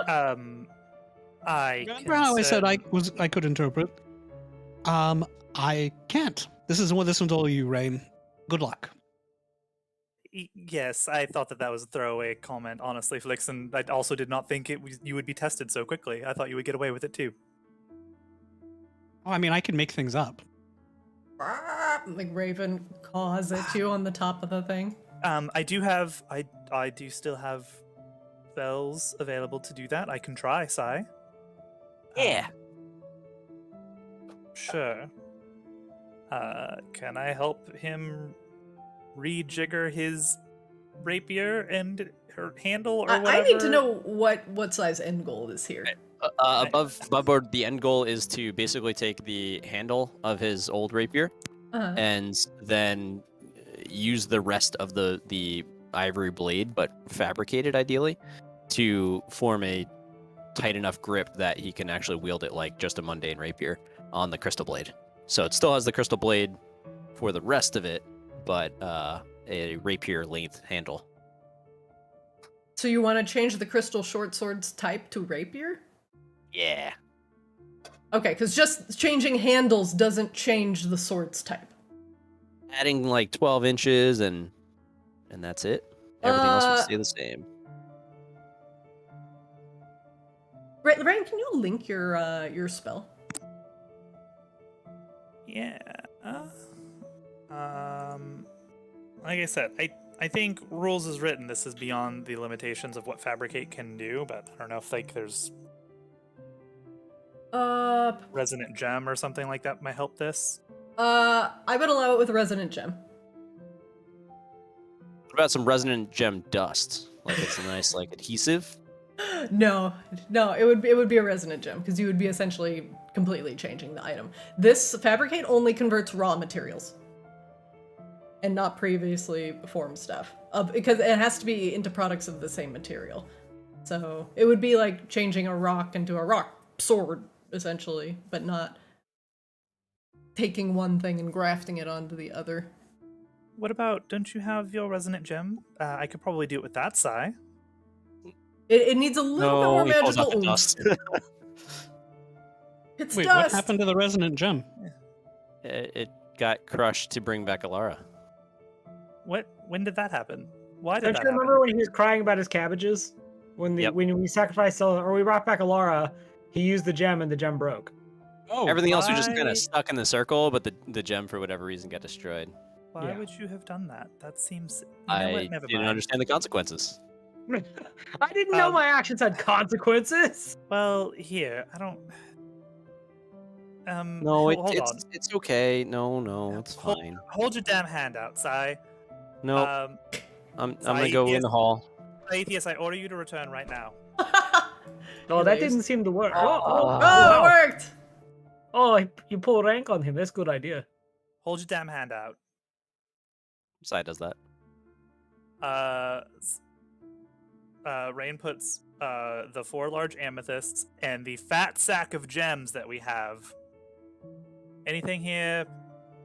I Remember how I said I could interpret? I can't. This one's all you, Rain. Good luck. Yes, I thought that was a throwaway comment, honestly, Flix, and I also did not think you would be tested so quickly. I thought you would get away with it too. Oh, I mean, I can make things up. Like Raven caws at you on the top of the thing. I do still have spells available to do that. I can try, Sai. Yeah. Sure. Can I help him rejigger his rapier and her handle or whatever? I need to know what size end goal is here. Above board, the end goal is to basically take the handle of his old rapier and then use the rest of the ivory blade, but fabricated ideally, to form a tight enough grip that he can actually wield it like just a mundane rapier on the crystal blade. So it still has the crystal blade for the rest of it, but a rapier length handle. So you want to change the crystal short sword's type to rapier? Yeah. Okay, because just changing handles doesn't change the sword's type. Adding like 12 inches and that's it. Everything else would stay the same. Ryan, can you link your spell? Yeah. Like I said, I think rules is written. This is beyond the limitations of what Fabricate can do, but I don't know if like there's resonant gem or something like that might help this. I would allow it with resonant gem. What about some resonant gem dust? Like it's a nice like adhesive. No, it would be a resonant gem because you would be essentially completely changing the item. This Fabricate only converts raw materials and not previously formed stuff, because it has to be into products of the same material. So it would be like changing a rock into a rock sword, essentially, but not taking one thing and grafting it onto the other. What about, don't you have your resonant gem? I could probably do it with that, Sai. It needs a little bit more he pulls out magical the oomph. dust. It's Wait, dust. what happened to the resonant gem? It got crushed to bring back Alara. When did that happen? Why did Don't that you remember happen? when he was crying about his cabbages? When we sacrificed or we brought back Alara, he used the gem and the gem broke. Oh, Everything else was just kind why- of stuck in the circle, but the gem for whatever reason got destroyed. Why Yeah. would you have done that? That seems... I Never didn't mind. understand the consequences. I didn't know Um, my actions had consequences. Well, here, I don't... No, hold on. it's okay. No, it's Hold- fine. Hold your damn hand out, Sai. No, I'm Sai, gonna go in yes. the hall. Atheist, I order you to return right now. Oh, that Anyways. didn't seem to work. Oh, wow. it worked! Oh, you pull rank on him. That's a good idea. Hold your damn hand out. Sai does that. Rain puts the 4 large amethysts and the fat sack of gems that we have. Anything here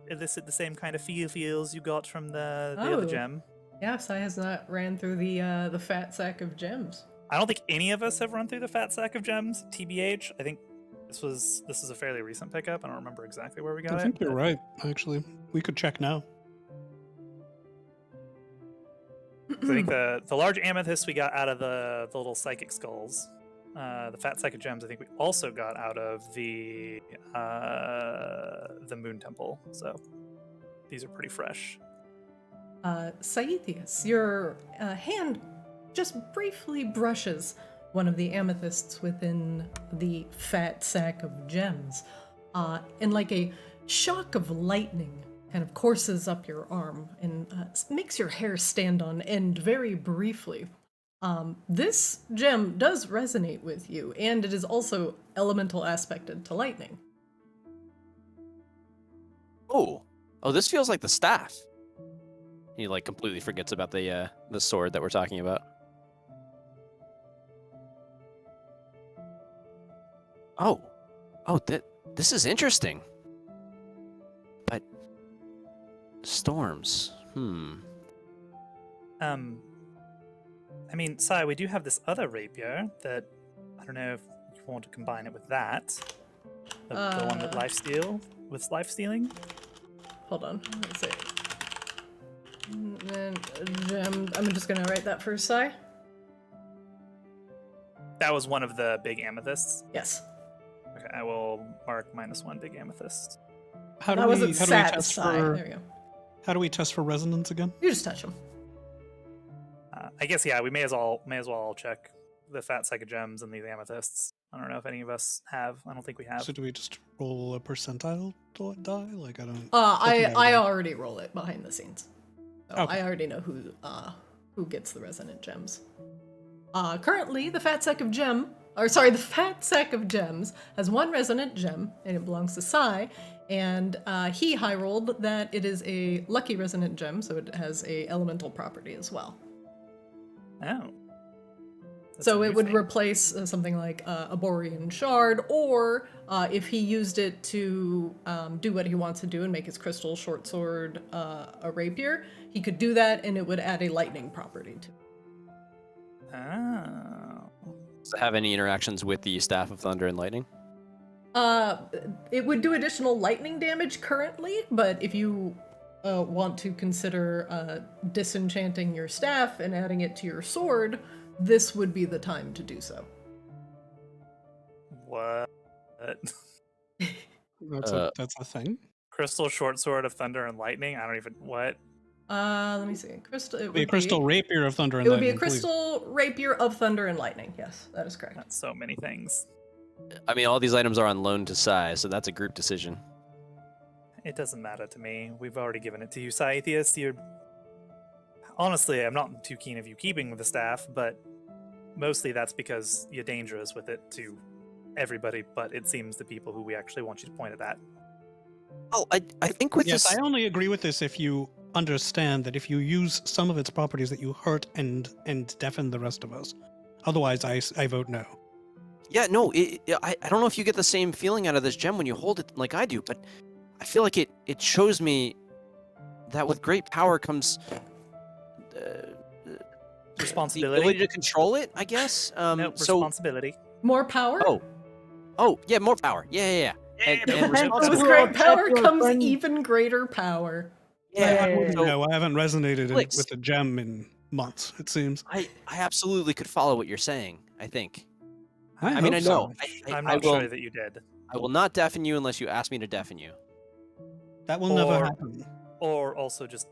elicit the same kind of feels you got from the other Oh. gem? Yeah, Sai has not ran through the fat sack of gems. I don't think any of us have run through the fat sack of gems. TBH, I think this is a fairly recent pickup. I don't remember exactly where we got I it. think you're but- right, actually. We could check now. So I think the large amethyst we got out of the little psychic skulls. The fat sack of gems I think we also got out of the moon temple. So these are pretty fresh. Saithius, your hand just briefly brushes one of the amethysts within the fat sack of gems, and like a shock of lightning kind of courses up your arm and makes your hair stand on end very briefly. This gem does resonate with you, and it is also elemental aspected to lightning. Oh, this feels like the staff. He like completely forgets about the sword that we're talking about. This is interesting. But storms. I mean, Sai, we do have this other rapier that I don't know if you want to combine it with that. The one with life stealing. Hold on, let's see. And gem. I'm just gonna write that for Sai. That was one of the big amethysts. Yes. Okay, I will mark -1 big amethyst. How That do wasn't we test satisfy. for There we go. how do we test for resonance again? You just touch them. I guess yeah, we may as well check the fat sack of gems and these amethysts. I don't know if any of us have. I don't think we have. So do we just roll a percentile die? Like I don't. I already roll it behind the scenes. So Okay. I already know who gets the resonant gems. Currently, the fat sack of gems has 1 resonant gem, and it belongs to Sai. And he high rolled that it is a lucky resonant gem, so it has a elemental property as well. Oh. That's So it would interesting. replace something like a borean shard, or if he used it to do what he wants to do and make his crystal short sword a rapier, he could do that, and it would add a lightning property to it. Oh. Does it have any interactions with the Staff of Thunder and Lightning? It would do additional lightning damage currently, but if you want to consider disenchanting your staff and adding it to your sword, this would be the time to do so. What? That's a thing. Crystal short sword of thunder and lightning? I don't even what? Let me see. Crystal. It It'd be a would crystal rapier of thunder and It would lightning. be a crystal rapier of thunder and lightning. Yes, that is correct. That's so many things. I mean, all these items are on loan to Sai, so that's a group decision. It doesn't matter to me. We've already given it to you, Scythius. You're honestly, I'm not too keen of you keeping the staff, but mostly that's because you're dangerous with it to everybody, but it seems the people who we actually want you to point it at. Oh, I think with Yes, this. I only agree with this if you understand that if you use some of its properties that you hurt and deafen the rest of us. Otherwise, I vote no. Yeah, no, I don't know if you get the same feeling out of this gem when you hold it like I do, but I feel like it shows me that with great power comes the Responsibility. ability to control it, I guess. No, responsibility. More power? Oh, yeah, more power. Yeah. And With responsibility. great power That's comes fun. even greater power. Yeah. So No, I haven't resonated Clicks. with a gem in months, it seems. I absolutely could follow what you're saying, I think. I mean, hope I so. know. I'm I not will, sure that you did. I will not deafen you unless you ask me to deafen you. That will never Or- happen. Or also just,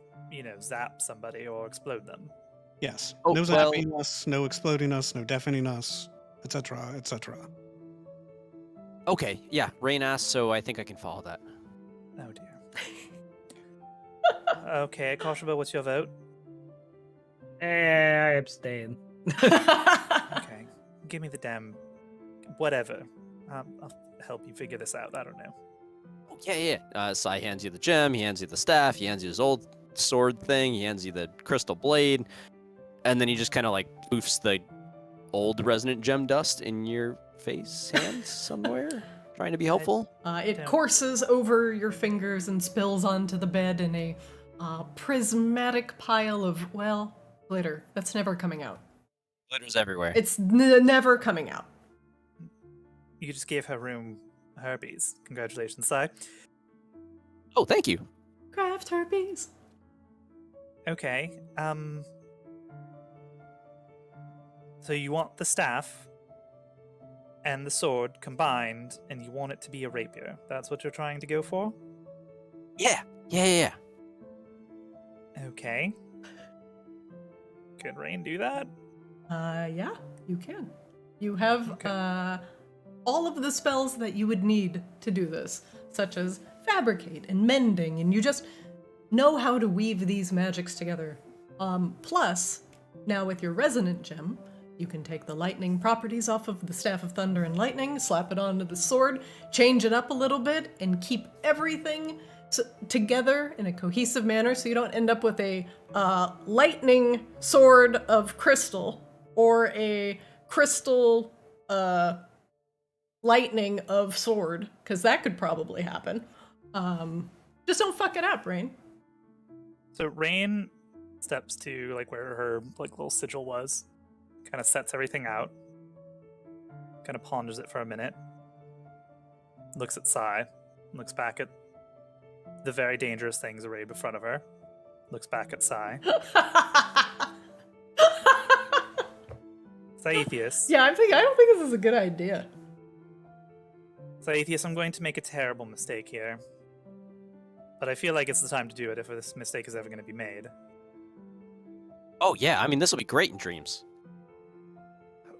zap somebody or explode them. Yes. Oh, No well- zapping us, no exploding us, no deafening us, etc., etc. Okay, yeah, Rain asked, so I think I can follow that. Oh dear. Okay, Koshima, what's your vote? I abstain. Okay. Give me the damn whatever. I'll help you figure this out. I don't know. Oh, yeah. Sai hands you the gem, he hands you the staff, he hands you his old sword thing, he hands you the crystal blade, and then he just kind of like poofs the old resonant gem dust in your face, hands somewhere, trying to be helpful. It Yeah. courses over your fingers and spills onto the bed in a prismatic pile of, well, glitter. That's never coming out. Glitter's everywhere. It's never coming out. You just gave her room herpes. Congratulations, Sai. Oh, thank you. Craft herpes. Okay. So you want the staff and the sword combined, and you want it to be a rapier. That's what you're trying to go for? Yeah. Okay. Can Rain do that? Yeah, you can. You have Okay. all of the spells that you would need to do this, such as fabricate and mending, and you just know how to weave these magics together. Plus, now with your resonant gem, you can take the lightning properties off of the Staff of Thunder and Lightning, slap it onto the sword, change it up a little bit, and keep everything together in a cohesive manner so you don't end up with a lightning sword of crystal or a crystal lightning of sword, because that could probably happen. Just don't fuck it up, Rain. So Rain steps to like where her like little sigil was, kind of sets everything out, kind of ponders it for a minute, looks at Sai, looks back at the very dangerous things arrayed in front of her, looks back at Sai. Saithius. Yeah, I don't think this is a good idea. Saithius, I'm going to make a terrible mistake here. But I feel like it's the time to do it if this mistake is ever going to be made. Oh yeah, I mean this will be great in dreams.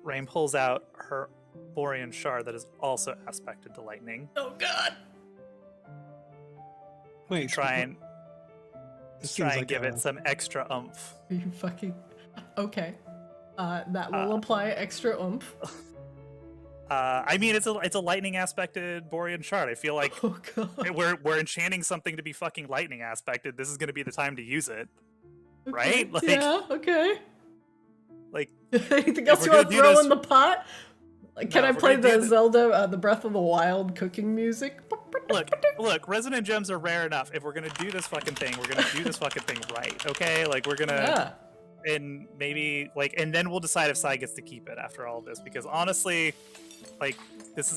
Rain pulls out her Borean shard that is also aspected to lightning. Oh god. Wait, Try and this try seems and like give a- it some extra oomph. Are you fucking okay? That will apply extra oomph. I mean, it's a lightning aspected Borean shard. I feel like Oh god. we're enchanting something to be fucking lightning aspected. This is going to be the time to use it, Okay, right? Like, yeah. Okay. like Anything else we're you want gonna to do throw this- in the pot? Like, can No, I if we're play gonna do the this- Zelda, the Breath of the Wild cooking music? look, resonant gems are rare enough. If we're gonna do this fucking thing, we're gonna do this fucking thing right, okay? Like we're gonna Yeah. and maybe like and then we'll decide if Sai gets to keep it after all of this. Because honestly, like this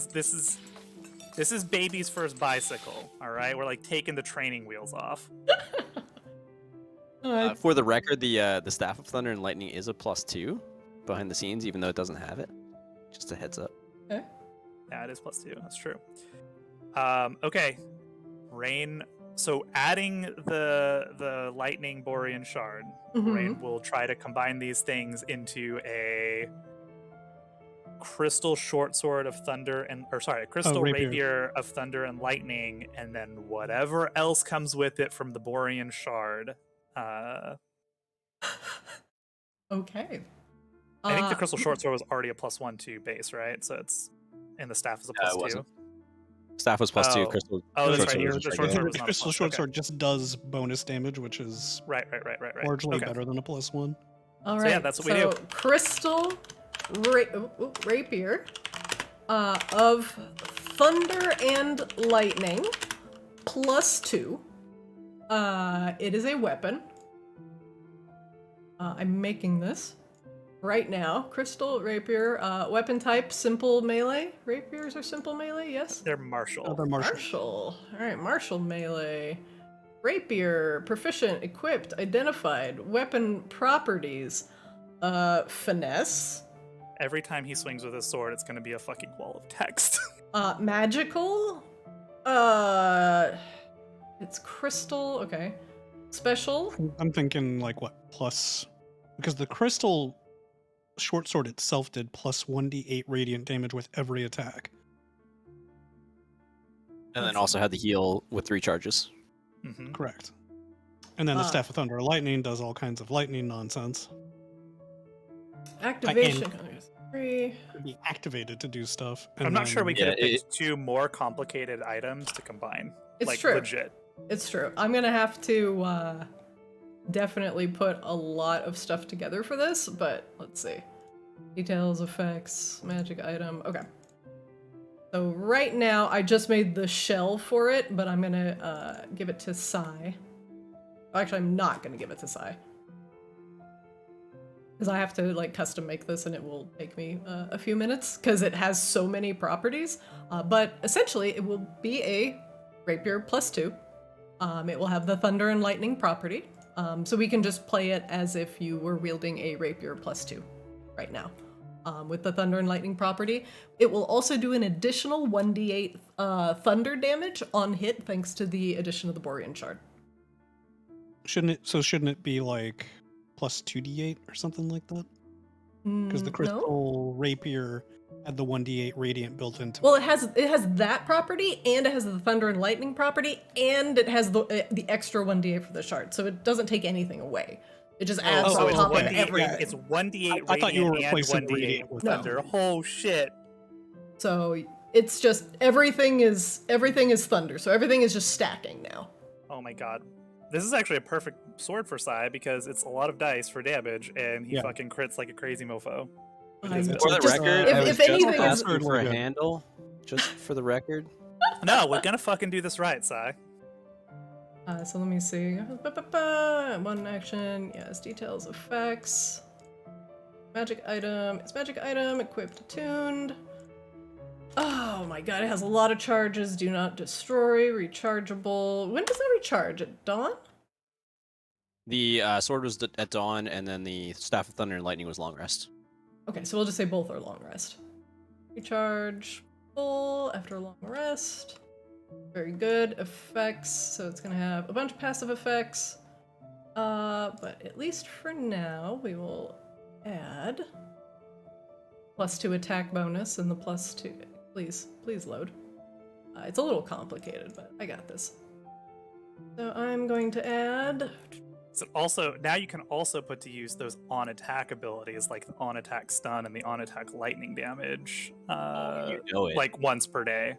is baby's first bicycle. All right, we're like taking the training wheels off. For the record, the Staff of Thunder and Lightning is a +2 behind the scenes, even though it doesn't have it. Just a heads up. Yeah, it is +2. That's true. Okay, Rain. So adding the lightning Borean shard, Mhm. Rain will try to combine these things into a crystal short sword of thunder a crystal rapier. rapier of thunder and lightning, and then whatever else comes with it from the Borean shard. Okay. I think the crystal short sword was already a +1 to base, right? So it's and the staff is a Yeah, it +2. wasn't. Staff was +2. Oh. Crystal. Oh, that's short right, sword yours- was the just short regular. sword was not Crystal plus, Short okay. Sword just does bonus damage, which is Right. largely Okay. better than a +1. All So, right. yeah, that's what we do. Crystal rapier of thunder and lightning +2. It is a weapon. I'm making this right now. Crystal rapier, weapon type simple melee. Rapiers are simple melee, yes? They're martial. Other martial. Martial. Alright, martial melee. Rapier, proficient, equipped, identified. Weapon properties. Finesse. Every time he swings with his sword, it's going to be a fucking wall of text. Magical. It's crystal. Okay. Special. I'm thinking like what plus, because the crystal short sword itself did +1d8 radiant damage with every attack. And then also had the heal with 3 charges. Mhm. Correct. And then the Ah. Staff of Thunder and Lightning does all kinds of lightning nonsense. Activation. 3. Could be activated to do stuff. I'm not sure we Yeah, could have picked 2 more complicated items to combine. It's like, true. legit. It's true. I'm gonna have to definitely put a lot of stuff together for this, but let's see. Details, effects, magic item. Okay. So right now, I just made the shell for it, but I'm gonna give it to Sai. Actually, I'm not gonna give it to Sai. Because I have to like custom make this and it will take me a few minutes because it has so many properties. But essentially, it will be a rapier +2. It will have the thunder and lightning property. So we can just play it as if you were wielding a rapier +2 right now. With the thunder and lightning property. It will also do an additional 1d8 thunder damage on hit thanks to the addition of the Borean shard. Shouldn't it be like +2d8 or something like that? Because the No? crystal rapier had the 1d8 radiant built into Well, it. it has that property, and it has the thunder and lightning property, and it has the extra 1d8 for the shard, so it doesn't take anything away. It just adds so on it's top of 1d8 everything. It's 1d8 I thought you were radiant and replacing 1d8 radiant with thunder. Oh shit. So it's just everything is thunder. So everything is just stacking now. Oh my god. This is actually a perfect sword for Sai because it's a lot of dice for damage and he Yeah. fucking crits like a crazy mofo. I It's just- For the just- record, if I was if just anything is asking for a Good. handle. Just for the record. No, we're gonna fucking do this right, Sai. so let me see. One action. Yes, details, effects. Magic item. It's magic item. Equipped, attuned. Oh my god, it has a lot of charges. Do not destroy. Rechargeable. When does that recharge? At dawn? The sword was at dawn, and then the staff of thunder and lightning was long rest. Okay, so we'll just say both are long rest. Recharge full after a long rest. Very good. Effects, so it's gonna have a bunch of passive effects. But at least for now, we will add +2 attack bonus and the +2. Please load. It's a little complicated, but I got this. So I'm going to add. So also now you can also put to use those on attack abilities like the on attack stun and the on attack lightning damage. You know it. Like once per day.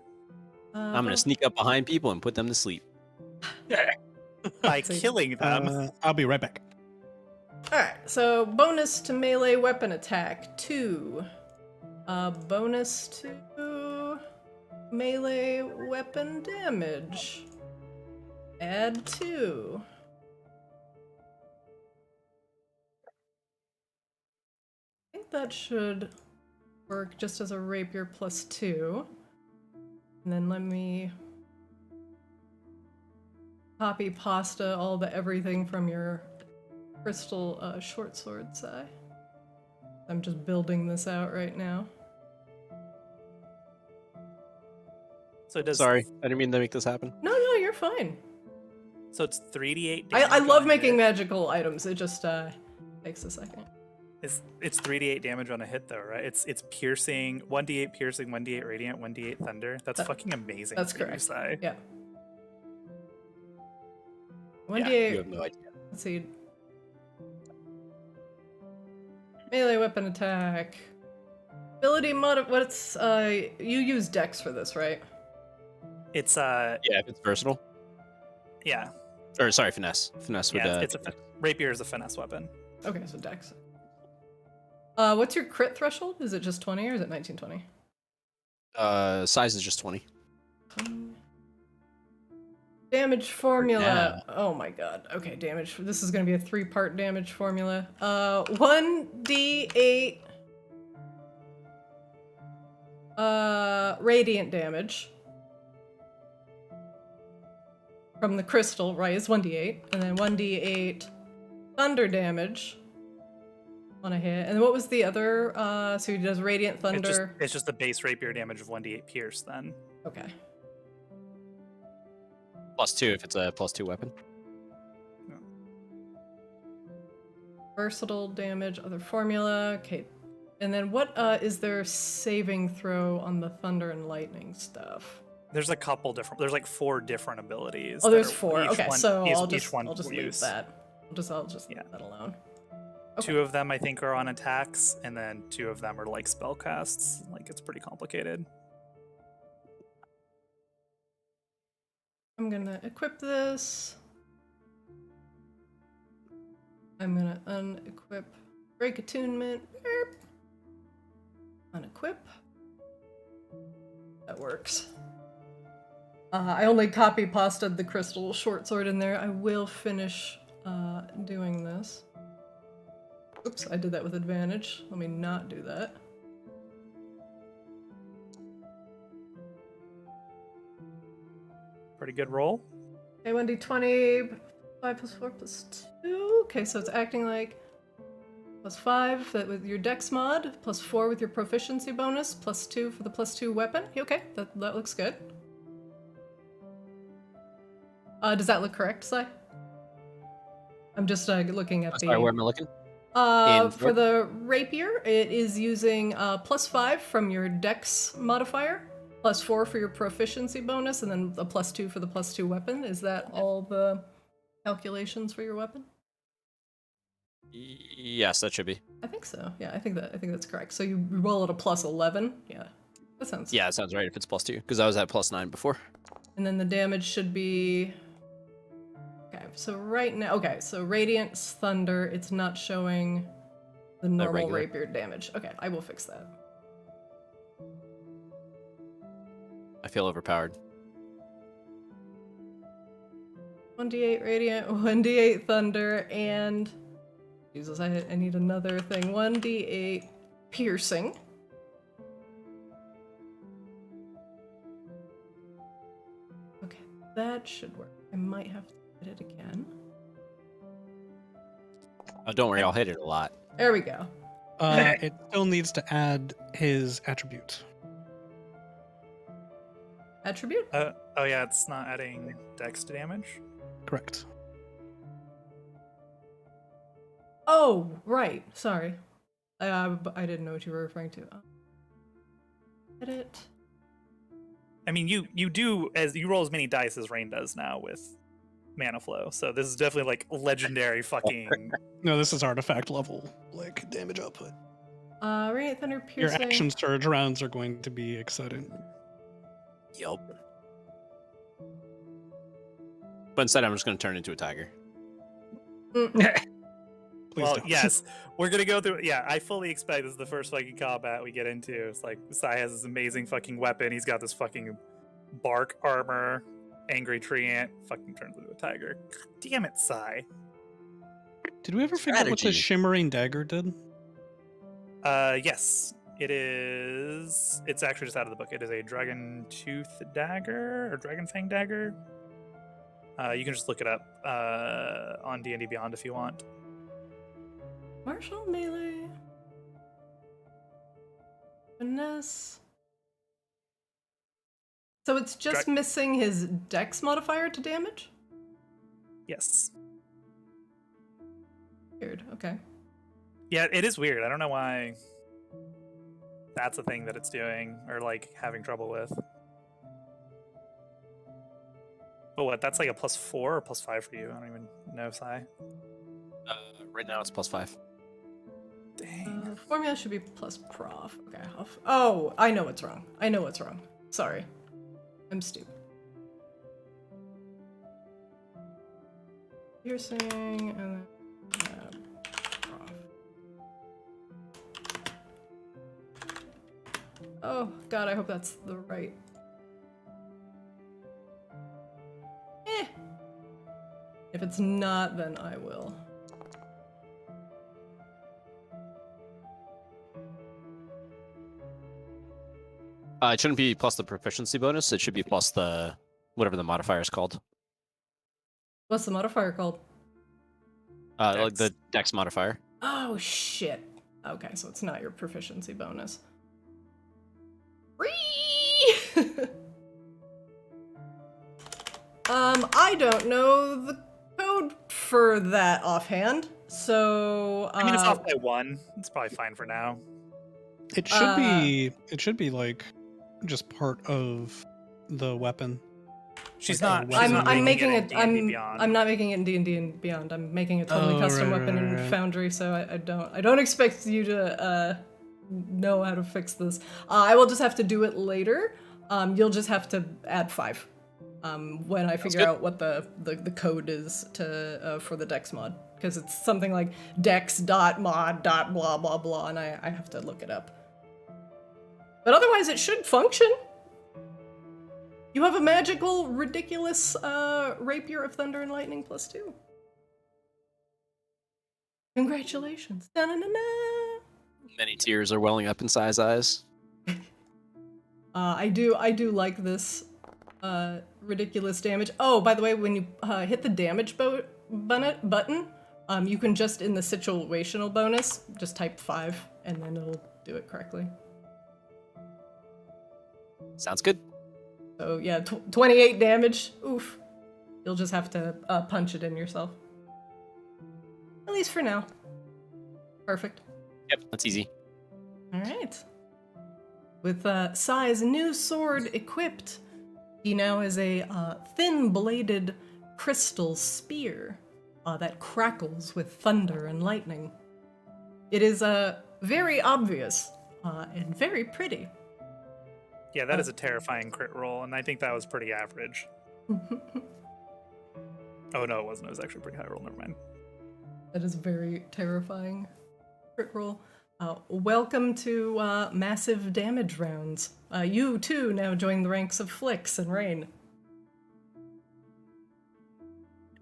I'm gonna sneak up behind people and put them to sleep. By See. killing them. I'll be right back. Alright, so bonus to melee weapon attack 2. Bonus to melee weapon damage. Add 2. I think that should work just as a rapier +2. And then let me copy pasta all the everything from your crystal short sword, Sai. I'm just building this out right now. So it does. Sorry, I didn't mean to make this happen. No, you're fine. So it's 3d8 I damage. love on a making hit. magical items. It just takes a second. It's 3d8 damage on a hit though, right? It's piercing, 1d8 piercing, 1d8 radiant, 1d8 thunder. That's fucking amazing. That's for you, correct. Sai. Yeah. Yeah, 1d8. you have no idea. Let's see. Melee weapon attack. Ability mod. What's you use Dex for this, right? It's Yeah, if it's versatile. yeah. Or sorry, finesse. Finesse would. Yeah, it's a rapier is a finesse weapon. Okay, so Dex. What's your crit threshold? Is it just 20 or is it 1920? Size is just 20. Damage formula. Yeah. Oh my god. Okay, damage. This is gonna be a 3-part damage formula. 1d8 radiant damage from the crystal, right? It's 1d8, and then 1d8 thunder damage on a hit. And what was the other? So he does radiant thunder. It's just the base rapier damage of 1d8 pierce then. Okay. +2 if it's a +2 weapon. Versatile damage, other formula. Okay. And then what is their saving throw on the thunder and lightning stuff? There's a couple different. There's like 4 different abilities. Oh, that there's are 4. each Okay, one- so each- I'll each just one leave use. that. I'll just Yeah. leave that alone. 2 of them I think are on attacks, and then 2 of them are like spell casts. Like it's pretty complicated. I'm gonna equip this. I'm gonna unequip break attunement. Beep. Unequip. That works. I only copy pasted the crystal short sword in there. I will finish doing this. Oops, I did that with advantage. Let me not do that. Pretty good roll. Okay, 1d20, 5 plus 4 plus 2. Okay, so it's acting like +5 that with your dex mod, +4 with your proficiency bonus, +2 for the +2 weapon. Okay, that looks good. Does that look correct, Sai? I'm just looking at Sorry, where am I looking? For the rapier, it is using +5 from your dex modifier, +4 for your proficiency bonus, and then a +2 for the +2 weapon. Is that all the calculations for your weapon? Yes, that should be. I think so. Yeah, I think that's correct. So you roll at a +11. Yeah, that sounds. Yeah, it sounds right if it's +2, because I was at +9 before. And then the damage should be. Okay, so right now, so Radiant Thunder, it's not showing the normal regular. rapier damage. Okay, I will fix that. I feel overpowered. 1d8 Radiant, 1d8 Thunder, and Jesus, I need another thing. 1d8 Piercing. Okay, that should work. I might have to hit it again. Oh, don't worry, I'll hit it a lot. There we go. It still needs to add his attribute. Attribute? Oh yeah, it's not adding dex to damage. Correct. Oh, right. Sorry. I didn't know what you were referring to. Edit. I mean, you roll as many dice as Rain does now with mana flow. So this is definitely like legendary fucking. No, this is artifact level, like damage output. Radiant Thunder Your Piercing. action surge rounds are going to be exciting. Yup. But instead, I'm just going to turn into a tiger. Please Well, don't. yes, we're gonna go through. Yeah, I fully expect this is the first fucking combat we get into. It's like Sai has this amazing fucking weapon. He's got this fucking bark armor, angry tree ant. Fucking turns into a tiger. God damn it, Sai. Did we ever figure out what the Strategy. shimmering dagger did? Yes, it is. It's actually just out of the book. It is a dragon tooth dagger or dragon fang dagger. You can just look it up on D&D Beyond if you want. Martial melee. Finesse. So it's just missing his dex modifier to damage? Yes. Weird, okay. Yeah, it is weird. I don't know why that's a thing that it's doing or like having trouble with. But what? That's like a +4 or +5 for you? I don't even know, Sai. Right now, it's +5. Dang. Formula should be plus prof. Okay. Oh, I know what's wrong. I know what's wrong. Sorry. I'm stupid. Piercing and then prof. Oh god, I hope that's the right. If it's not, then I will. It shouldn't be plus the proficiency bonus. It should be plus the whatever the modifier is called. What's the modifier called? Like the dex modifier. Oh shit. Okay, so it's not your proficiency bonus. I don't know the code for that offhand, so I mean, it's off by 1. It's probably fine for now. It should be. It should be like just part of the weapon. She's Like, not. I'm making it. it. in D&D Beyond. I'm not making it in D&D and Beyond. I'm making a totally Oh, custom right, weapon in right. Foundry, so I don't expect you to know how to fix this. I will just have to do it later. You'll just have to add 5 when I figure good. out what the code is to for the dex mod, because it's something like dex.mod.blah blah blah, and I have to look it up. But otherwise, it should function. You have a magical, ridiculous Rapier of Thunder and Lightning +2. Congratulations. Da-na-na-na. Many tears are welling up in Sai's eyes. I do like this ridiculous damage. Oh, by the way, when you hit the damage button, you can just, in the situational bonus, just type 5, and then it'll do it correctly. Sounds good. So yeah, 28 damage. Oof. You'll just have to punch it in yourself. At least for now. Perfect. Yep, that's easy. All right. With Sai's new sword equipped, he now has a thin-bladed crystal spear that crackles with thunder and lightning. It is very obvious and very pretty. Yeah, that is a terrifying crit roll, and I think that was pretty average. Oh no, it wasn't. It was actually a pretty high roll. Never mind. That is very terrifying. Crit roll. Welcome to massive damage rounds. You too now join the ranks of Flix and Rain.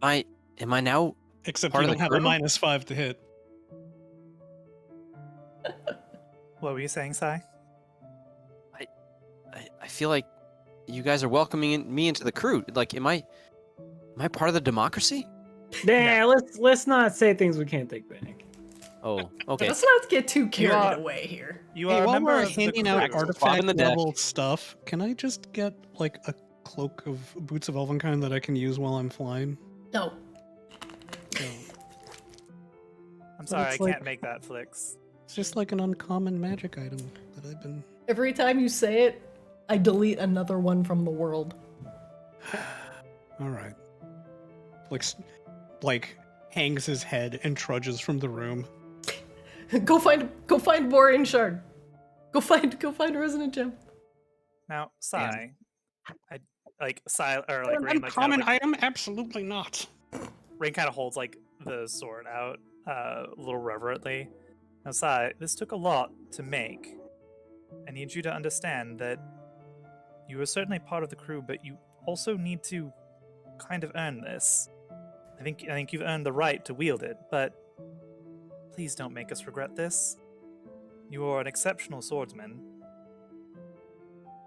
Am I now? Except Part you of don't the have a crew? -5 to hit. What were you saying, Sai? I feel like you guys are welcoming me into the crew. Like, am I part of the democracy? Nah, let's not say things we can't take back. Oh, But okay. let's not get too carried are- away here. You Hey, are a while member we're of the handing out crew. Bob in the artifact deck. level stuff, can I just get like a cloak of boots of Elvenkind that I can use while I'm flying? No. No. I'm sorry, I it's like- can't make that, Flix. It's just like an uncommon magic item that I've been. Every time you say it, I delete another one from the world. All right. Like hangs his head and trudges from the room. Go find Borean Shard. Go find a resonant gem. Now, Sai, Rain, An like, uncommon item? Absolutely not. Rain kind of holds like the sword out a little reverently. Now, Sai, this took a lot to make. I need you to understand that you are certainly part of the crew, but you also need to kind of earn this. I think you've earned the right to wield it, but please don't make us regret this. You are an exceptional swordsman,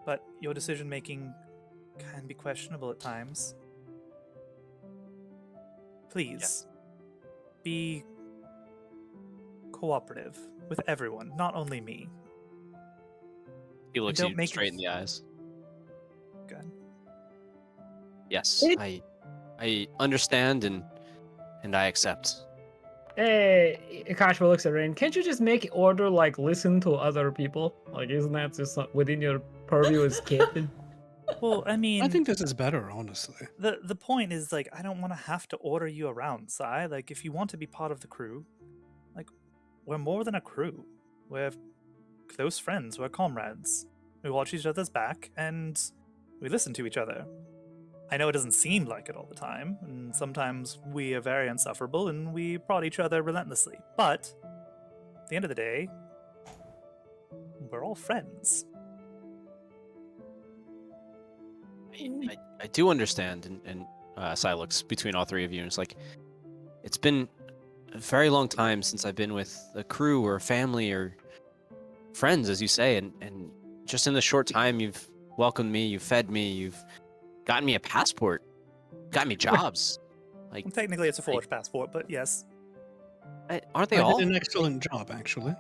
but your decision making can be questionable at times. Please be cooperative with everyone, not only me. He looks don't you make straight it- in the eyes. Good. Yes, It- I understand and I accept. Hey, Kashma looks at Rain. Can't you just make order like listen to other people? Like, isn't that just within your purview as captain? Well, I mean, I think this is better, honestly. the point is, like, I don't want to have to order you around, Sai. Like, if you want to be part of the crew, like, we're more than a crew. We're close friends. We're comrades. We watch each other's back and we listen to each other. I know it doesn't seem like it all the time, and sometimes we are very insufferable and we prod each other relentlessly. But at the end of the day, we're all friends. I do understand, and Sai looks between all three of you, and it's like, it's been a very long time since I've been with a crew or a family or friends, as you say, and just in the short time you've welcomed me, you've fed me, you've gotten me a passport, got me jobs. Like, Well, technically, it's a forged passport, but yes. aren't they I all? did an excellent job, actually.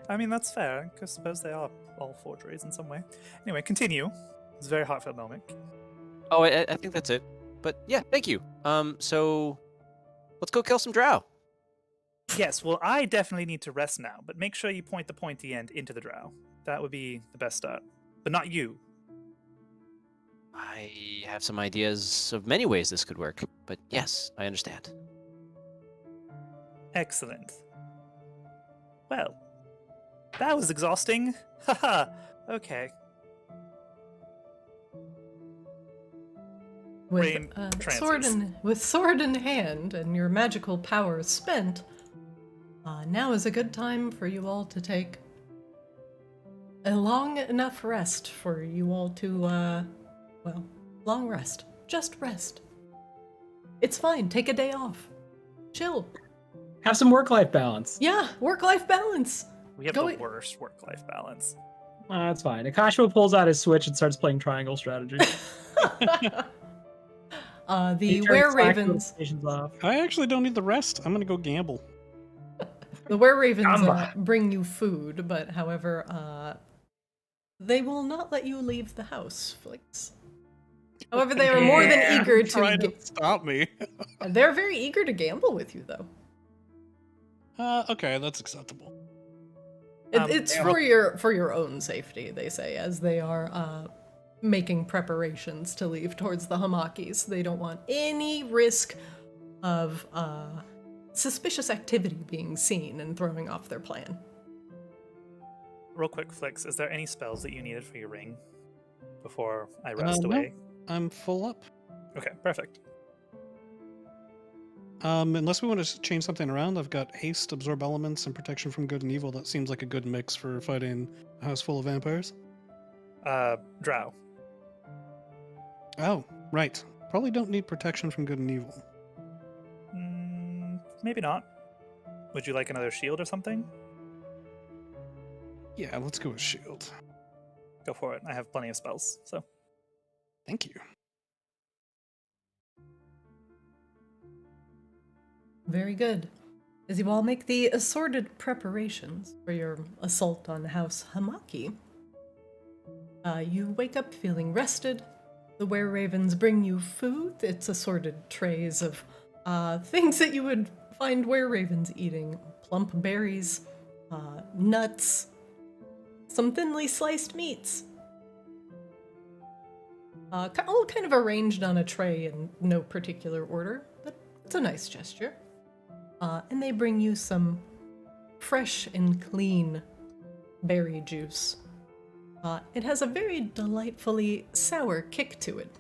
I mean, that's fair. I suppose they are all forgeries in some way. Anyway, continue. It's a very heartfelt moment. Oh, I think that's it. But yeah, thank you. So let's go kill some drow. Yes, well, I definitely need to rest now, but make sure you point the pointy end into the drow. That would be the best start. But not you. I have some ideas of many ways this could work, but yes, I understand. Excellent. Well, that was exhausting. Haha. Okay. Rain trances. With sword in hand and your magical powers spent, now is a good time for you all to take a long enough rest for you all to, long rest. Just rest. It's fine. Take a day off. Chill. Have some work-life balance. Yeah, work-life balance. We have Go the it- worst work-life balance. That's fine. Akashima pulls out his Switch and starts playing Triangle Strategy. The He turns were Slack ravens. notifications off. I actually don't need the rest. I'm gonna go gamble. The were ravens Gamba. bring you food, but however, they will not let you leave the house, Flix. However, they are more than Yeah, eager Trying to. to stop me. They're very eager to gamble with you, though. Okay, that's acceptable. It's yeah. for your own safety, they say, as they are making preparations to leave towards the Hamakis. They don't want any risk of suspicious activity being seen and throwing off their plan. Real quick, Flix, is there any spells that you needed for your ring before I rest No. away? I'm full up. Okay, perfect. Unless we want to change something around, I've got haste, absorb elements, and protection from good and evil. That seems like a good mix for fighting a house full of vampires. Drow. Oh, right. Probably don't need protection from good and evil. Maybe not. Would you like another shield or something? Yeah, let's go with shield. Go for it. I have plenty of spells, so. Thank you. Very good. As you all make the assorted preparations for your assault on House Hamaki, you wake up feeling rested. The were-ravens bring you food. It's assorted trays of things that you would find were-ravens eating. Plump berries, nuts, some thinly sliced meats. All kind of arranged on a tray in no particular order, but it's a nice gesture. And they bring you some fresh and clean berry juice. It has a very delightfully sour kick to it.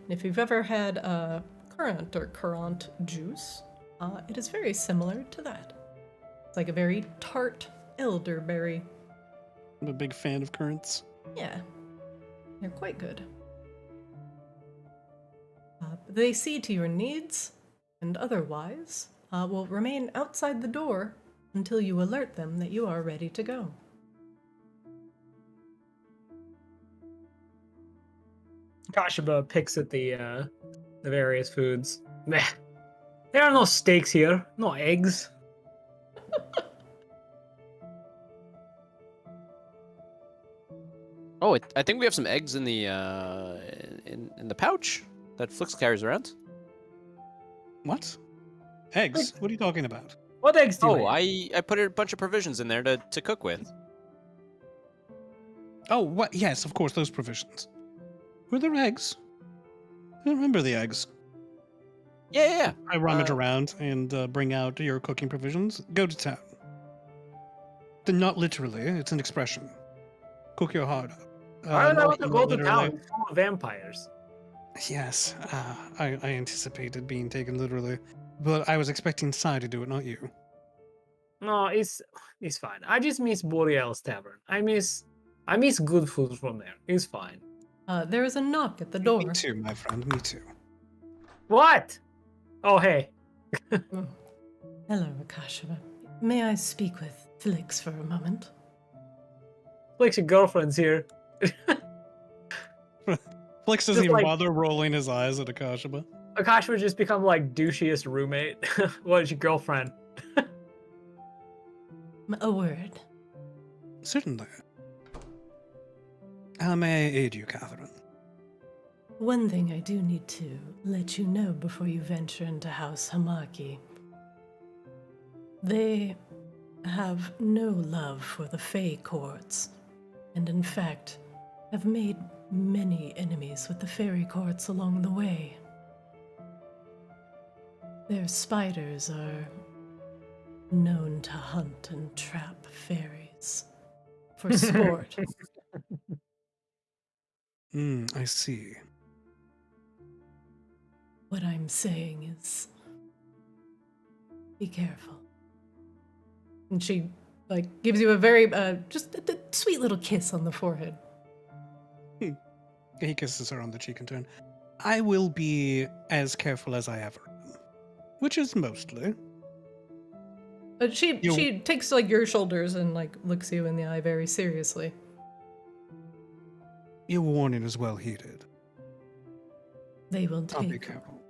And if you've ever had currant juice, it is very similar to that. It's like a very tart elderberry. I'm a big fan of currants. Yeah, they're quite good. They see to your needs, and otherwise will remain outside the door until you alert them that you are ready to go. Kashiba picks at the various foods. Meh. There are no steaks here, no eggs. Oh, I think we have some eggs in the in the pouch that Flix carries around. What? Eggs? What are you talking about? What eggs do you Oh, have? I put a bunch of provisions in there to cook with. Oh, what? Yes, of course, those provisions. Were there eggs? I don't remember the eggs. Yeah. I rummage around and bring out your cooking provisions. Go to town. Not literally, it's an expression. Cook your heart out. Why would I not- want to not go to literally. town? It's full of vampires. Yes, I anticipated being taken literally. But I was expecting Sai to do it, not you. No, it's fine. I just miss Borealis Tavern. I miss good food from there. It's fine. There is a knock at the door. Me too, my friend, me too. What? Oh, hey. Hello, Akashiva. May I speak with Flix for a moment? Like your girlfriend's here. Flix doesn't Just even like- bother rolling his eyes at Akashiba. Akash would just become like douchiest roommate. What is your girlfriend? A word. Certainly. How may I aid you, Catherine? One thing I do need to let you know before you venture into House Hamaki. They have no love for the Fey courts, and in fact, have made many enemies with the fairy courts along the way. Their spiders are known to hunt and trap fairies for sport. I see. What I'm saying is, be careful. And she, gives you a very, just a sweet little kiss on the forehead. He kisses her on the cheek in turn. I will be as careful as I ever am. Which is mostly. But she takes, your shoulders and, looks you in the eye very seriously. Your warning is well heeded. They will I'll be take careful.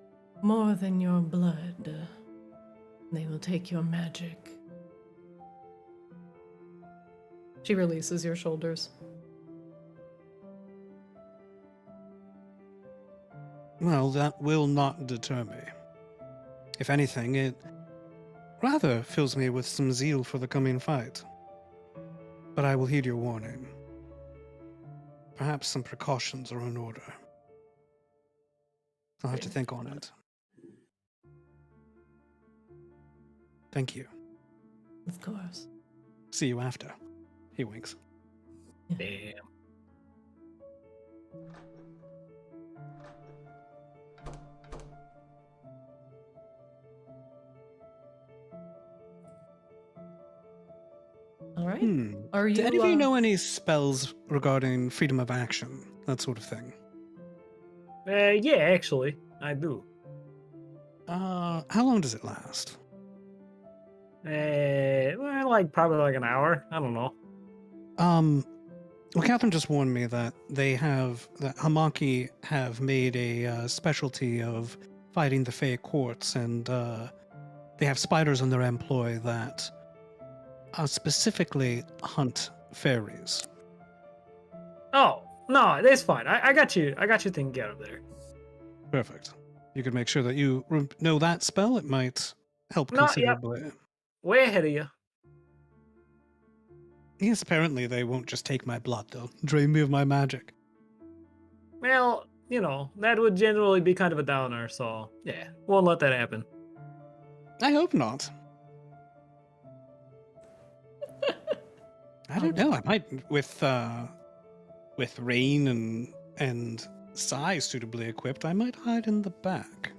more than your blood. They will take your magic. She releases your shoulders. Well, that will not deter me. If anything, it rather fills me with some zeal for the coming fight. But I will heed your warning. Perhaps some precautions are in order. I'll have to think on it. Thank you. Of course. See you after. He winks. Damn. All right. Are you, Do any of you know any spells regarding freedom of action? That sort of thing? Yeah, actually, I do. How long does it last? Well, probably an hour. I don't know. Well, Catherine just warned me that that Hamaki have made a specialty of fighting the Fey courts and they have spiders in their employ that specifically hunt fairies. Oh, no, that's fine. I got you. I got you taken care of there. Perfect. You could make sure that you know that spell. It might help No, yep. considerably. Way ahead of you. Yes, apparently they won't just take my blood. They'll drain me of my magic. Well, you know, that would generally be kind of a downer, so yeah, won't let that happen. I hope not. I don't know. I might with Rain and Sai suitably equipped. I might hide in the back.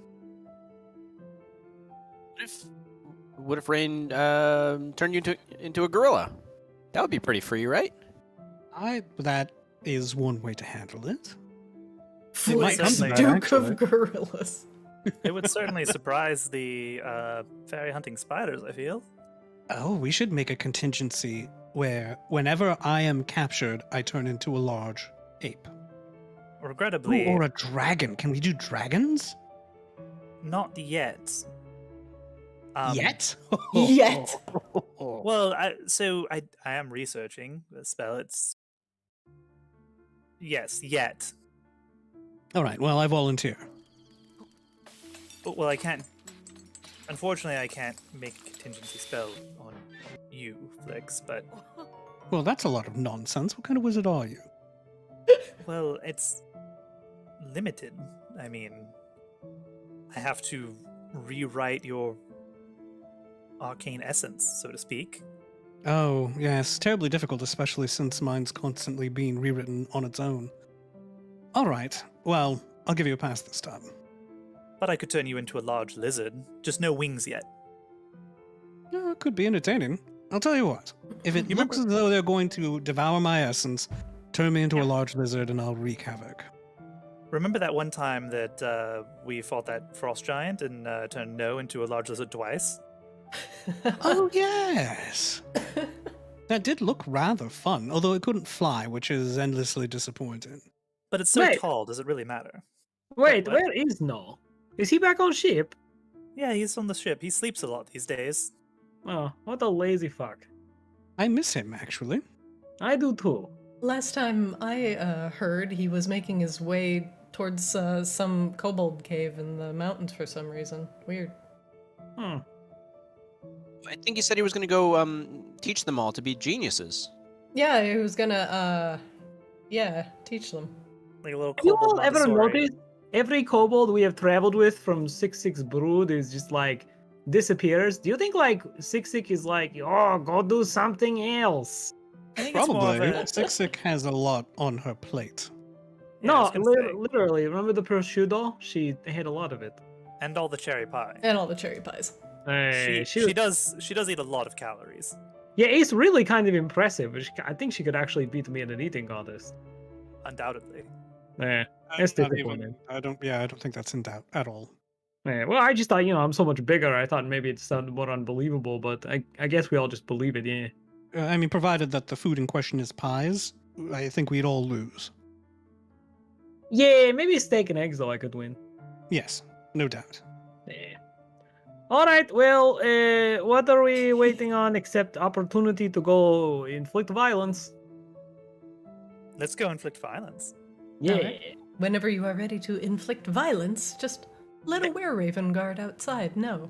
What if Rain turned you into a gorilla? That would be pretty free, right? That is one way to handle it. Flick, might come to that, Duke actually. of Gorillas. It would certainly surprise the fairy hunting spiders, I feel. Oh, we should make a contingency where whenever I am captured, I turn into a large ape. Regrettably, Or a dragon. Can we do dragons? not yet. Yet? Yet. Well, I am researching the spell. It's yes, yet. All right, well, I volunteer. Well, I can't. Unfortunately, I can't make a contingency spell on you, Flix. But Well, that's a lot of nonsense. What kind of wizard are you? well, it's limited. I mean, I have to rewrite your arcane essence, so to speak. Oh, yes, terribly difficult, especially since mine's constantly being rewritten on its own. All right, well, I'll give you a pass this time. But I could turn you into a large lizard. Just no wings yet. Yeah, it could be entertaining. I'll tell you what. If it You looks as though they're going to devour my essence, turn me into a large lizard and I'll wreak havoc. Remember that one time that we fought that frost giant and turned No into a large lizard twice? Oh, yes! That did look rather fun, although it couldn't fly, which is endlessly disappointing. But it's so Wait. tall, does it really matter? Wait, What? where is No? Is he back on ship? Yeah, he's on the ship. He sleeps a lot these days. Oh, what a lazy fuck. I miss him, actually. I do too. Last time I heard, he was making his way towards some kobold cave in the mountains for some reason. Weird. Hmm. I think he said he was going to go teach them all to be geniuses. Yeah, he was gonna, teach them. Like a little Have you kobold all ever Montessori. noticed every kobold we have traveled with from 6-6 Brood is just like disappears? Do you think like 6-6 is like, oh, go do something else? I think it's more of Probably. a- Sixik has a lot on her plate. Yeah, I No, was gonna say. literally. Remember the prosciutto? She had a lot of it. And all the cherry pie. And all the cherry pies. She does eat a lot of calories. Yeah, it's really kind of impressive. I think she could actually beat me in an eating contest. Undoubtedly. Yeah, That's Not disappointing. I don't think that's in doubt at all. yeah. Well, I just thought, I'm so much bigger. I thought maybe it sounded more unbelievable, but I guess we all just believe it. Yeah. I mean, provided that the food in question is pies, I think we'd all lose. Yeah, maybe steak and eggs though. I could win. Yes, no doubt. Yeah. All right. Well, what are we waiting on except opportunity to go inflict violence? Let's go inflict violence. Yeah. Alright. Whenever you are ready to inflict violence, just let a were-raven guard outside know.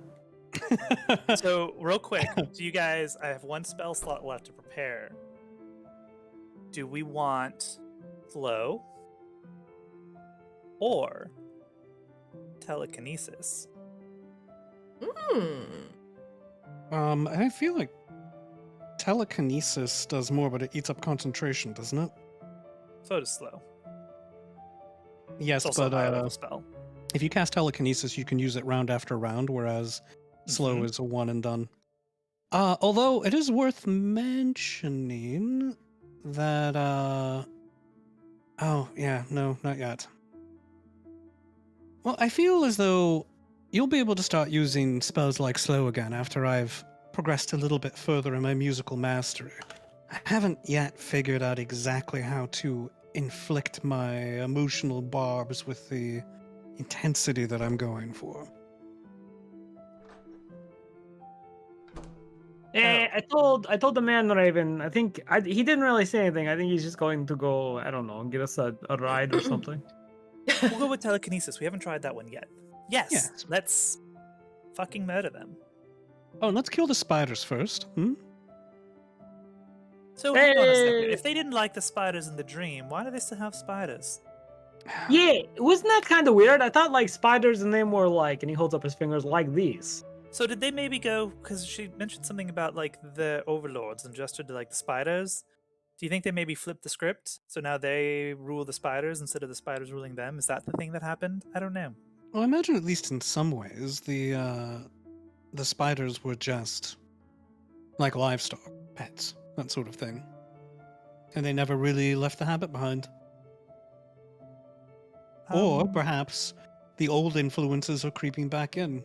So, real quick, do you guys? I have one spell slot left to prepare. Do we want flow or telekinesis? I feel like telekinesis does more, but it eats up concentration, doesn't it? So does slow. Yes, It's also but a high level spell. if you cast telekinesis, you can use it round after round, whereas slow is a one and done. Although it is worth mentioning that oh yeah, no, not yet. Well, I feel as though you'll be able to start using spells like slow again after I've progressed a little bit further in my musical mastery. I haven't yet figured out exactly how to inflict my emotional barbs with the intensity that I'm going for. I told the man Raven. I think he didn't really say anything. I think he's just going to go. I don't know, get us a ride or something. We'll go with telekinesis. We haven't tried that one yet. Yes, Yes. let's fucking murder them. Oh, let's kill the spiders first. So hang on a second. Hey! If they didn't like the spiders in the dream, why do they still have spiders? Yeah, wasn't that kind of weird? I thought like spiders and them were like, and he holds up his fingers like these. So did they maybe go, because she mentioned something about like the overlords and gestured to like the spiders. Do you think they maybe flipped the script? So now they rule the spiders instead of the spiders ruling them? Is that the thing that happened? I don't know. Well, I imagine at least in some ways the spiders were just like livestock, pets, that sort of thing. And they never really left the habit behind. Or perhaps the old influences are creeping back in.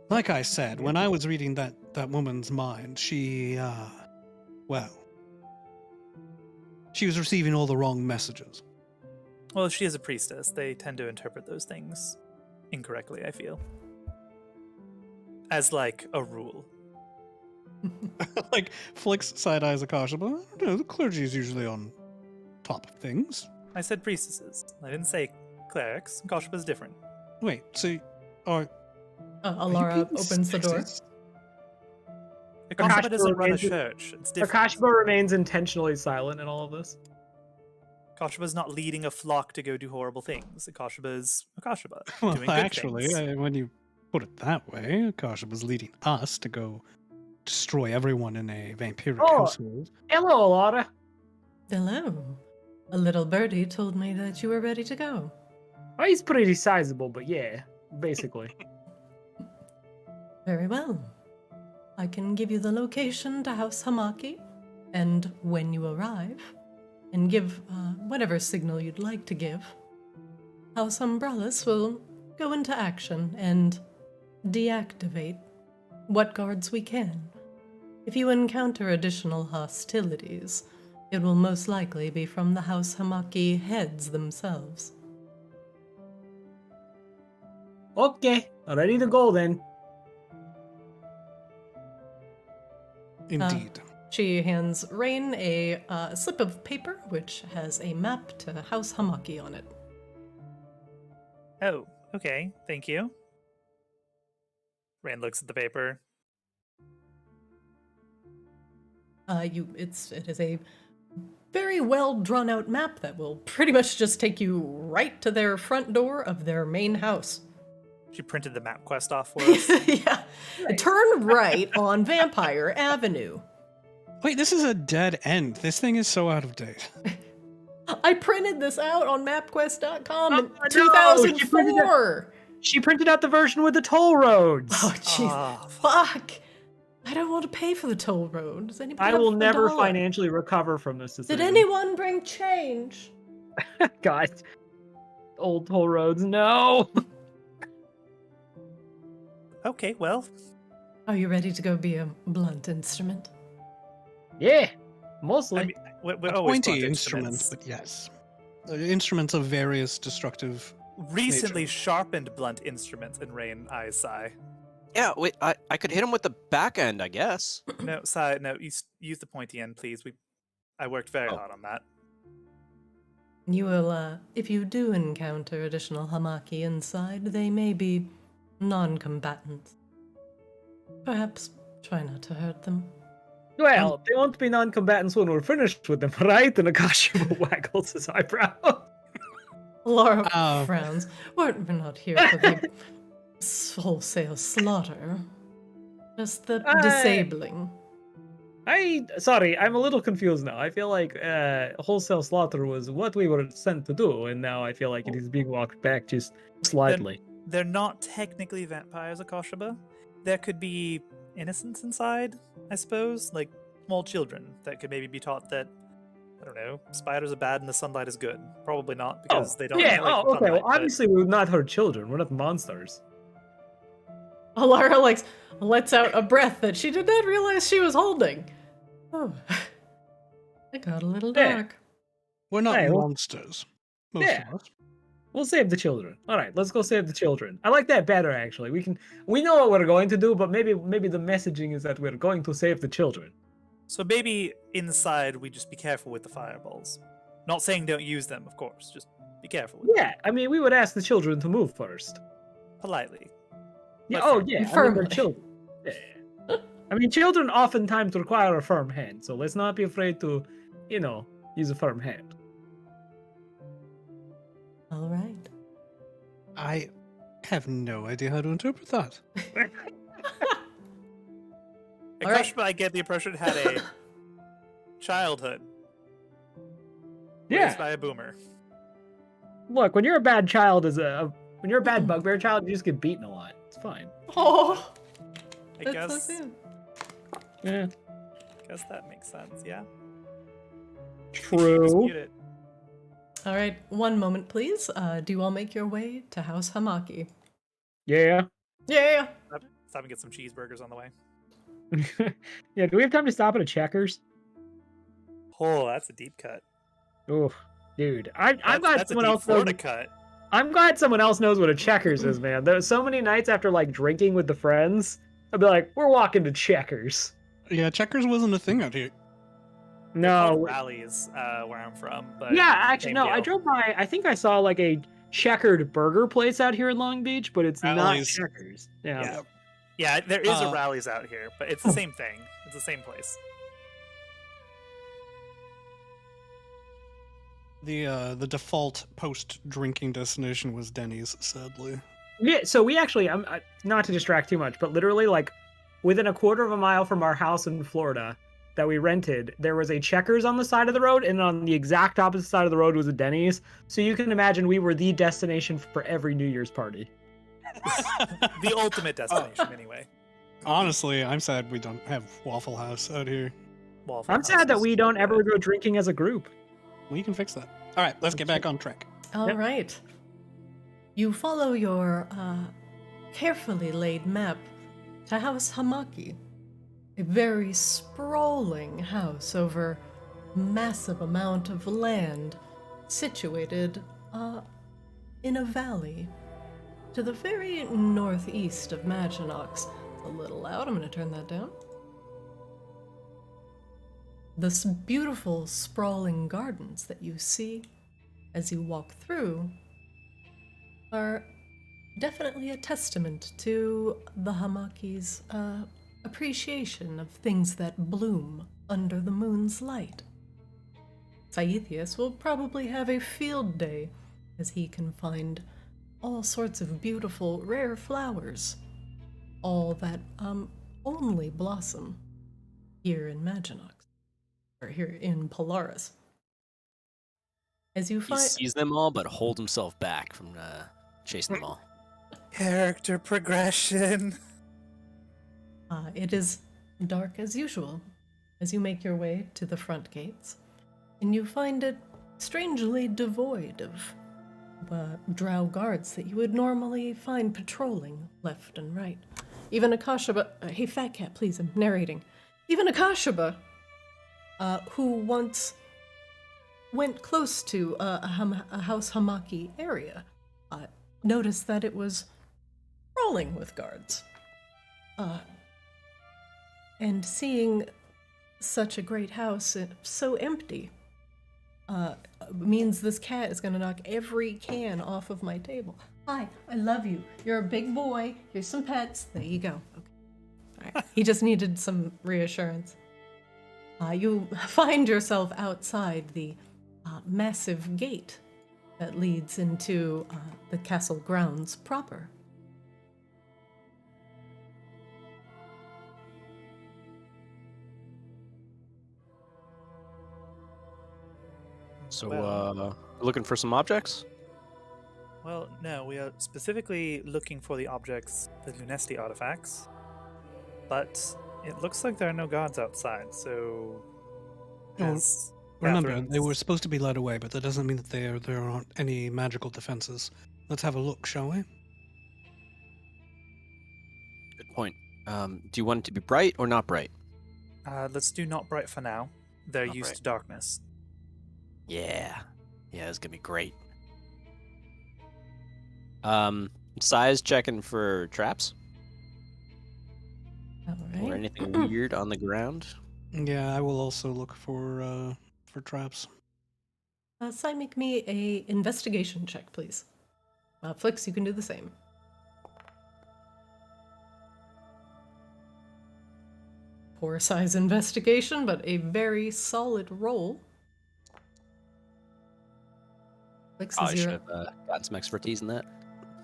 Like I said, when I was reading that woman's mind, she was receiving all the wrong messages. Well, if she is a priestess, they tend to interpret those things incorrectly, I feel. As like a rule. Like, Flicks side-eyes Akasha, but I don't know, the clergy is usually on top of things. I said priestesses. I didn't say clerics. Koshba is different. Wait, so are Alara you opens the door. sexist? Koshba doesn't run a remains- church. It's different. Akashba remains intentionally silent in all of this. Akashba's not leading a flock to go do horrible things. Akashba's Akashba, Well, doing good actually, things. when you put it that way, Akasha was leading us to go destroy everyone in a vampiric Oh. household. Hello, Alara. Hello. A little birdie told me that you were ready to go. Oh, he's pretty sizable, but yeah, basically. Very well. I can give you the location to House Hamaki, and when you arrive, and give whatever signal you'd like to give, House Umbrellas will go into action and deactivate what guards we can. If you encounter additional hostilities, it will most likely be from the House Hamaki heads themselves. Okay, ready to go then. Indeed. She hands Rain a slip of paper which has a map to House Hamaki on it. Oh, okay. Thank you. Rand looks at the paper. It is a very well drawn out map that will pretty much just take you right to their front door of their main house. She printed the map quest off for us. Yeah. Turn right on Vampire Avenue. Wait, this is a dead end. This thing is so out of date. I printed this out on mapquest.com in Oh, no, 2004. She printed out the version with the toll roads. Oh, jeez. Ah, Fuck. I don't want to pay for the toll road. Does anybody I have will a never dollar? financially recover from this Did decision. anyone bring change? God. Old toll roads, no. okay, well, Are you ready to go be a blunt instrument? Yeah, mostly. I mean, we're A always pointy blunt instrument, instruments. but yes. Instruments of various destructive... Recently sharpened blunt instruments in Rain eyes sigh. Yeah, wait, I could hit him with the back end, I guess. No, sigh, no, use the pointy end, please. I worked very Oh. hard on that. You will, if you do encounter additional Hamaki inside, they may be non-combatants. Perhaps try not to hurt them. Well, they won't be non-combatants when we're finished with them, right? And Akasha waggles his eyebrow. Laura Oh. frowns. We're not here for the wholesale slaughter. Just the disabling. Sorry, I'm a little confused now. I feel like wholesale slaughter was what we were sent to do, and now I feel like it is being walked back just slightly. They're not technically vampires, Akashaba. There could be innocents inside, I suppose, like small children that could maybe be taught that, I don't know, spiders are bad and the sunlight is good. Probably not, because they don't Yeah, like okay, sunlight, well, but- obviously we would not hurt children. We're not monsters. Alara lets out a breath that she did not realize she was holding. Oh, it got a little Yeah. dark. We're not Hey, well- monsters. Most Yeah. of us. We'll save the children. All right, let's go save the children. I like that better, actually. We know what we're going to do, but maybe the messaging is that we're going to save the children. So maybe inside we just be careful with the fireballs. Not saying don't use them, of course. Just be careful with them. Yeah, I mean, we would ask the children to move first. Politely. Yeah. But Oh, firmly. yeah. I mean, Firmly. they're children. Yeah. I mean, children oftentimes require a firm hand, so let's not be afraid to, use a firm hand. All right. I have no idea how to interpret that. All right. Akashba, I get the impression, had a childhood Yeah. raised by a boomer. Look, when you're a bad child when you're a bad bugbear child, you just get beaten a lot. It's fine. Oh, I that's guess so sad. Yeah. that makes sense, yeah. True. Dispute it. All right, one moment, please. Do you all make your way to House Hamaki? Yeah. Yeah. Stop and get some cheeseburgers on the way. Yeah, do we have time to stop at a Checkers? Oh, that's a deep cut. Oh, dude. I'm glad That's a someone deep else knows. Florida cut. I'm glad someone else knows what a Checkers is, man. There were so many nights after like drinking with the friends, I'd be like, "We're walking to Checkers." Yeah, checkers wasn't a thing out here. No. Rallies where I'm from, but Yeah, actually, same no. I deal. drove by. I think I saw like a checkered burger place out here in Long Beach, but it's not Rallies. Checkers. Yeah. Yeah. Yeah, there is a Uh, Rallies out here, but it's the same thing. It's the same place. The default post-drinking destination was Denny's, sadly. Yeah, so we actually, not to distract too much, but literally like within a quarter of a mile from our house in Florida that we rented, there was a Checkers on the side of the road, and on the exact opposite side of the road was a Denny's. So you can imagine we were the destination for every New Year's party. The ultimate destination, anyway. Honestly, I'm sad we don't have Waffle House out here. Waffle I'm House sad that is we so don't good. ever go drinking as a group. We can fix that. All right, let's get back on track. All Yep. right. You follow your carefully laid map to House Hamaki, a very sprawling house over a massive amount of land situated in a valley to the very northeast of Maginox. It's a little loud. I'm going to turn that down. The beautiful sprawling gardens that you see as you walk through are definitely a testament to the Hamaki's appreciation of things that bloom under the moon's light. Saithius will probably have a field day as he can find all sorts of beautiful, rare flowers, all that only blossom here in Maginox, or here in Polaris. As you He find, sees them all, but holds himself back from chasing them all. Character progression. It is dark as usual as you make your way to the front gates, and you find it strangely devoid of drow guards that you would normally find patrolling left and right. Even Akashaba, hey fat cat, please, I'm narrating. Even Akashaba, who once went close to a House Hamaki area, noticed that it was crawling with guards. And seeing such a great house so empty means this cat is going to knock every can off of my table. Hi, I love you. You're a big boy. Here's some pets. There you go. Okay. All right. He just needed some reassurance. You find yourself outside the massive gate that leads into the castle grounds proper. So, Well- looking for some objects? Well, no, we are specifically looking for the objects, the Lunesti artifacts. But it looks like there are no gods outside, so. Oh, as Remember, Catherine's- they were supposed to be led away, but that doesn't mean that there aren't any magical defenses. Let's have a look, shall we? Good point. Do you want it to be bright or not bright? Let's do not bright for now. They're Not used bright. to darkness. Yeah. Yeah, it's gonna be great. Size checking for traps All or right. anything weird on the ground. Yeah, I will also look for traps. Sai, make me a investigation check, please. Flix, you can do the same. Poor Sai's investigation, but a very solid roll. Flix, Probably as should you're have gotten some expertise in that.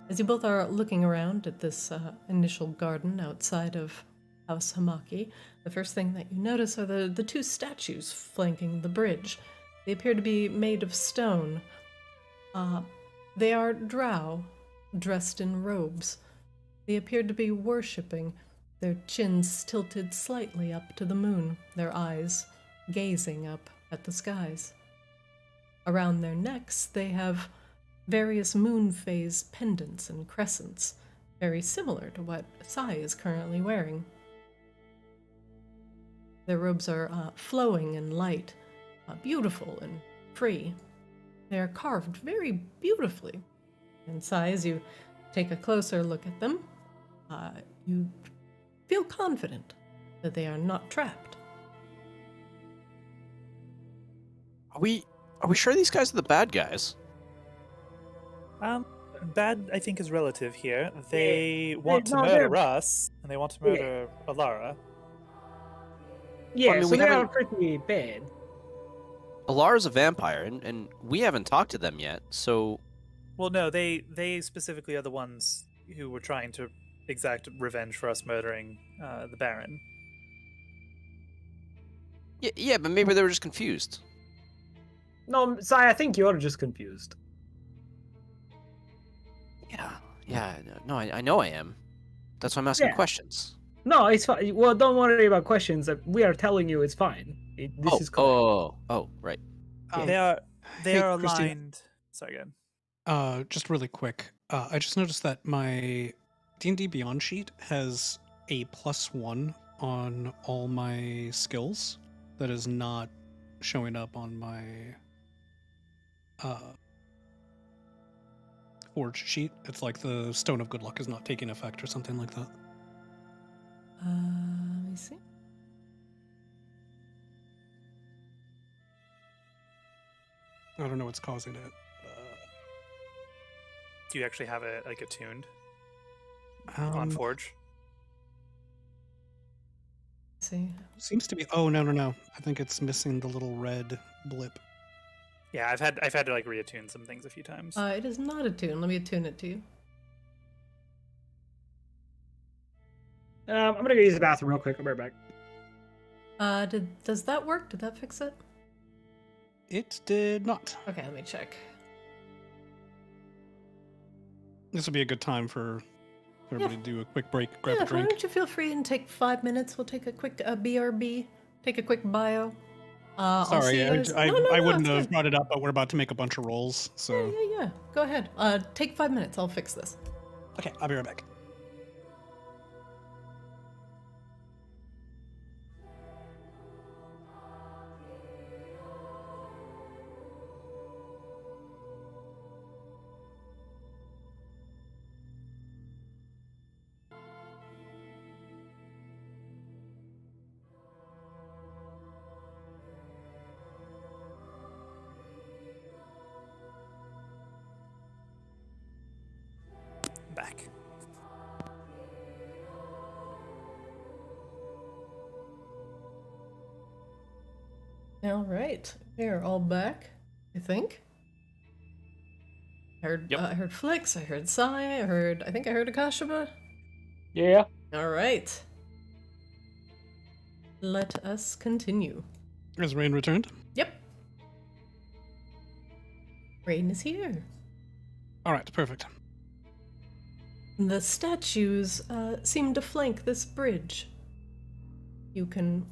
As you both are looking around at this initial garden outside of House Hamaki, the first thing that you notice are the two statues flanking the bridge. They appear to be made of stone. They are drow, dressed in robes. They appear to be worshipping, their chins tilted slightly up to the moon, their eyes gazing up at the skies. Around their necks, they have various moon phase pendants and crescents, very similar to what Sai is currently wearing. Their robes are flowing and light, beautiful and free. They are carved very beautifully. And Sai, as you take a closer look at them, you feel confident that they are not trapped. Are we sure these guys are the bad guys? Bad, I think, is relative here. They want to no, murder they're- us, and they want to murder Alara. Yeah, I mean, so we they are haven't- pretty bad. Alara's a vampire, and we haven't talked to them yet, so... Well, no, they specifically are the ones who were trying to exact revenge for us murdering the Baron. Yeah, but maybe they were just confused. No, Sai, I think you're just confused. Yeah, no, I know I am. That's why I'm asking Yeah. questions. No, it's fine. Well, don't worry about questions. We are telling you it's fine. This is correct. Right. Yeah. They Hey, are Christine. aligned. Sorry, again. Just really quick, I just noticed that my D&D Beyond sheet has a +1 on all my skills that is not showing up on my Forge sheet. It's like the Stone of Good Luck is not taking effect or something like that. Let me see. I don't know what's causing it. Do you actually have it like attuned on Um, Forge? Let's see. Seems to be. Oh no! I think it's missing the little red blip. Yeah, I've had to like reattune some things a few times. It is not attuned. Let me attune it to you. I'm gonna go use the bathroom real quick. I'll be right back. Does that work? Did that fix it? It did not. Okay, let me check. This would be a good time for everybody to do a quick break, grab a Why drink. don't you feel free and take 5 minutes? We'll take a quick BRB, take a quick bio. I'll see Sorry, you guys- I No, wouldn't it's have good. brought it up, but we're about to make a bunch of rolls, so Yeah. Go ahead. Take 5 minutes. I'll fix this. okay, I'll be right back. Back. All right, we're all back. I think. Yep. I heard Flix. I heard Sai. I think I heard Akashaba. Yeah. All right. Let us continue. Has Rain returned? Yep. Rain is here. All right, perfect. The statues seem to flank this bridge. You can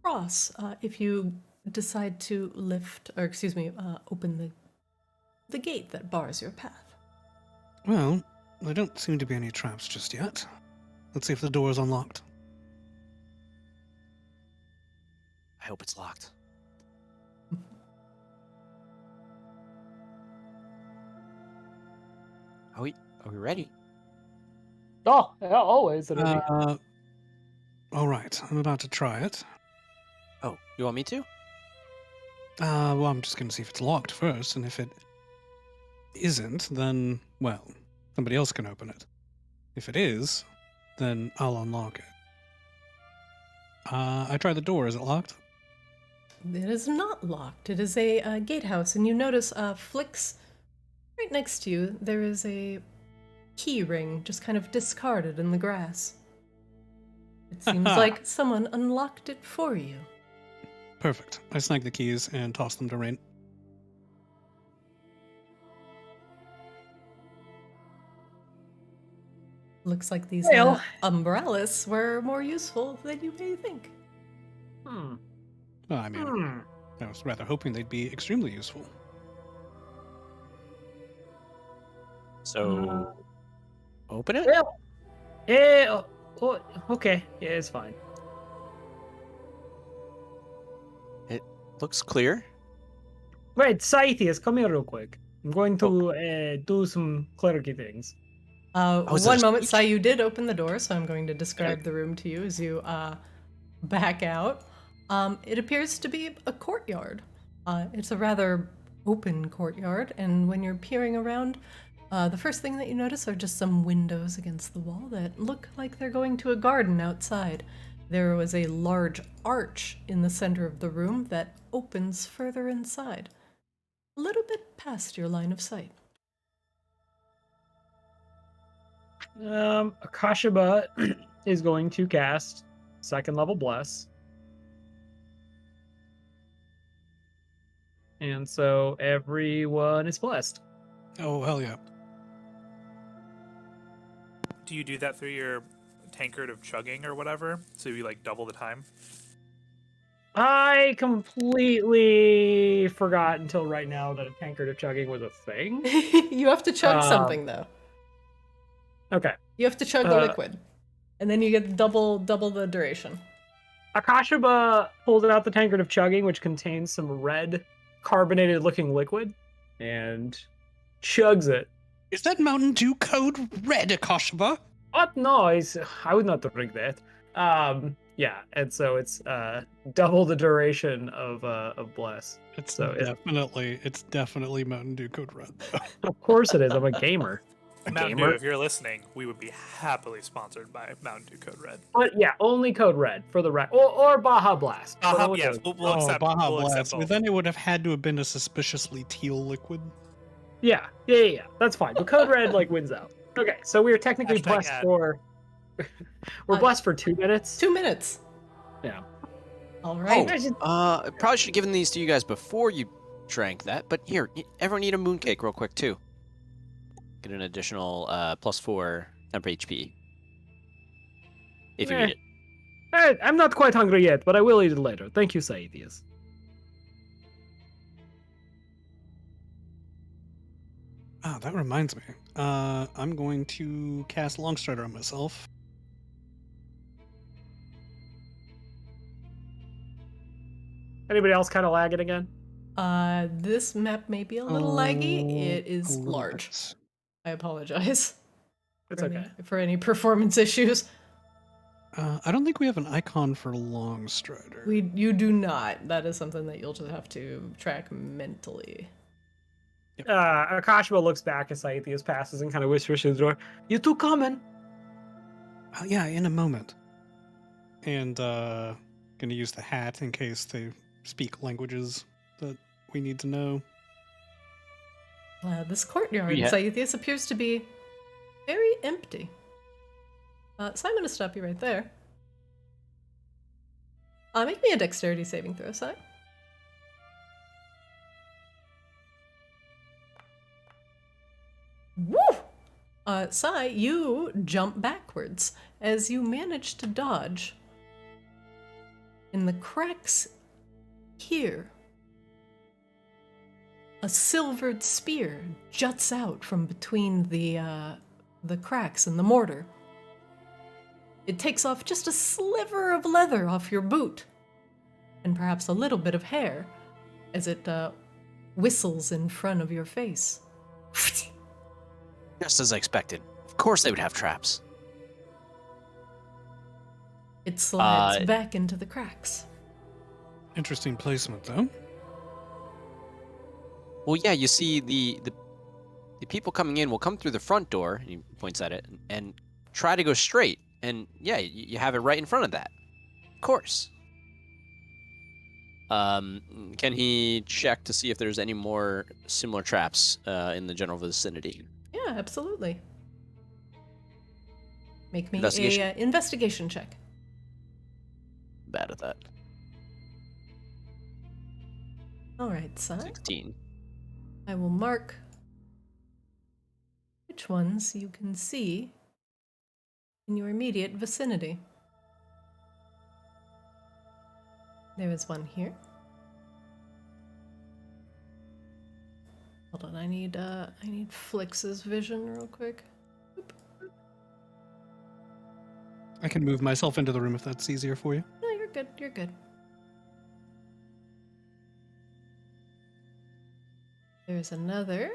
cross if you decide to open the gate that bars your path. Well, there don't seem to be any traps just yet. Let's see if the door is unlocked. I hope it's locked. Are we ready? Oh, yeah, always. All right, I'm about to try it. Oh, you want me to? Well, I'm just going to see if it's locked first, and if it isn't, then, well, somebody else can open it. If it is, then I'll unlock it. I tried the door. Is it locked? It is not locked. It is a gatehouse, and you notice Flicks right next to you. There is a key ring just kind of discarded in the grass. It seems like someone unlocked it for you. Perfect. I snag the keys and toss them to Rain. Looks like these Well. umbrellas were more useful than you may think. Well, I mean, I was rather hoping they'd be extremely useful. So, open it? Well, yeah, okay. Yeah, it's fine. Looks clear. Wait, Scythius, come here real quick. I'm going to do some clericy things. is that One a moment, speech? Sai, you did open the door, so I'm going to describe the room to you as you back out. It appears to be a courtyard. It's a rather open courtyard, and when you're peering around, the first thing that you notice are just some windows against the wall that look like they're going to a garden outside. There was a large arch in the center of the room that opens further inside, a little bit past your line of sight. Akashaba is going to cast second level Bless. And so everyone is blessed. Oh, hell yeah. Do you do that through your tankard of chugging or whatever? So you like double the time? I completely forgot until right now that a tankard of chugging was a thing. You have to chug something, though. Okay. You have to chug the liquid, and then you get double the duration. Akashaba pulls out the tankard of chugging, which contains some red carbonated-looking liquid, and chugs it. Is that Mountain Dew code red, Akashaba? What noise? I would not drink that. Yeah, and so it's double the duration of Bless. It's So it's definitely Mountain Dew code red. Of course it is. I'm a gamer. Mountain gamer. Dew, if you're listening, we would be happily sponsored by Mountain Dew Code Red. But yeah, only code red for the right, or Baja Blast. Baja, yes, we'll accept. Baja we'll Blast. accept But both. then it would have had to have been a suspiciously teal liquid. Yeah. That's fine. But code red like wins out. Okay, so we are technically Hashtag blessed ad. for. We're blessed for 2 minutes. 2 minutes. Yeah. All right. Probably should have given these to you guys before you drank that. But here, everyone eat a mooncake real quick too. Get an additional +4 temp HP. If you Eh. need it. I'm not quite hungry yet, but I will eat it later. Thank you, Saidius. Ah, that reminds me. I'm going to cast Longstrider on myself. Anybody else kind of lagging again? This map may be a little laggy. It a is little large. bit. I apologize. It's for okay. for any performance issues. I don't think we have an icon for Longstrider. You do not. That is something that you'll just have to track mentally. Akashima looks back as Scythius passes and kind of whispers to the door, "You two coming?" Yeah, in a moment. And gonna use the hat in case they speak languages that we need to know. This courtyard, Yeah. Scythius, appears to be very empty. So I'm going to stop you right there. Make me a dexterity saving throw, Sai. Woo! Sai, you jump backwards as you manage to dodge. In the cracks here, a silvered spear juts out from between the cracks in the mortar. It takes off just a sliver of leather off your boot, and perhaps a little bit of hair, as it whistles in front of your face. Just as I expected. Of course they would have traps. It slides back into the cracks. Interesting placement, though. Well, yeah, you see the people coming in will come through the front door, and he points at it, and try to go straight. And yeah, you have it right in front of that. Of course. Can he check to see if there's any more similar traps in the general vicinity? Yeah, absolutely. Make me Investigation? a investigation check. Bad at that. All right, Si. 16. I will mark which ones you can see in your immediate vicinity. There is one here. Hold on, I need Flix's vision real quick. Oop. I can move myself into the room if that's easier for you. No, you're good. You're good. There's another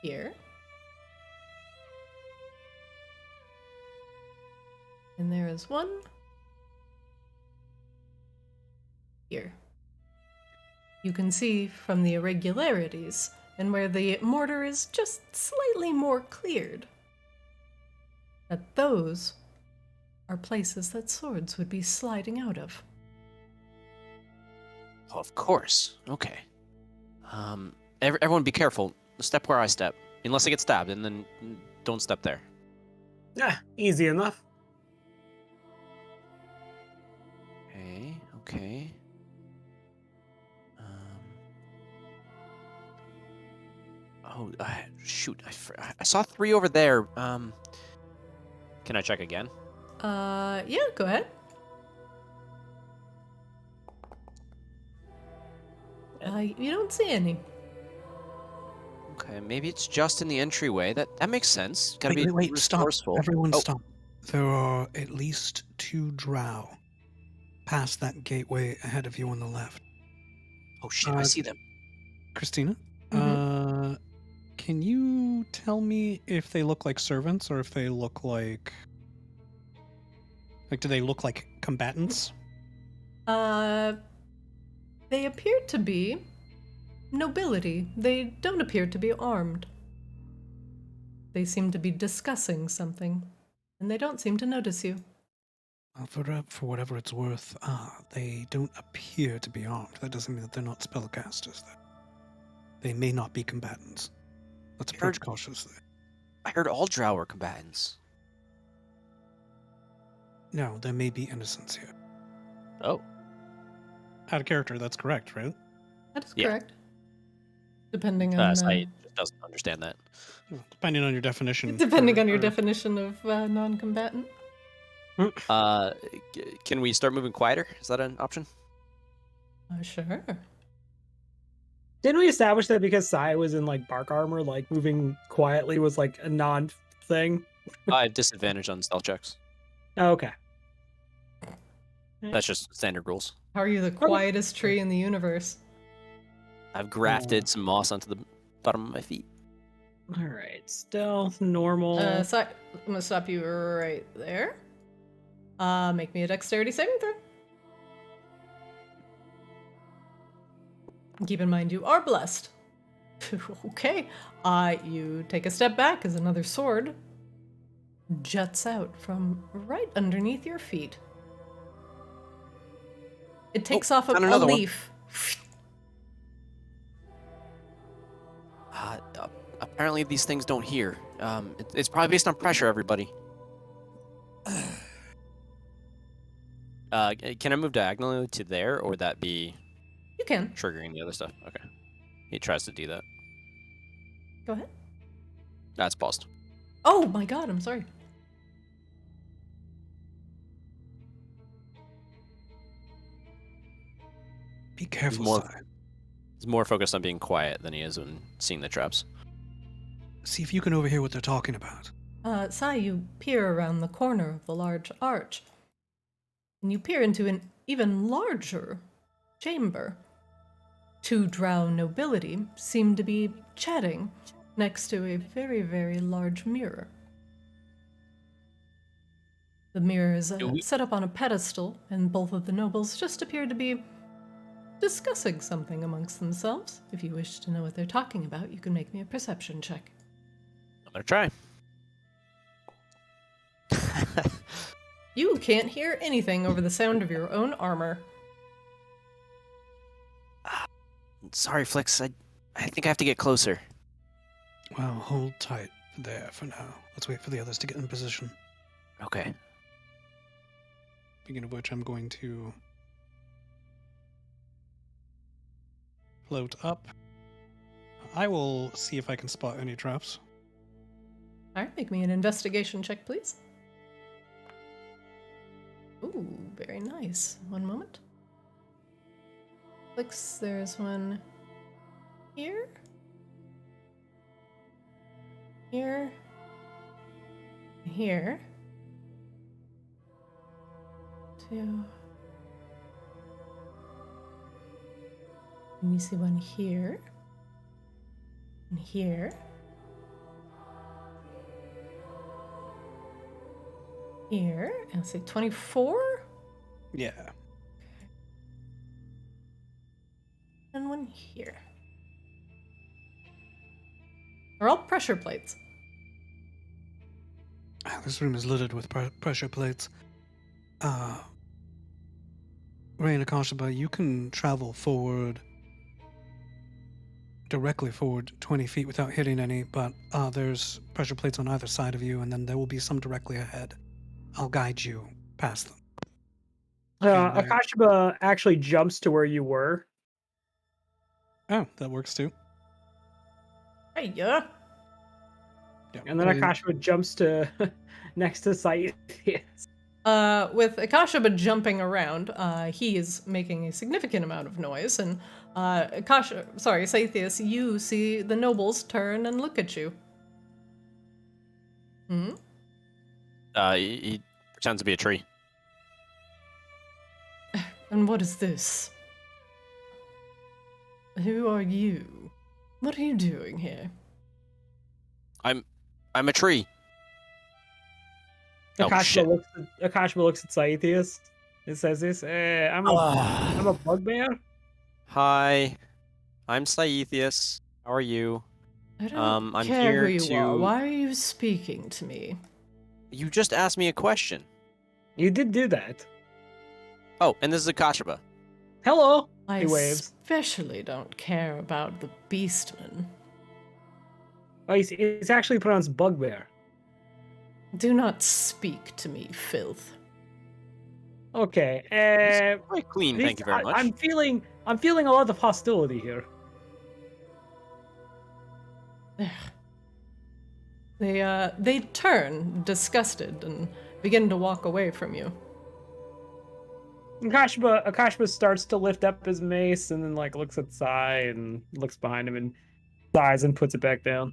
here. And there is one here. You can see from the irregularities and where the mortar is just slightly more cleared that those are places that swords would be sliding out of. Oh, of course. Okay. Everyone be careful. Step where I step. Unless I get stabbed, and then don't step there. Yeah, easy enough. Okay. Shoot. I saw 3 over there. Can I check again? Yeah, go ahead. You don't see any. Okay, maybe it's just in the entryway. That makes sense. Gotta Wait, be stop. resourceful. Everyone Oh. stop. There are at least 2 drow past that gateway ahead of you on the left. Oh shit, I see them. Christina, Mhm. can you tell me if they look like servants or if they look like do they look like combatants? They appear to be nobility. They don't appear to be armed. They seem to be discussing something, and they don't seem to notice you. For whatever it's worth, they don't appear to be armed. That doesn't mean that they're not spellcasters. They may not be combatants. Let's approach cautiously. I heard all drow were combatants. No, there may be innocents here. Oh. Out of character, that's correct, right? That is Yeah. correct. Depending on Saeed just doesn't understand that. Well, depending on your definition. depending on your definition of non-combatant. Can we start moving quieter? Is that an option? Sure. Didn't we establish that because Sai was in like bark armor, like moving quietly was like a non-thing? I have disadvantage on stealth checks. Oh, okay. That's just standard rules. How are you the quietest tree in the universe? I've grafted some moss onto the bottom of my feet. All right, stealth, normal. So I'm gonna stop you right there. Make me a dexterity saving throw. Keep in mind you are blessed. Okay. You take a step back as another sword juts out from right underneath your feet. It takes off a found another one. leaf. Apparently these things don't hear. It's probably based on pressure, everybody. Can I move diagonally to there, or would that be You can. triggering the other stuff? Okay. He tries to do that. Go ahead. That's paused. Oh my god, I'm sorry. Be careful, more- Sai. He's more focused on being quiet than he is on seeing the traps. See if you can overhear what they're talking about. Sai, you peer around the corner of the large arch, and you peer into an even larger chamber. 2 drow nobility seem to be chatting, next to a very, very large mirror. The mirror is set up on a pedestal, and both of the nobles just appear to be discussing something amongst themselves. If you wish to know what they're talking about, you can make me a perception check. I'm gonna try. You can't hear anything over the sound of your own armor. Sorry, Flix. I think I have to get closer. Well, hold tight there for now. Let's wait for the others to get in position. Okay. Speaking of which, I'm going to float up. I will see if I can spot any traps. All right, make me an investigation check, please. Ooh, very nice. One moment. Looks, there's one here. Here. Here. Two. And you see one here. And here. Here. And say 24. Yeah. And one here. They're all pressure plates. This room is littered with pressure plates. Ray and Akashaba, you can travel forward, directly forward 20 feet without hitting any, but there's pressure plates on either side of you, and then there will be some directly ahead. I'll guide you past them. Akashaba actually jumps to where you were. Oh, that works too. Hey, yeah. Yeah. And then Akashaba jumps to next to Scythius. With Akashaba jumping around, he is making a significant amount of noise, and Scythius, you see the nobles turn and look at you. Hmm? He pretends to be a tree. And what is this? Who are you? What are you doing here? I'm a tree. Oh, shit. Akashaba looks at Scythius and says this, I'm a bugbear? Hi, I'm Scythius. How are you? I don't I'm care here who you are. to- Why are you speaking to me? You just asked me a question. You did do that. Oh, and this is Akashaba. Hello! I He waves. especially don't care about the beastman. Oh, it's actually pronounced bugbear. Do not speak to me, filth. Okay, It's quite clean, thank you very much. I'm feeling a lot of hostility here. They turn, disgusted, and begin to walk away from you. Akashba starts to lift up his mace and then looks at Sai and looks behind him and sighs and puts it back down.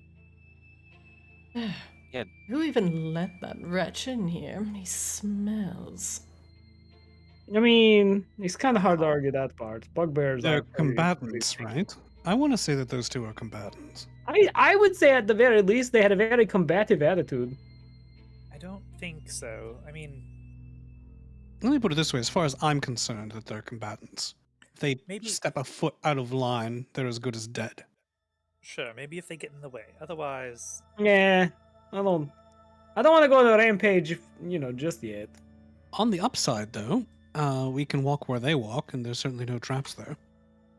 Yeah. Who even let that wretch in here? He smells. I mean, it's kind of hard to argue that part. Bugbears They're are pretty combatants, sneaky. right? I want to say that those two are combatants. I would say at the very least they had a very combative attitude. I don't think so. I mean, Let me put it this way, as far as I'm concerned, that they're combatants. If they Maybe- step a foot out of line, they're as good as dead. sure, maybe if they get in the way. Otherwise, Yeah, I don't want to go on a rampage, just yet. On the upside, though, we can walk where they walk, and there's certainly no traps there.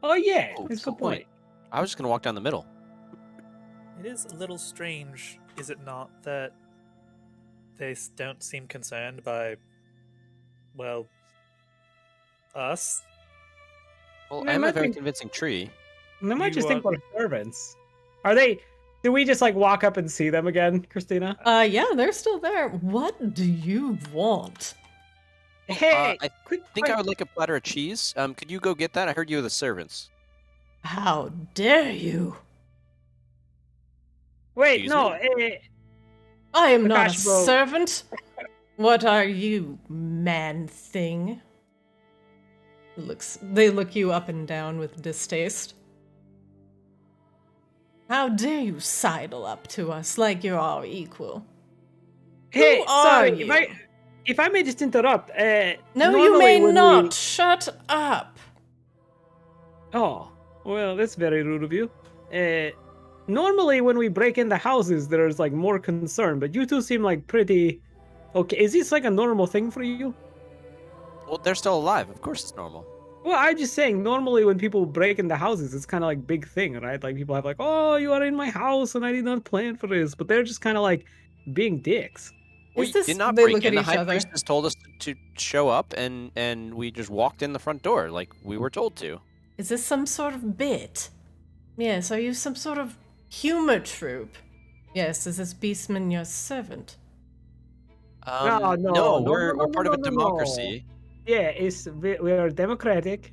Oh yeah, Oh, that's a good good point. I was just gonna walk down the middle. it is a little strange, is it not, that they don't seem concerned by, well, us? Well, They I'm a might very be- convincing tree. And they might You just think are- we're servants. Are they? Do we just walk up and see them again, Christina? Yeah, they're still there. What do you want? Hey, I quick think I question. would like a platter of cheese. Could you go get that? I heard you were the servants. How dare you? Wait, Excuse no. I am not a Akashba- servant. What are you, man thing? They look you up and down with distaste. How dare you sidle up to us like you're all equal? Hey, are sorry, you? if I may just interrupt. No, you normally may when not. Shut up. Oh, well, that's very rude of you. Normally when we break into houses, there's like more concern, but you two seem like pretty okay. Is this like a normal thing for you? Well, they're still alive. Of course, it's normal. Well, I'm just saying, normally when people break into houses, it's kind of like big thing, right? Like people have like, oh, you are in my house and I did not plan for this, but they're just kind of like being dicks. We this- did not they break look in. at The each high other. priestess told us to show up, and we just walked in the front door like we were told to. Is this some sort of bit? Yes, are you some sort of humor troupe? Yes, is this Beastman your servant? No, we're part of a no. democracy. Yeah, we are democratic.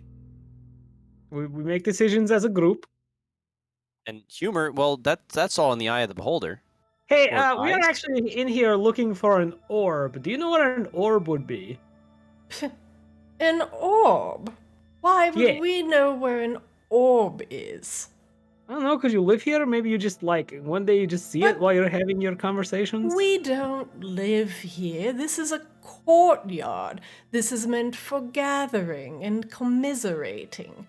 We make decisions as a group. And humor, well, that's all in the eye of the beholder. Hey, Or we are eyes. actually in here looking for an orb. Do you know what an orb would be? An orb? Why would Yeah. we know where an orb is? I don't know, because you live here. Maybe you just like one day you just see it But- while you're having your conversations. We don't live here. This is a courtyard. This is meant for gathering and commiserating.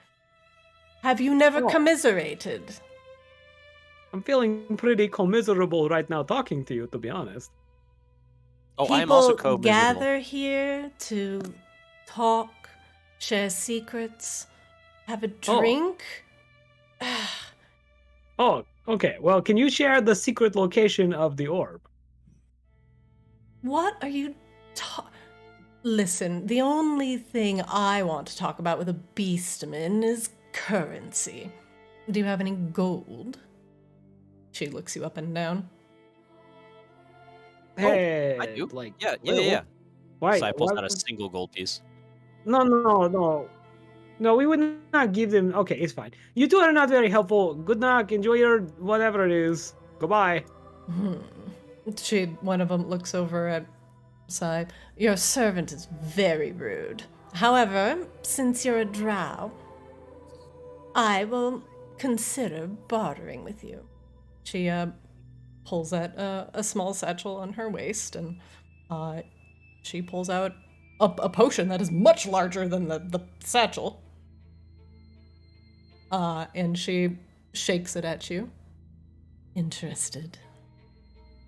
Have you never Oh. commiserated? I'm feeling pretty commiserable right now talking to you, to be honest. Oh, I am also People co-miserable. gather here to talk, share secrets, have a Oh. drink. Oh, okay. Well, can you share the secret location of the orb? What are you Listen, the only thing I want to talk about with a beastman is currency. Do you have any gold? She looks you up and down. Hey, I do. Like, Yeah. Why? Sai pulls why out a would- single gold piece. No, we would not give them. Okay, it's fine. You two are not very helpful. Good luck. Enjoy your whatever it is. Goodbye. One of them looks over at Sai. Your servant is very rude. However, since you're a drow, I will consider bartering with you. She pulls out a small satchel on her waist, and she pulls out a potion that is much larger than the satchel. And she shakes it at you. Interested.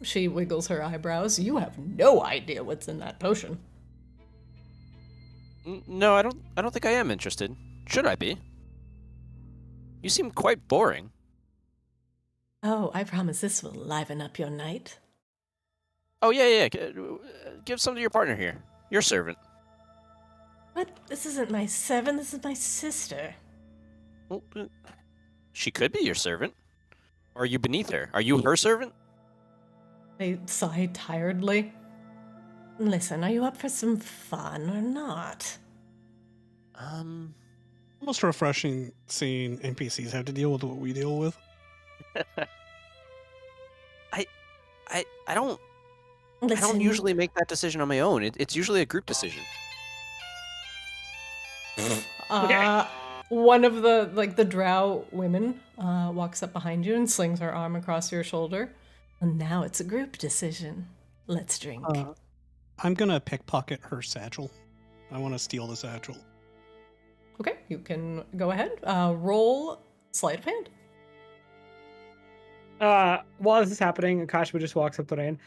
She wiggles her eyebrows. You have no idea what's in that potion. No, I don't think I am interested. Should I be? You seem quite boring. Oh, I promise this will liven up your night. Oh yeah. Give some to your partner here. Your servant. What? This isn't my servant, this is my sister. Well, she could be your servant. Or are you beneath her? Are you her servant? I sigh tiredly. Listen, are you up for some fun or not? Most refreshing seeing NPCs have to deal with what we deal with. I don't Listen, usually make that decision on my own. It's usually a group decision. One of the drow women walks up behind you and slings her arm across your shoulder. And now it's a group decision. Let's drink. I'm gonna pickpocket her satchel. I want to steal the satchel. Okay, you can go ahead. Roll sleight of hand. While this is happening, Akashma just walks up to Rain.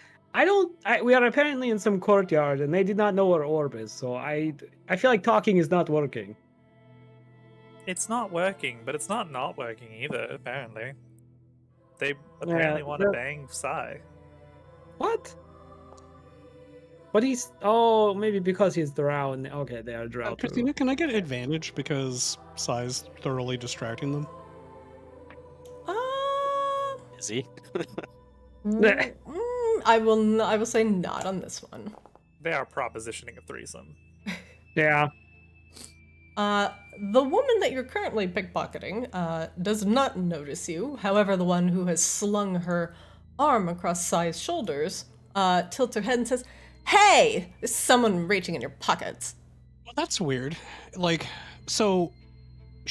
We are apparently in some courtyard, and they did not know where orb is, so I feel like talking is not working. It's not working, but it's not working either, apparently. They apparently want to bang Sai. What? But maybe because he's drow, and okay, they are drow too. Christina, can I get advantage because Sai's thoroughly distracting them? Is he? I will say not on this one. They are propositioning a threesome. Yeah. The woman that you're currently pickpocketing does not notice you. However, the one who has slung her arm across Sai's shoulders tilts her head and says, "Hey, there's someone reaching in your pockets." Well, that's weird. Like, so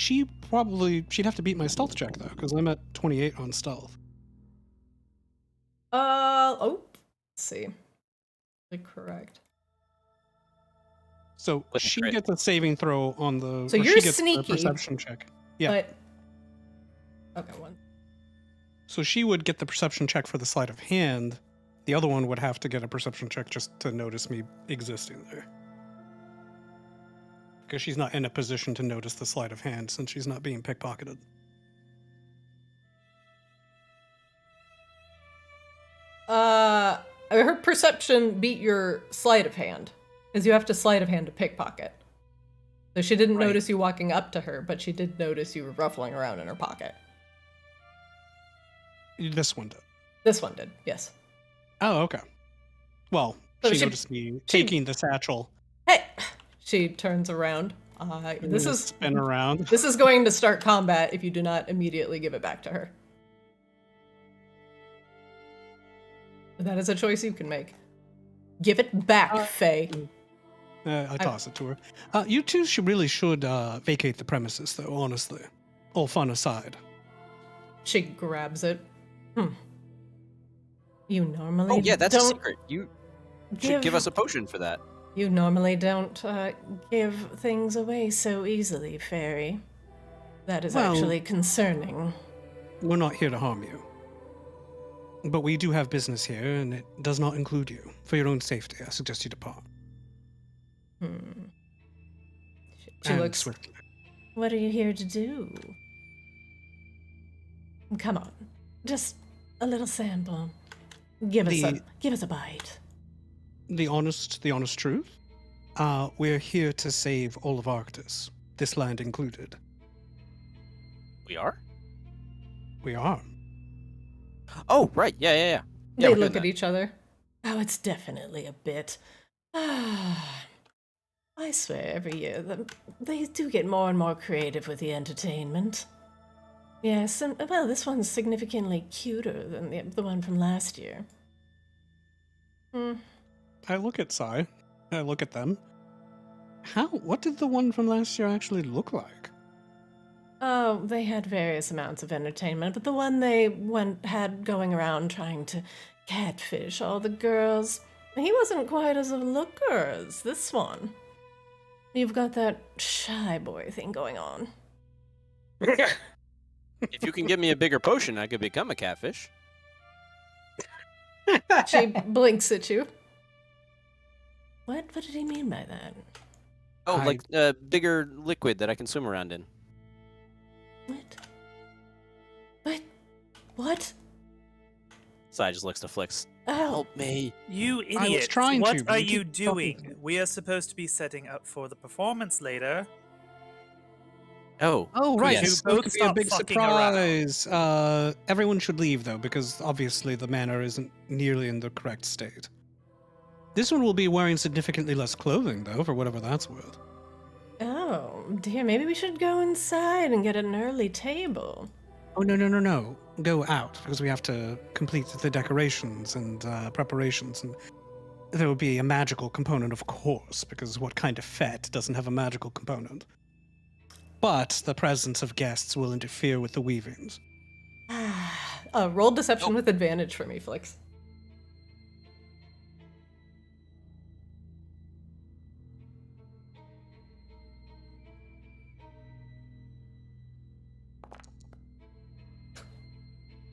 she'd have to beat my stealth check though, because I'm at 28 on stealth. Let's see. Correct. So That's she great. gets a saving throw on the. So or you're she gets sneaky, a perception check. Yeah. But... Okay, one. So she would get the perception check for the sleight of hand. The other one would have to get a perception check just to notice me existing there. Because she's not in a position to notice the sleight of hand since she's not being pickpocketed. Her perception beat your sleight of hand, because you have to sleight of hand to pickpocket. So she didn't Right. notice you walking up to her, but she did notice you were ruffling around in her pocket. This one did. This one did, yes. Oh, okay. Well, So she she- noticed me taking the satchel. Hey! She turns around. This and is spin around. this is going to start combat if you do not immediately give it back to her. That is a choice you can make. Give it back, Faye. I toss it to her. You two really should vacate the premises, though. Honestly, all fun aside. She grabs it. You normally Oh yeah, that's a don't secret. You should give us a potion for that. You normally don't give things away so easily, Fairy. That is Well- actually concerning. We're not here to harm you, but we do have business here, and it does not include you. For your own safety, I suggest you depart. She And looks. swiftly. What are you here to do? Come on, just a little sample. Give us a bite. The honest truth. We're here to save all of Arctis, this land included. We are? We are. Oh, right. Yeah. Yeah, They we're look doing at that. each other. Oh, it's definitely a bit. I swear, every year they do get more and more creative with the entertainment. Yes, and well, this one's significantly cuter than the one from last year. I look at Sai. I look at them. What did the one from last year actually look like? Oh, they had various amounts of entertainment, but the one they had going around trying to catfish all the girls, he wasn't quite as a looker as this one. You've got that shy boy thing going on. If you can give me a bigger potion, I could become a catfish. She blinks at you. What did he mean by that? Oh, I- like a bigger liquid that I can swim around in. What? Sai just looks to Flix. Oh, Help me. You idiot! I was trying what to, but are you you keep talking doing? to me. We are supposed to be setting up for the performance later. Oh. Oh, Could right. you This both could be a stop big fucking around? surprise. Everyone should leave, though, because obviously the manor isn't nearly in the correct state. This one will be wearing significantly less clothing, though, for whatever that's worth. oh, dear, maybe we should go inside and get an early table. Oh, no. Go out, because we have to complete the decorations and preparations, and there will be a magical component, of course, because what kind of fete doesn't have a magical component? But the presence of guests will interfere with the weavings. Roll deception with advantage for me, Flix.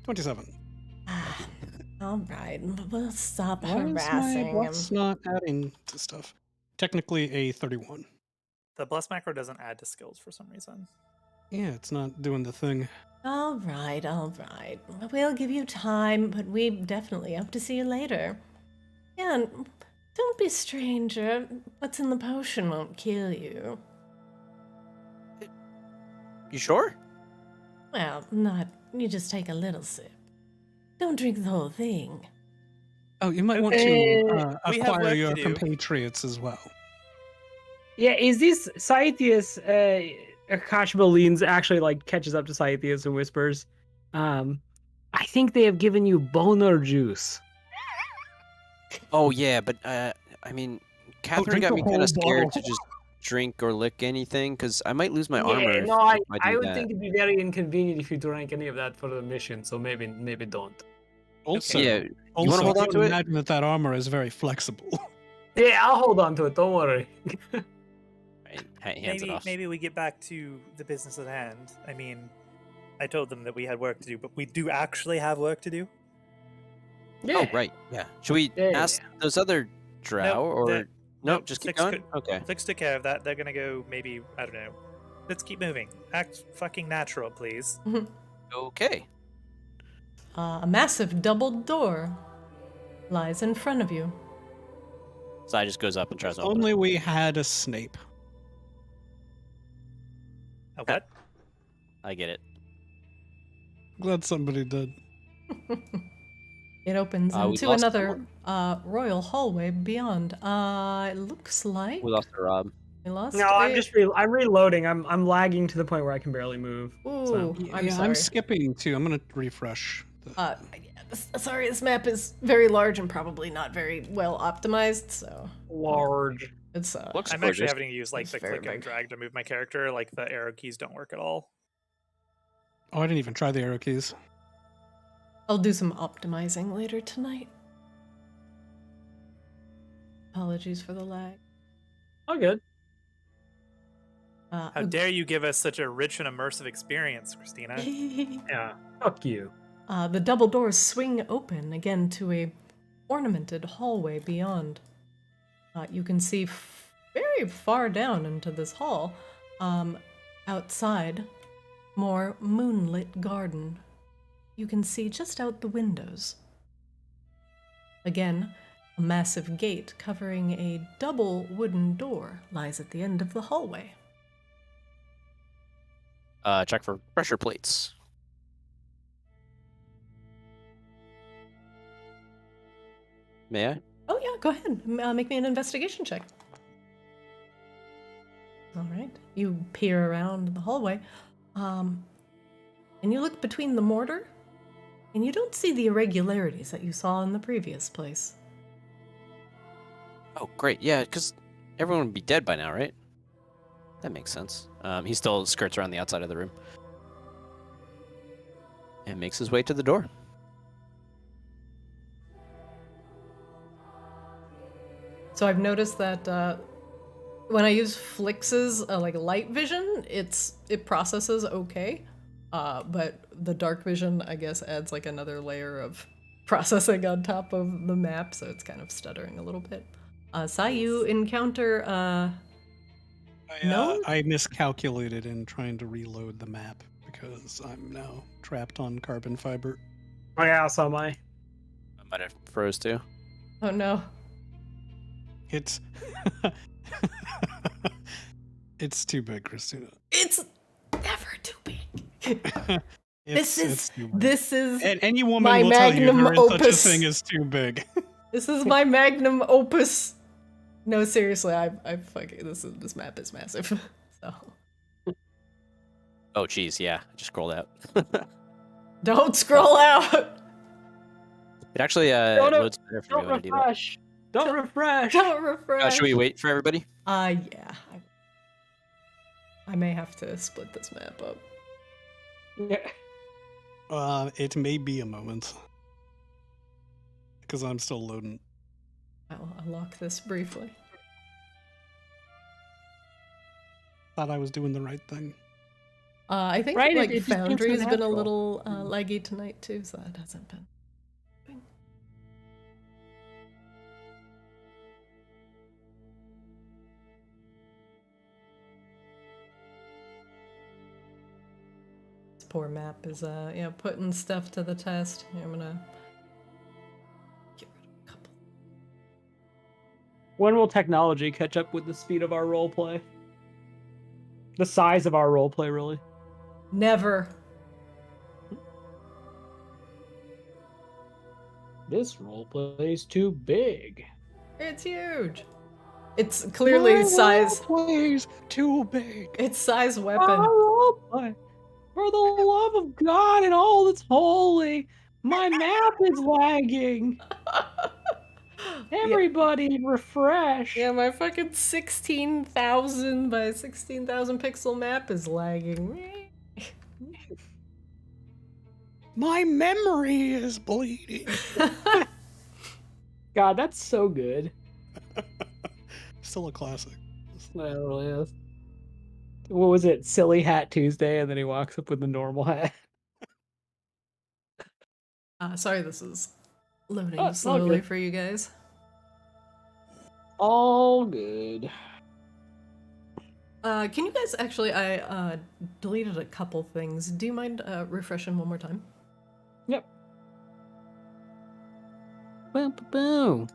$27. All right, we'll stop Why is my harassing him. what's not adding to stuff? Technically a 31. The bless macro doesn't add to skills for some reason. Yeah, it's not doing the thing. All right. We'll give you time, but we definitely hope to see you later. Yeah, and don't be stranger. What's in the potion won't kill you. You sure? Well, not. You just take a little sip. Don't drink the whole thing. Oh, you might want to we have acquire work your to do. compatriots as well. Yeah, is this Scythius? Kashba leans actually like catches up to Scythius and whispers, I think they have given you boner juice. Oh yeah, but I mean, Catherine drink got the me kind whole of scared bottle. to just drink or lick anything? Because I might lose my armor. Yeah, if- no, if I do would that. think it'd be very inconvenient if you drank any of that for the mission. So maybe don't. Also, Yeah, you also, wanna hold I on would to it? imagine that armor is very flexible. Yeah, I'll hold on to it. Don't worry. Right, hands it off. Maybe we get back to the business at hand. I mean, I told them that we had work to do, but we do actually have work to do. Yeah. Oh, right. Yeah. Should we Yeah, ask those other drow or that- no? nope, Just keep Flix going. Okay. Flix took care of that. They're gonna go. Maybe I don't know. Let's keep moving. Act fucking natural, please. Okay. A massive double door lies in front of you. So I just goes up and tries to open Only it. we had a Snape. A what? I get it. Glad somebody did. It opens We into lost another royal hallway beyond. It looks like We lost the Rob. we lost. No, I'm reloading. I'm lagging to the point where I can barely move. Ooh, I'm Yeah, sorry. I'm skipping too. I'm gonna refresh. Yeah, sorry, this map is very large and probably not very well optimized, so Large. it's Looks I'm actually gorgeous. having to use like It's the very click and big. drag to move my character. Like the arrow keys don't work at all. Oh, I didn't even try the arrow keys. I'll do some optimizing later tonight. Apologies for the lag. Oh, good. How dare you give us such a rich and immersive experience, Christina? Yeah. Fuck you. The double doors swing open again to a ornamented hallway beyond. You can see very far down into this hall. Outside, more moonlit garden. You can see just out the windows. Again, a massive gate covering a double wooden door lies at the end of the hallway. Check for pressure plates. May I? Oh yeah, go ahead. Make me an investigation check. All right. You peer around the hallway, and you look between the mortar, and you don't see the irregularities that you saw in the previous place. Oh, great. Yeah, because everyone would be dead by now, right? That makes sense. He still skirts around the outside of the room and makes his way to the door. So I've noticed that when I use Flix's like light vision, it processes okay, but the dark vision I guess adds like another layer of processing on top of the map, so it's kind of stuttering a little bit. Sai, you encounter No? I miscalculated in trying to reload the map because I'm now trapped on carbon fiber. Oh yeah, so am I. I might have froze too. oh no. It's it's too big, Christina. It's never too big. It's too big. This is And any woman my will tell you magnum there is such a opus. thing as too big. This is my magnum opus. No, seriously, I fucking this map is massive. So Oh, geez, yeah. I just scrolled out. don't scroll out. It actually Don't- loads better for me Don't when I do that. refresh. Don't refresh. Don't refresh. Should we wait for everybody? Yeah. I may have to split this map up. Yeah. It may be a moment because I'm still loading. I'll unlock this briefly. Thought I was doing the right thing. I think Right, like it just seems Foundry so has been a natural. little laggy tonight too, so that hasn't been. This poor map is putting stuff to the test. Here, I'm gonna get rid of a couple. When will technology catch up with the speed of our roleplay? The size of our roleplay, really. Never. This roleplay is too big. It's huge. It's clearly size. Please, too big. It's size Our weapon. roleplay. For the love of God and all that's holy, my map is lagging. Everybody refresh. Yeah, my fucking 16,000 by 16,000 pixel map is lagging. My memory is bleeding. God, that's so good. Still a classic. That really is. What was it? Silly Hat Tuesday, and then he walks up with the normal hat. Sorry, this is loading Oh, it's all slowly good. for you guys. All good. Can you guys actually? I deleted a couple things. Do you mind refreshing one more time? Yep. Boom, boom, boom.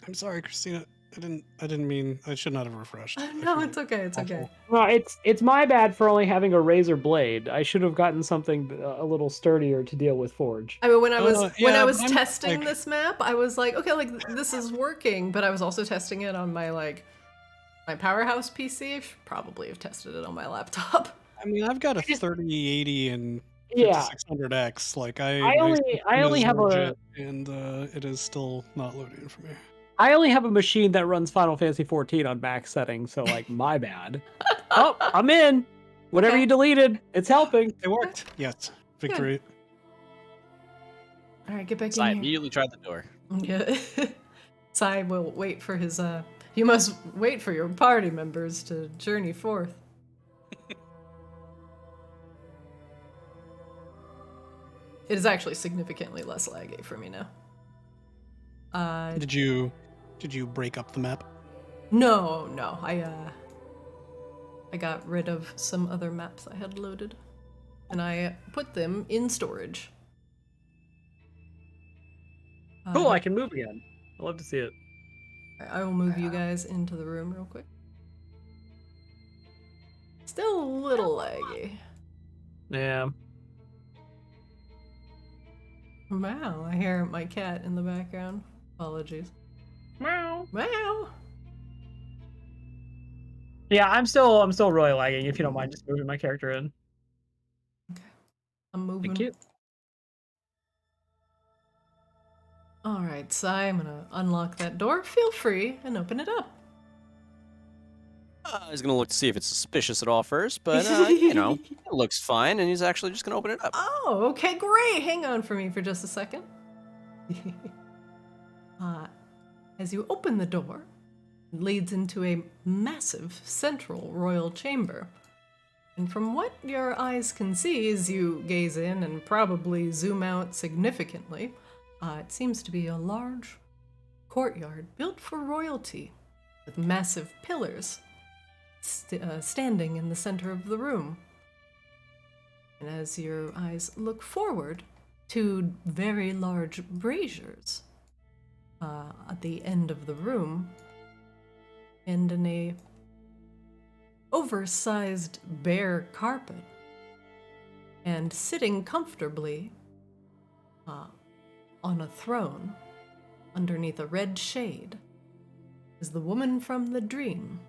I'm sorry, Christina. I didn't mean. I should not have refreshed. No, it's okay. It's okay. No, it's my bad for only having a razor blade. I should have gotten something a little sturdier to deal with Forge. I mean, when I yeah, was I'm, testing like- this map, I was like, okay, like this is working, but I was also testing it on my my powerhouse PC. I should probably have tested it on my laptop. I mean, I've got a 3080 and Yeah. 5600X. Like I only have a and it is still not loading for me. I only have a machine that runs Final Fantasy 14 on max settings, so like my bad. Oh, I'm in. Whatever Okay. you deleted, it's helping. It worked. Yes, victory. All right, get back So I in here. immediately tried the door. Yeah. Sai will wait for his you must wait for your party members to journey forth. It is actually significantly less laggy for me now. Did you break up the map? No, I got rid of some other maps I had loaded, and I put them in storage. Cool, I can move again. I love to see it. I will move you guys into the room real quick. Still a little laggy. Yeah. Wow, I hear my cat in the background. Apologies. Meow. Wow. Yeah, I'm still really lagging. If you don't mind, just moving my character in. I'm moving. Thank you. All right, so I'm gonna unlock that door. Feel free and open it up. He's gonna look to see if it's suspicious at all first, but you know, it looks fine, and he's actually just gonna open it up. Oh, okay, great. Hang on for me for just a second. As you open the door, it leads into a massive central royal chamber. And from what your eyes can see as you gaze in and probably zoom out significantly, it seems to be a large courtyard built for royalty, with massive pillars standing in the center of the room. And as your eyes look forward, two very large braziers at the end of the room, and in a oversized bare carpet, and sitting comfortably on a throne underneath a red shade is the woman from the dream,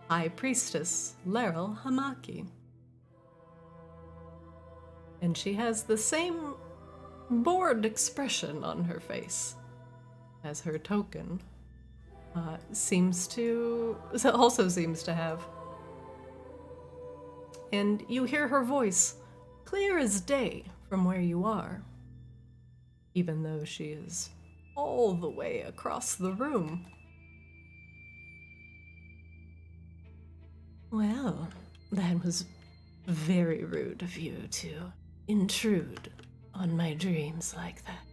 High Priestess Laryl Hamaki. And she has the same bored expression on her face as her token also seems to have. And you hear her voice clear as day from where you are, even though she is all the way across the room. Well, that was very rude of you to intrude on my dreams like that.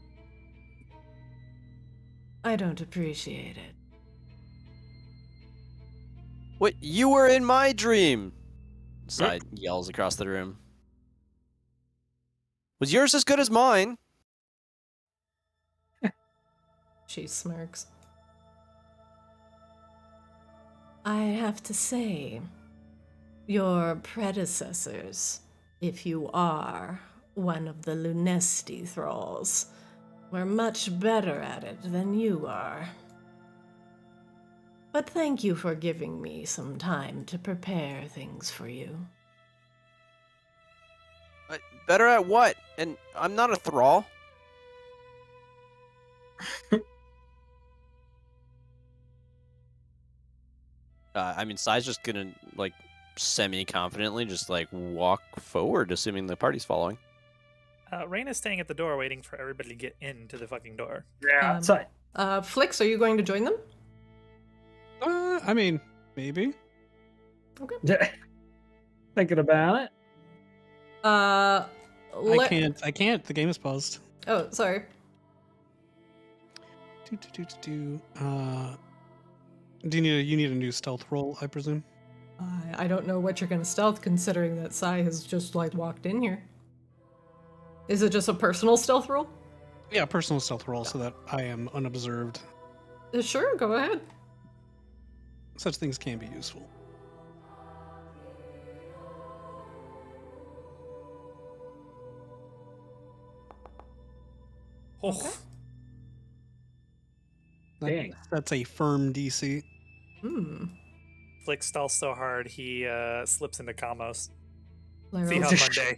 I don't appreciate it. What? You were in my dream! Side yells across the room. Was yours as good as mine? She smirks. I have to say, your predecessors, if you are one of the Lunesti thralls, were much better at it than you are. But thank you for giving me some time to prepare things for you. Better at what? And I'm not a thrall. I mean, Sai's just gonna like semi-confidently just like walk forward, assuming the party's following. Rain is staying at the door, waiting for everybody to get into the fucking door. Yeah. Flix, are you going to join them? I mean, maybe. Okay. Thinking about it. I can't. The game is paused. Oh, sorry. Do you need a new stealth roll, I presume? I don't know what you're going to stealth, considering that Sai has just like walked in here. Is it just a personal stealth roll? Yeah, personal stealth roll so that I am unobserved. Sure, go ahead. Such things can be useful. Okay. Dang. That's a firm DC. Hmm. Flick stalls so hard he slips into Kamos. Laryl, See how Monday.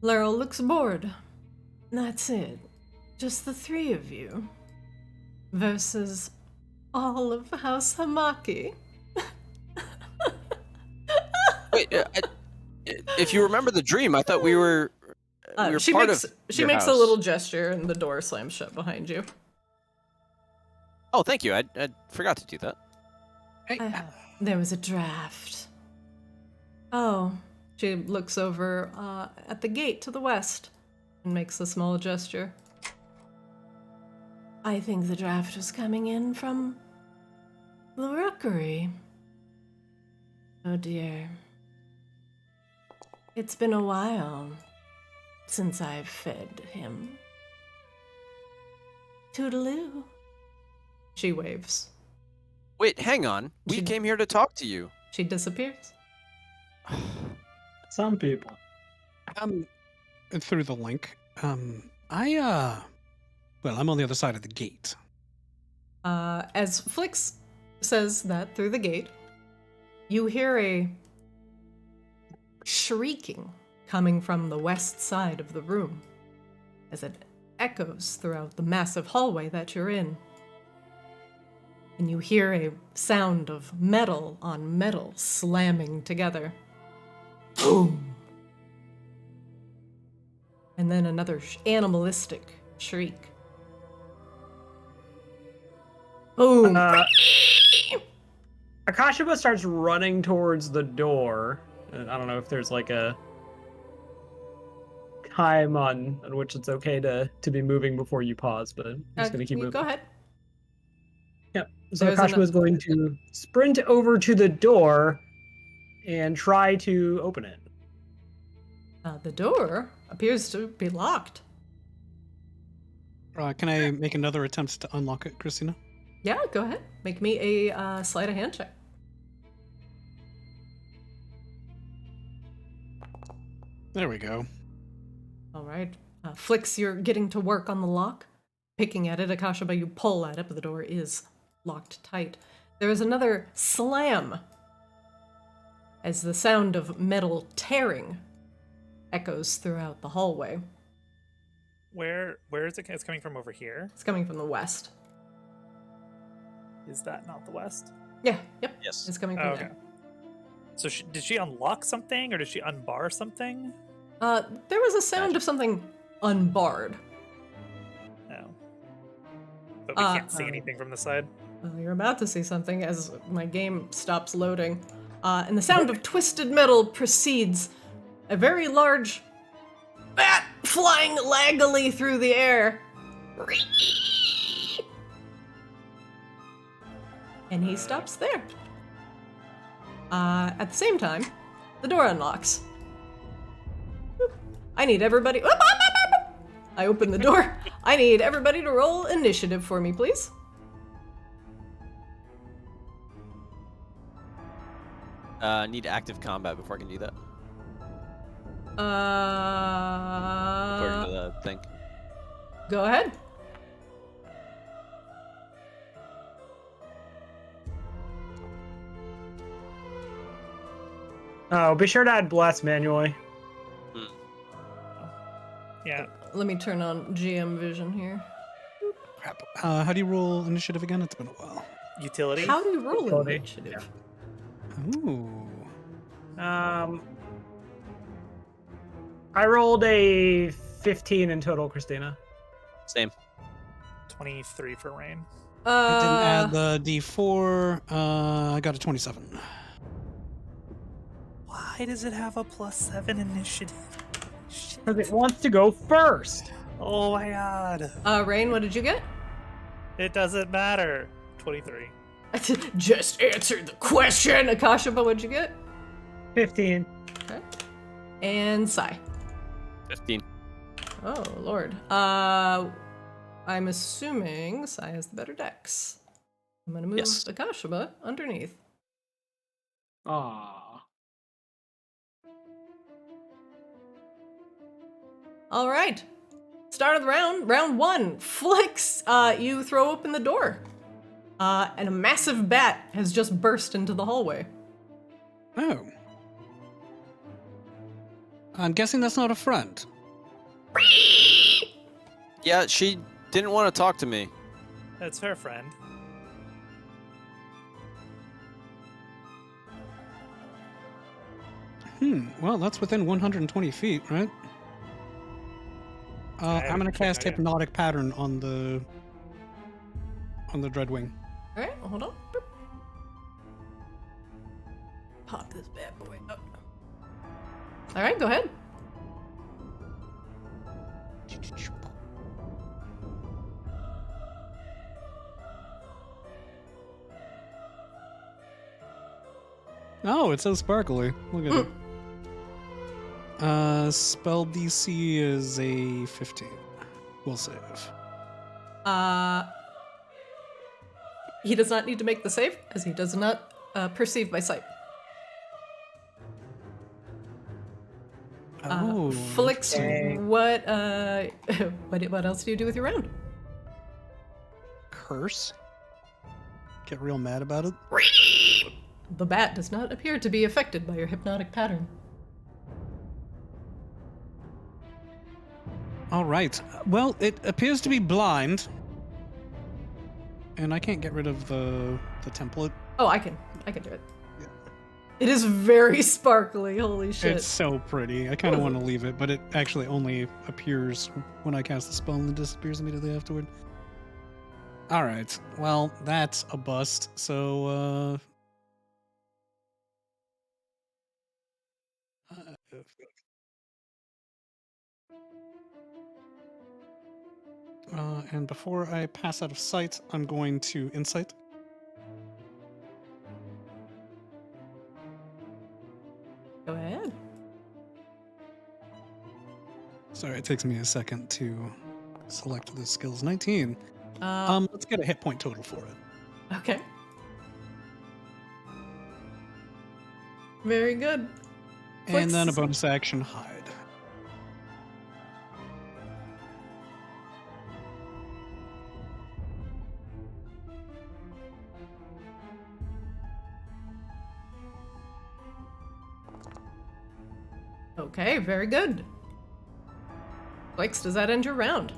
Laryl looks bored. That's it. Just the three of you. Versus all of House Hamaki. Wait, if you remember the dream, I thought we were She part makes of she your makes a house. little gesture and the door slams shut behind you. Oh, thank you. I forgot to do that. There was a draft. Oh, she looks over at the gate to the west and makes a small gesture. I think the draft was coming in from the rookery. Oh dear. It's been a while since I've fed him. Toodaloo. She waves. Wait, hang on. We She- came here to talk to you. She disappears. Some people. Through the link. Well, I'm on the other side of the gate. As Flix says that through the gate, you hear a shrieking coming from the west side of the room as it echoes throughout the massive hallway that you're in. And you hear a sound of metal on metal slamming together. Boom! And then another animalistic shriek. Boom! Akashima starts running towards the door. And I don't know if there's like a time on which it's okay to be moving before you pause, but I'm just gonna keep moving. Go ahead. Yep. So There's Akashima is going to sprint over to the door and try to open it. The door appears to be locked. Can I make another attempt to unlock it, Christina? Yeah, go ahead. Make me a sleight of hand check. There we go. All right. Flix, you're getting to work on the lock. Picking at it, Akashima, you pull at it, but the door is locked tight. There is another slam as the sound of metal tearing echoes throughout the hallway. Where is it? It's coming from over here. It's coming from the west. Is that not the west? Yeah, yep. Yes. It's coming Oh, from okay. there. So did she unlock something, or did she unbar something? There was a sound of something unbarred. No. But we can't see anything from the side. Well, you're about to see something as my game stops loading. And the sound of twisted metal precedes a very large bat flying laggily through the air. And he stops there. At the same time, the door unlocks. I need everybody. I open the door. I need everybody to roll initiative for me, please. Need active combat before I can do that. According to the thing. Go ahead. Oh, be sure to add bless manually. Yeah. Let me turn on GM vision here. Crap. How do you roll initiative again? It's been a while. Utility. How do you roll Utility, initiative? Ooh. I rolled a 15 in total, Christina. Same. 23 for Rain. I didn't add the D4. I got a 27. Why does it have a +7 initiative? Shit. Because it wants to go first. Oh my god. Rain, what did you get? It doesn't matter. 23. Just answer the question. Akasha, what'd you get? 15. Okay. And Sai. 15. Oh, Lord. I'm assuming Sai has the better dex. I'm gonna move Yes. Akashaba underneath. Aww. All right. Start of the round. Round 1. Flicks. You throw open the door. And a massive bat has just burst into the hallway. Oh. I'm guessing that's not a friend. Yeah, she didn't want to talk to me. That's her friend. Well, that's within 120 feet, right? I'm gonna cast check, yeah. Hypnotic Pattern on the Dreadwing. All right, hold on. Boop. Pop this bad boy up. All right, go ahead. Oh, it's so sparkly. Look at it. Spell DC is a 15. We'll save. He does not need to make the save, as he does not perceive by sight. Oh. Flix, Dang. what else do you do with your round? Curse? Get real mad about it? The bat does not appear to be affected by your hypnotic pattern. All right. Well, it appears to be blind. And I can't get rid of the template. Oh, I can do it. Yeah. It is very sparkly, holy shit. It's so pretty. I kind of want to leave it, but it actually only appears when I cast the spell and then disappears immediately afterward. All right. Well, that's a bust. So, and before I pass out of sight, I'm going to insight. Go ahead. Sorry, it takes me a second to select the skills. 19. Let's get a hit point total for it. Okay. Very good. And then a Flix- bonus action hide. Okay, very good. Flix, does that end your round?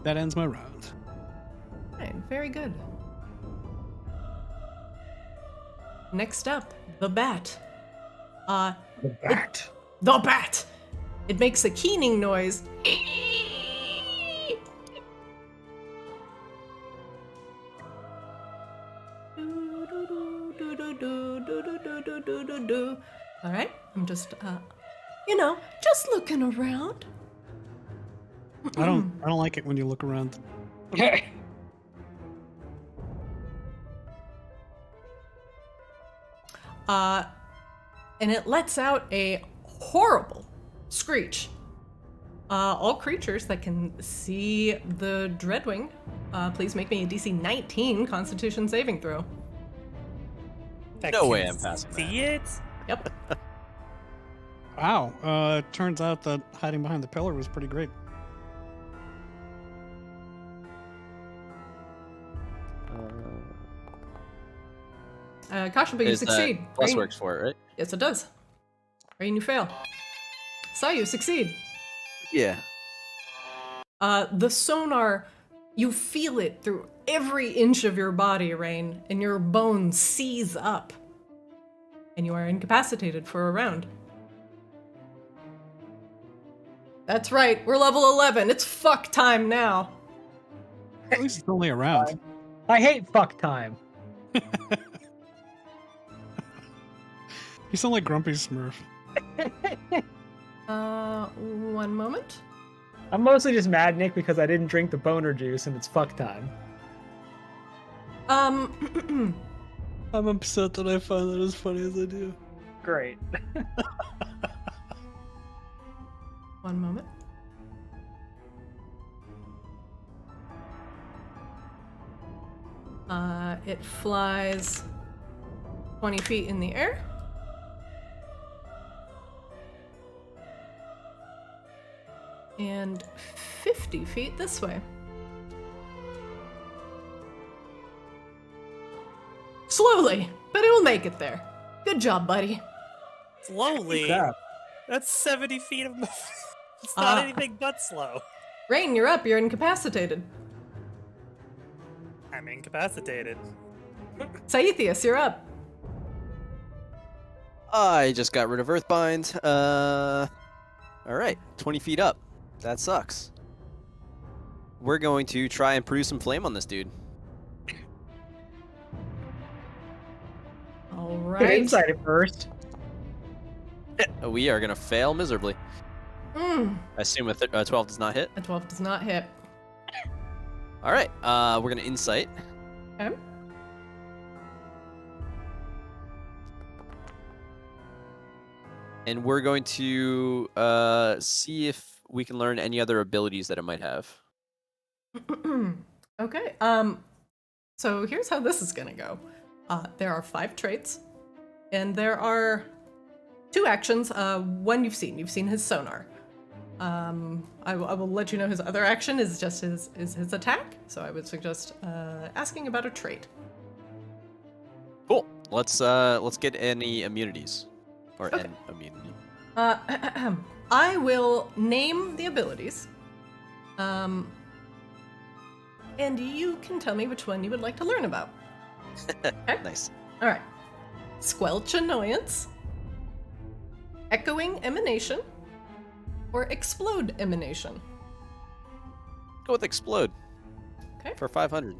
That ends my round. Fine, very good. Next up, the bat. The bat. The bat! It makes a keening noise. Alright, I'm just, just looking around. I don't like it when you look around. And it lets out a horrible screech. All creatures that can see the Dreadwing, please make me a DC 19 Constitution saving throw. That No way can I'm passing See it? Yep. Wow. Turns out that hiding behind the pillar was pretty great. Kasha, but you Is that succeed. plus Rain- works for it, right? Yes, it does. Rain, you fail. Sai, you succeed. Yeah. The sonar, you feel it through every inch of your body, Rain, and your bones seize up. And you are incapacitated for a round. That's right, we're level 11. It's fuck time now. At least it's only a round. I hate fuck time. You sound like Grumpy Smurf. 1 moment. I'm mostly just mad, Nick, because I didn't drink the boner juice and it's fuck time. I'm upset that I find that as funny as I do. Great. 1 moment. It flies 20 feet in the air. And 50 feet this way. Slowly, but it'll make it there. Good job, buddy. Slowly? Crap. That's 70 feet of... It's not anything but slow. Rain, you're up. You're incapacitated. I'm incapacitated. Saethius, you're up. I just got rid of Earthbind. Alright, 20 feet up. That sucks. We're going to try and produce some flame on this dude. All Get right. inside it first. We are going to fail miserably. Mm, I assume a 12 does not hit. a 12 does not hit. Alright, we're going to insight. Okay. And we're going to see if we can learn any other abilities that it might have. Okay. So here's how this is gonna go. There are 5 traits, and there are 2 actions. One you've seen. You've seen his sonar. I will let you know his other action is just his attack. So I would suggest asking about a trait. Cool. Let's get any immunities. Or Okay. an immunity. I will name the abilities. And you can tell me which one you would like to learn about. Okay? Nice. All right. Squelch Annoyance, Echoing Emanation, or Explode Emanation. Go with explode. Okay. For 500.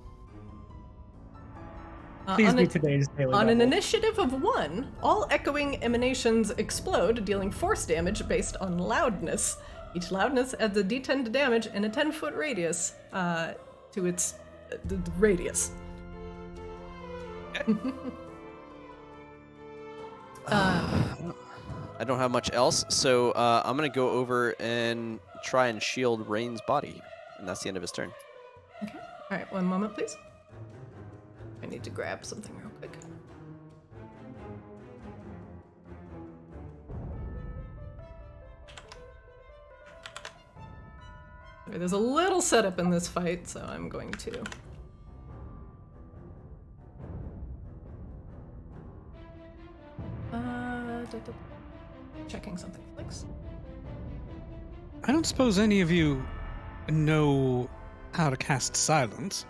Please on be a- today's daily On an double. initiative of 1, all echoing emanations explode, dealing force damage based on loudness. Each loudness adds a d10 to damage in a 10-foot radius to its radius. I don't have much else, so I'm going to go over and try and shield Rain's body. And that's the end of his turn. Okay. All right, 1 moment, please. I need to grab something real quick. Okay, there's a little setup in this fight, so I'm going to... Checking something, Flix. I don't suppose any of you know how to cast silence.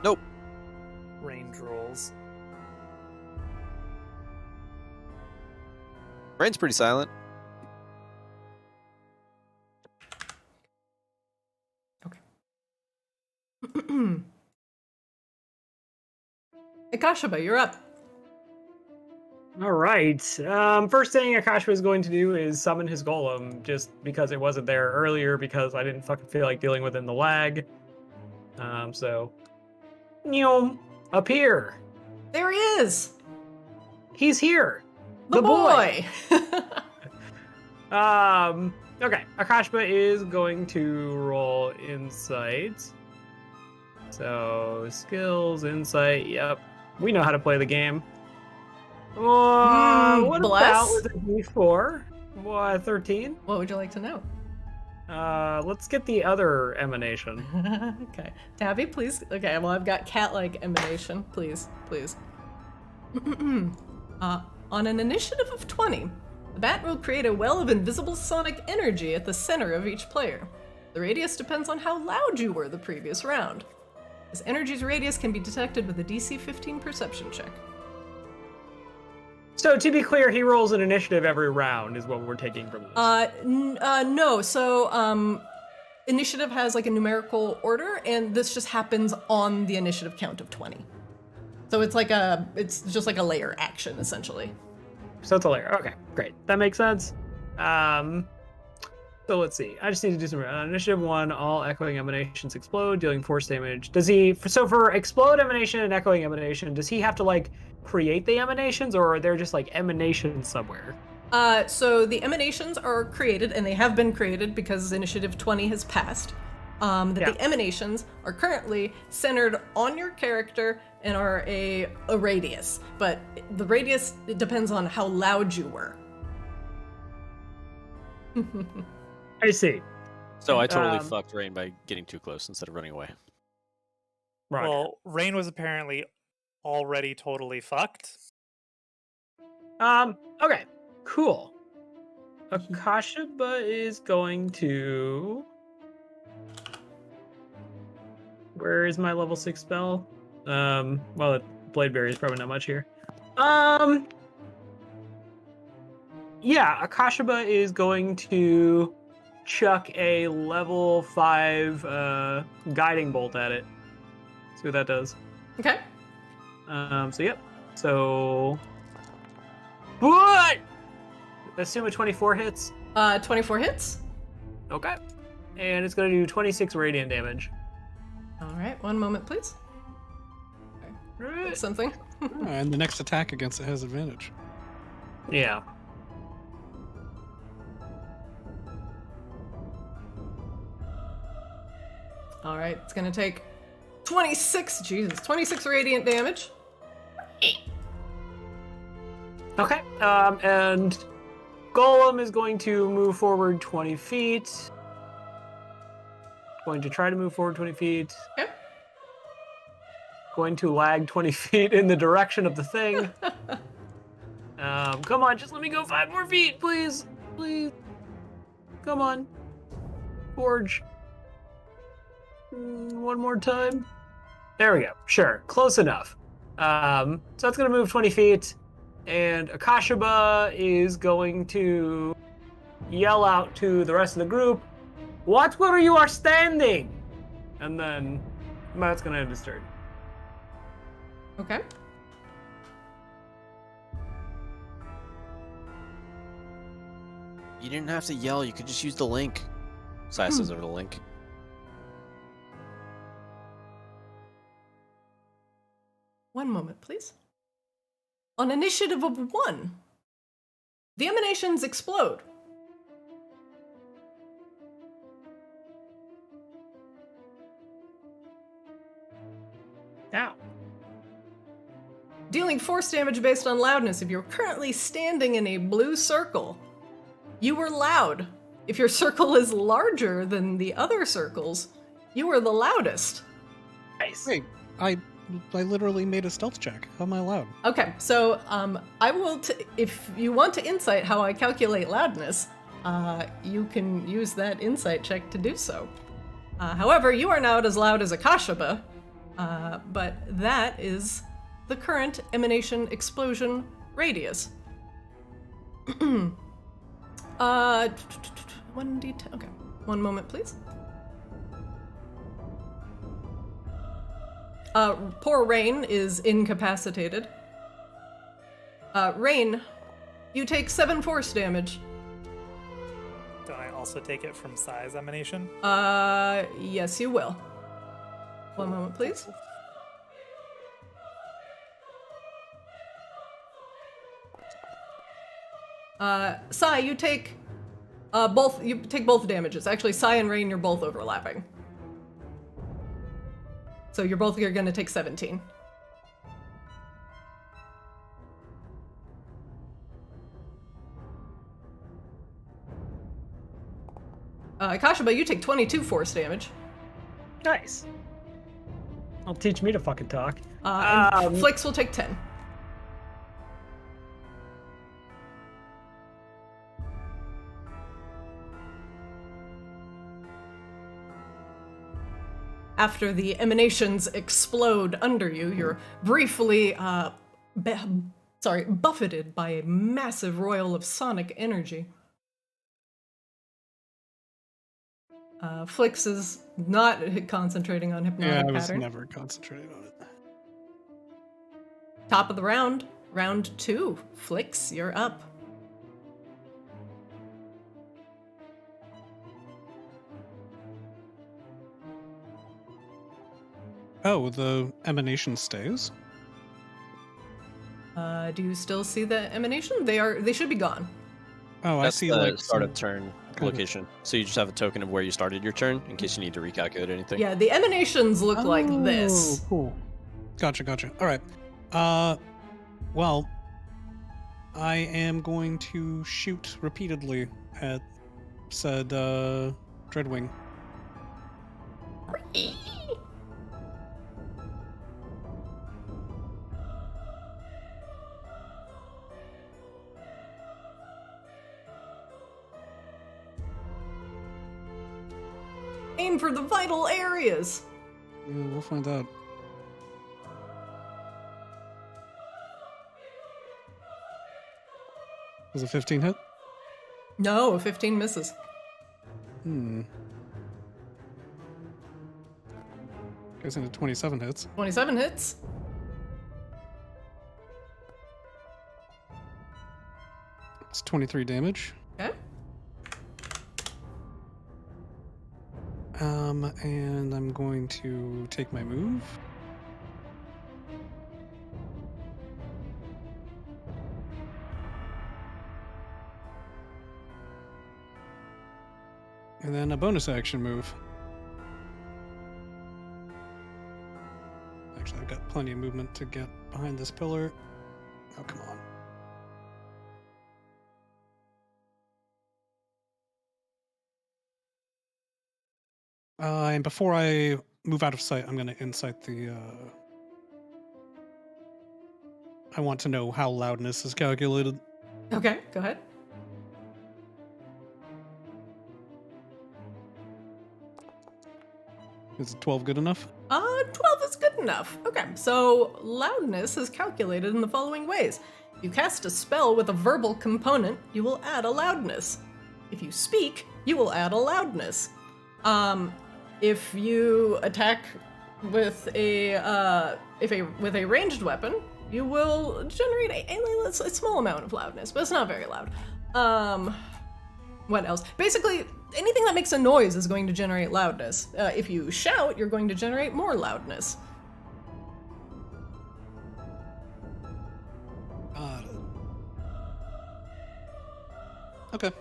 Nope. Rain drools. Rain's pretty silent. Akashaba, you're up. All right. First thing Akashba is going to do is summon his golem, just because it wasn't there earlier, because I didn't fucking feel like dealing with it in the lag. So, up here. There he is! He's here. The boy! Okay. Akashba is going to roll insight. So, skills, insight, yep. We know how to play the game. What bless. about with a D4? What, 13? What would you like to know? Let's get the other emanation. Okay. Tabby, please. Okay, well, I've got cat-like emanation. Please, please. On an initiative of 20, The bat will create a well of invisible sonic energy at the center of each player. The radius depends on how loud you were the previous round. This energy's radius can be detected with a DC 15 perception check. So to be clear, he rolls an initiative every round is what we're taking from this. No. So, initiative has like a numerical order, and this just happens on the initiative count of 20. So it's just like a layer action, essentially. So it's a layer. Okay, great. That makes sense. So let's see. I just need to do some initiative 1. All echoing emanations explode, dealing force damage. Does he? So for explode emanation and echoing emanation, does he have to like create the emanations, or are there just like emanations somewhere? So the emanations are created, and they have been created because initiative 20 has passed. The emanations are currently centered on your character and are a radius, but the radius, it depends on how loud you were. I see. So I totally fucked Rain by getting too close instead of running away. Right. Well, Rain was apparently already totally fucked. Okay, cool. Akashaba is going to... Where is my level 6 spell? Well, Blade Berry is probably not much here. Yeah, Akashaba is going to chuck a level 5 guiding bolt at it. See what that does. Okay. Yep. So what? Assume a 24 hits. 24 hits. Okay. And it's going to do 26 radiant damage. All right, one moment, please. Right. Something. And the next attack against it has advantage. Yeah. All right, it's gonna take 26 radiant damage. Okay. And Golem is going to move forward 20 feet. Going to try to move forward 20 feet. Okay. Going to lag 20 feet in the direction of the thing. Come on, just let me go 5 more feet, please. Please. Come on. Forge. One more time. There we go. Sure. Close enough. So that's going to move 20 feet. And Akashaba is going to yell out to the rest of the group, "Watch where you are standing!" And then Matt's going to end his turn. Okay. You didn't have to yell. You could just use the link. Sai says over the link. One moment, please. On initiative of 1, the emanations explode. Ow. Dealing force damage based on loudness. If you're currently standing in a blue circle, you were loud. If your circle is larger than the other circles, you are the loudest. Nice. Wait, I literally made a stealth check. How am I loud? Okay, so I will, if you want to insight how I calculate loudness, you can use that insight check to do so. However, you are not as loud as Akashaba, but that is the current emanation explosion radius. 1d10. Okay, one moment, please. Poor Rain is incapacitated. Rain, you take 7 force damage. Do I also take it from Sai's emanation? Yes, you will. One moment, please. Sai, you take both. You take both damages. Actually, Sai and Rain, you're both overlapping. So you're going to take 17. Akashaba, you take 22 force damage. Nice. I'll teach me to fucking talk. And Flix will take 10. After the emanations explode under you, you're briefly buffeted by a massive roil of sonic energy. Flix is not concentrating on hypnotic Yeah, I was pattern. never concentrating on it. Top of the round, round 2. Flix, you're up. Oh, the emanation stays? Do you still see the emanation? They should be gone. Oh, That's I see the like start some- of turn kind of- location. So you just have a token of where you started your turn in case you need to recalculate anything. Yeah, the emanations look like this. Oh, cool. Gotcha. All right. Well, I am going to shoot repeatedly at said Dreadwing. Aim for the vital areas. Yeah, we'll find out. Was a 15 hit? No, a 15 misses. Goes into 27 hits. 27 hits. It's 23 damage. Okay. And I'm going to take my move. And then a bonus action move. Actually, I've got plenty of movement to get behind this pillar. Oh, come on. And before I move out of sight, I'm going to insight the... I want to know how loudness is calculated. Okay, go ahead. Is 12 good enough? 12 is good enough. Okay, so loudness is calculated in the following ways. If you cast a spell with a verbal component, you will add a loudness. If you speak, you will add a loudness. If you attack with a ranged weapon, you will generate a small amount of loudness, but it's not very loud. What else? Basically, anything that makes a noise is going to generate loudness. If you shout, you're going to generate more loudness. Okay.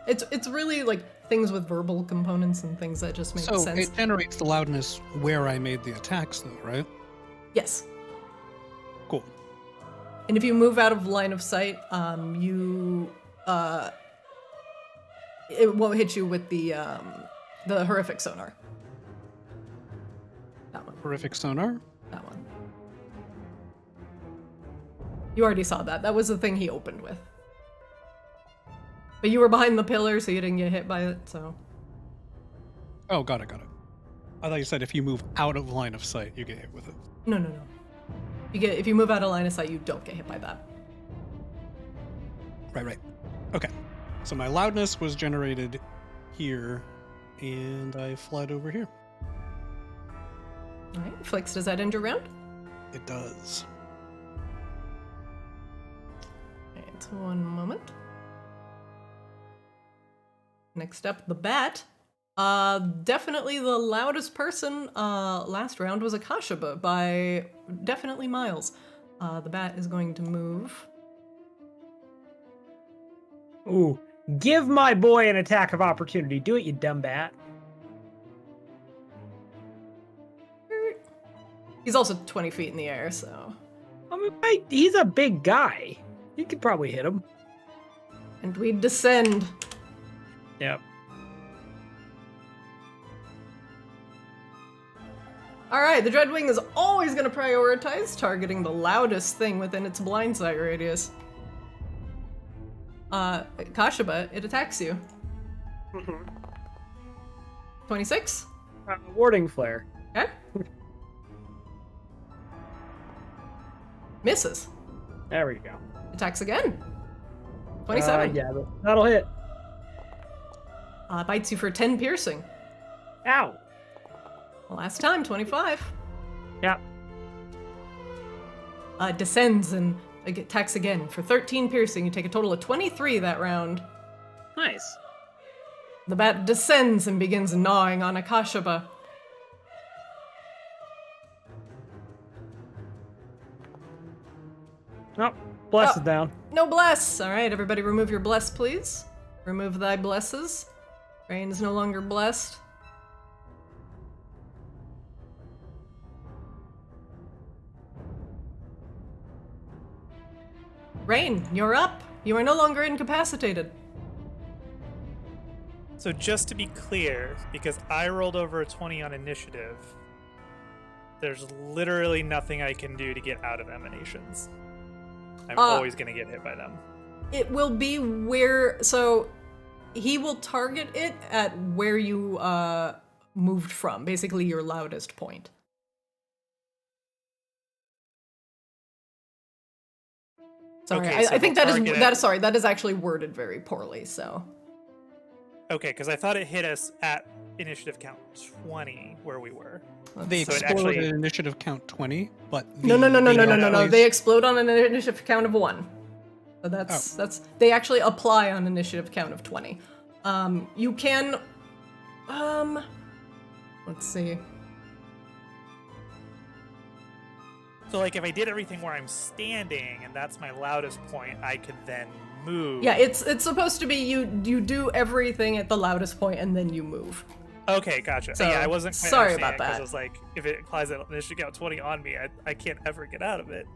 It's really like things with verbal components and things that just make So sense. it generates the loudness where I made the attacks, though, right? Yes. Cool. And if you move out of line of sight, it won't hit you with the horrific sonar. That one. Horrific sonar. That one. You already saw that. That was the thing he opened with. But you were behind the pillar, so you didn't get hit by it, so... Oh, got it. I thought you said if you move out of line of sight, you get hit with it. No. If you move out of line of sight, you don't get hit by that. Right. Okay. So my loudness was generated here, and I fled over here. Alright, Flix, does that end your round? It does. Alright, one moment. Next up, the bat. Definitely the loudest person last round was Akashaba by definitely miles. The bat is going to move. Ooh, give my boy an attack of opportunity. Do it, you dumb bat. He's also 20 feet in the air, so... I mean, he's a big guy. You could probably hit him. And we descend. Yep. Alright, the Dreadwing is always going to prioritize targeting the loudest thing within its blind sight radius. Kashaba, it attacks you. 26? Warding flare. Okay. Misses. There we go. Attacks again. 27. Yeah, that'll hit. Bites you for 10 piercing. Ow. Last time, 25. Yeah. Descends and attacks again for 13 piercing. You take a total of 23 that round. Nice. The bat descends and begins gnawing on Akashaba. Oh, bless is down. No bless! Alright, everybody remove your bless, please. Remove thy blesses. Rain is no longer blessed. Rain, you're up. You are no longer incapacitated. So just to be clear, because I rolled over a 20 on initiative, there's literally nothing I can do to get out of emanations. I'm always going to get hit by them. It will be where... So, he will target it at where you moved from. Basically, your loudest point. Sorry, Okay, so I think they'll that is actually worded very poorly, so... Okay, because I thought it hit us at initiative count 20 where we were. They So it explode actually- at initiative count 20, but No. the They explode on an initiative count of 1. So that's they actually apply on initiative count of 20. You can let's see. So like if I did everything where I'm standing and that's my loudest point, I could then move. Yeah, it's supposed to be you do everything at the loudest point and then you move. Okay, gotcha. So, Yeah, I wasn't quite sorry understanding about that. because I was like, if it applies at initiative count 20 on me, I can't ever get out of it.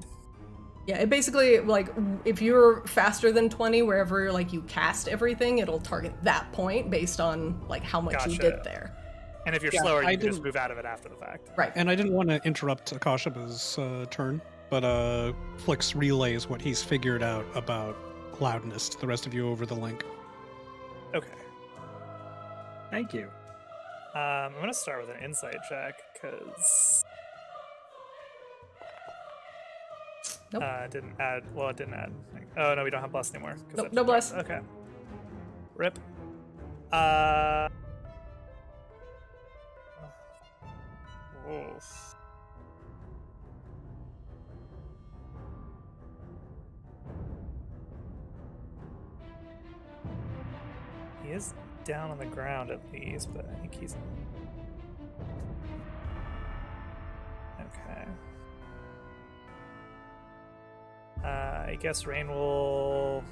Yeah, it basically, like, if you're faster than 20, wherever, like, you cast everything, it'll target that point based on, like, how much you Gotcha. did there. And if you're Yeah, slower, I you can just didn't- move out of it after the fact. Right. And I didn't want to interrupt Akashaba's turn, but Flix relays what he's figured out about loudness to the rest of you over the link. Okay. Thank you. I'm going to start with an insight check, because... Nope. It didn't add... Well, it didn't add... Oh, no, we don't have bless anymore. 'cause Nope, that no just bless. worked. Okay. Rip. Oof. He is down on the ground at least, but I think he's... Okay. I guess Rain will...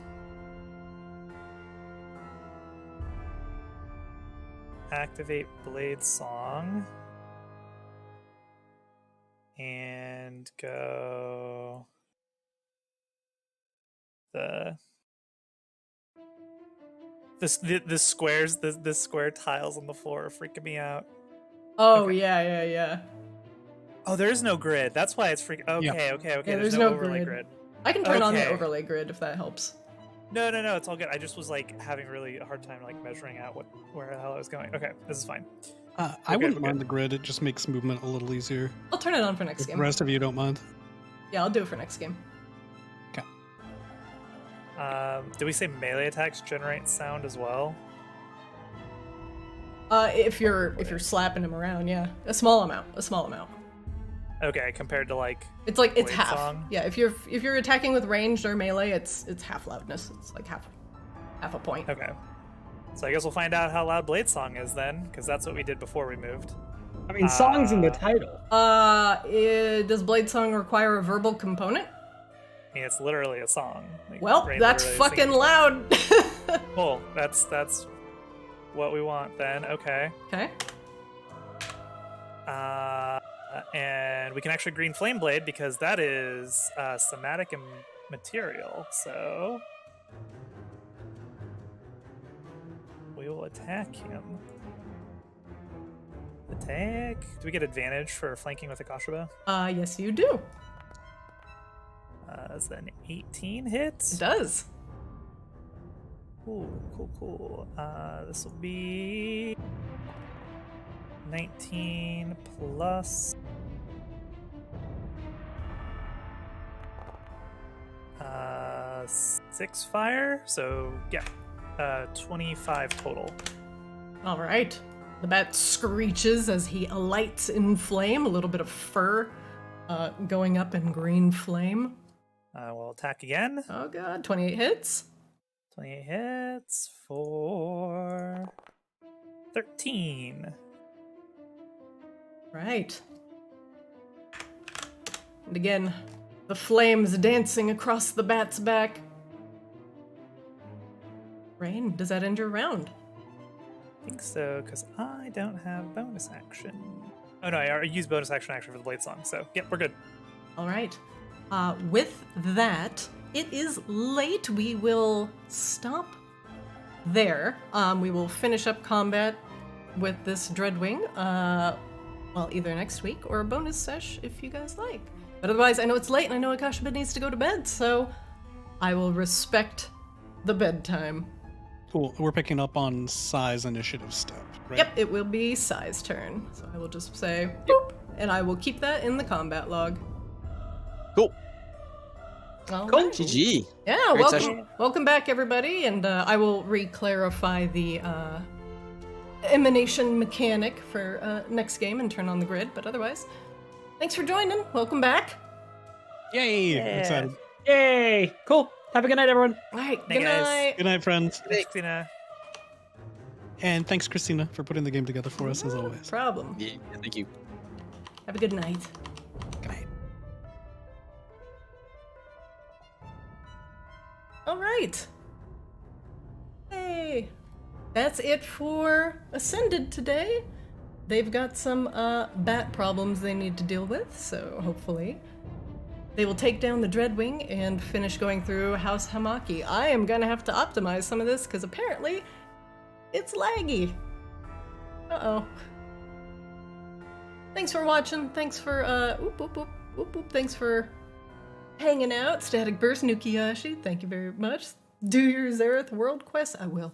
activate Blade Song. And go... The squares, the square tiles on the floor are freaking me out. Oh, Okay. yeah. Oh, there is no grid. That's why it's freaking... Okay, Yeah. okay. Yeah, there's there's no no overlay grid. grid. I can turn on the Okay. overlay grid if that helps. No, it's all good. I just was like having really a hard time like measuring out where the hell I was going. Okay, this is fine. I Okay, wouldn't okay. mind the grid, it just makes movement a little easier. I'll turn it on for next If the game. rest of you don't mind. Yeah, I'll do it for next game. Did we say melee attacks generate sound as well? If you're slapping him around, yeah, a small amount. Okay, compared to like It's like it's Blade half. Song? Yeah, if you're attacking with ranged or melee, it's half loudness. It's like half a point. okay. So I guess we'll find out how loud Blade Song is then, because that's what we did before we moved. I mean, song's in the title. Does Blade Song require a verbal component? I mean, it's literally a song. Like, Well, Rain that's literally fucking sings. loud. Cool. That's what we want then. Okay. Okay. And we can actually green flame blade because that is somatic and material. So we will attack him. Attack. Do we get advantage for flanking with Akashaba? Yes, you do. Is that an 18 hit? It does. Ooh, cool. This will be 19 plus 6 fire, so yeah, 25 total. All right. The bat screeches as he alights in flame, a little bit of fur going up in green flame. We'll attack again. Oh god, 28 hits. 28 hits for 13. Right. And again, the flames dancing across the bat's back. Rain, does that end your round? I think so, because I don't have bonus action. Oh no, I used bonus action actually for the blade song, so yep, we're good. All right. With that, it is late. We will stop there. We will finish up combat with this Dreadwing, well, either next week or a bonus sesh if you guys like. But otherwise, I know it's late and I know Akashabit needs to go to bed, so I will respect the bedtime. Cool. We're picking up on Sai's initiative step, right? Yep, it will be Sai's turn. So I will just say, boop, and I will keep that in the combat log. Cool. All Cool. right. GG. Yeah, Great welcome, session. welcome back, everybody, and I will re-clarify the emanation mechanic for next game and turn on the grid. But otherwise, thanks for joining. Welcome back. Yay! Yeah. Excited. Yay! Cool. Have a good night, everyone. All right, Hey, good guys. night. Good night, friends. Thanks, Christina. And thanks, Christina, for putting the game together for us, as No always. problem. Yeah, thank you. Have a good night. Good night. All right. Hey, that's it for Ascended today. They've got some bat problems they need to deal with, so hopefully they will take down the Dreadwing and finish going through House Hamaki. I am gonna have to optimize some of this because apparently it's laggy. Uh-oh. Thanks for watching. Thanks for thanks for hanging out. Static Burst, Nukiyashi, thank you very much. Do your Zareth World Quest. I will.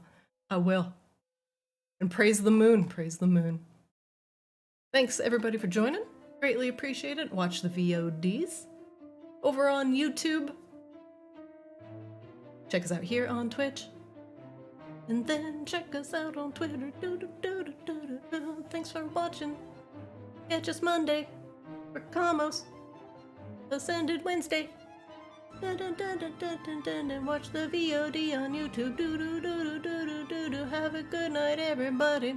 And praise the moon. Praise the moon. Thanks everybody for joining. Greatly appreciate it. Watch the VODs over on YouTube. Check us out here on Twitch. And then check us out on Twitter. Thanks for watching. Catch us Monday for Kamos. Ascended Wednesday. And watch the VOD on YouTube. Have a good night, everybody.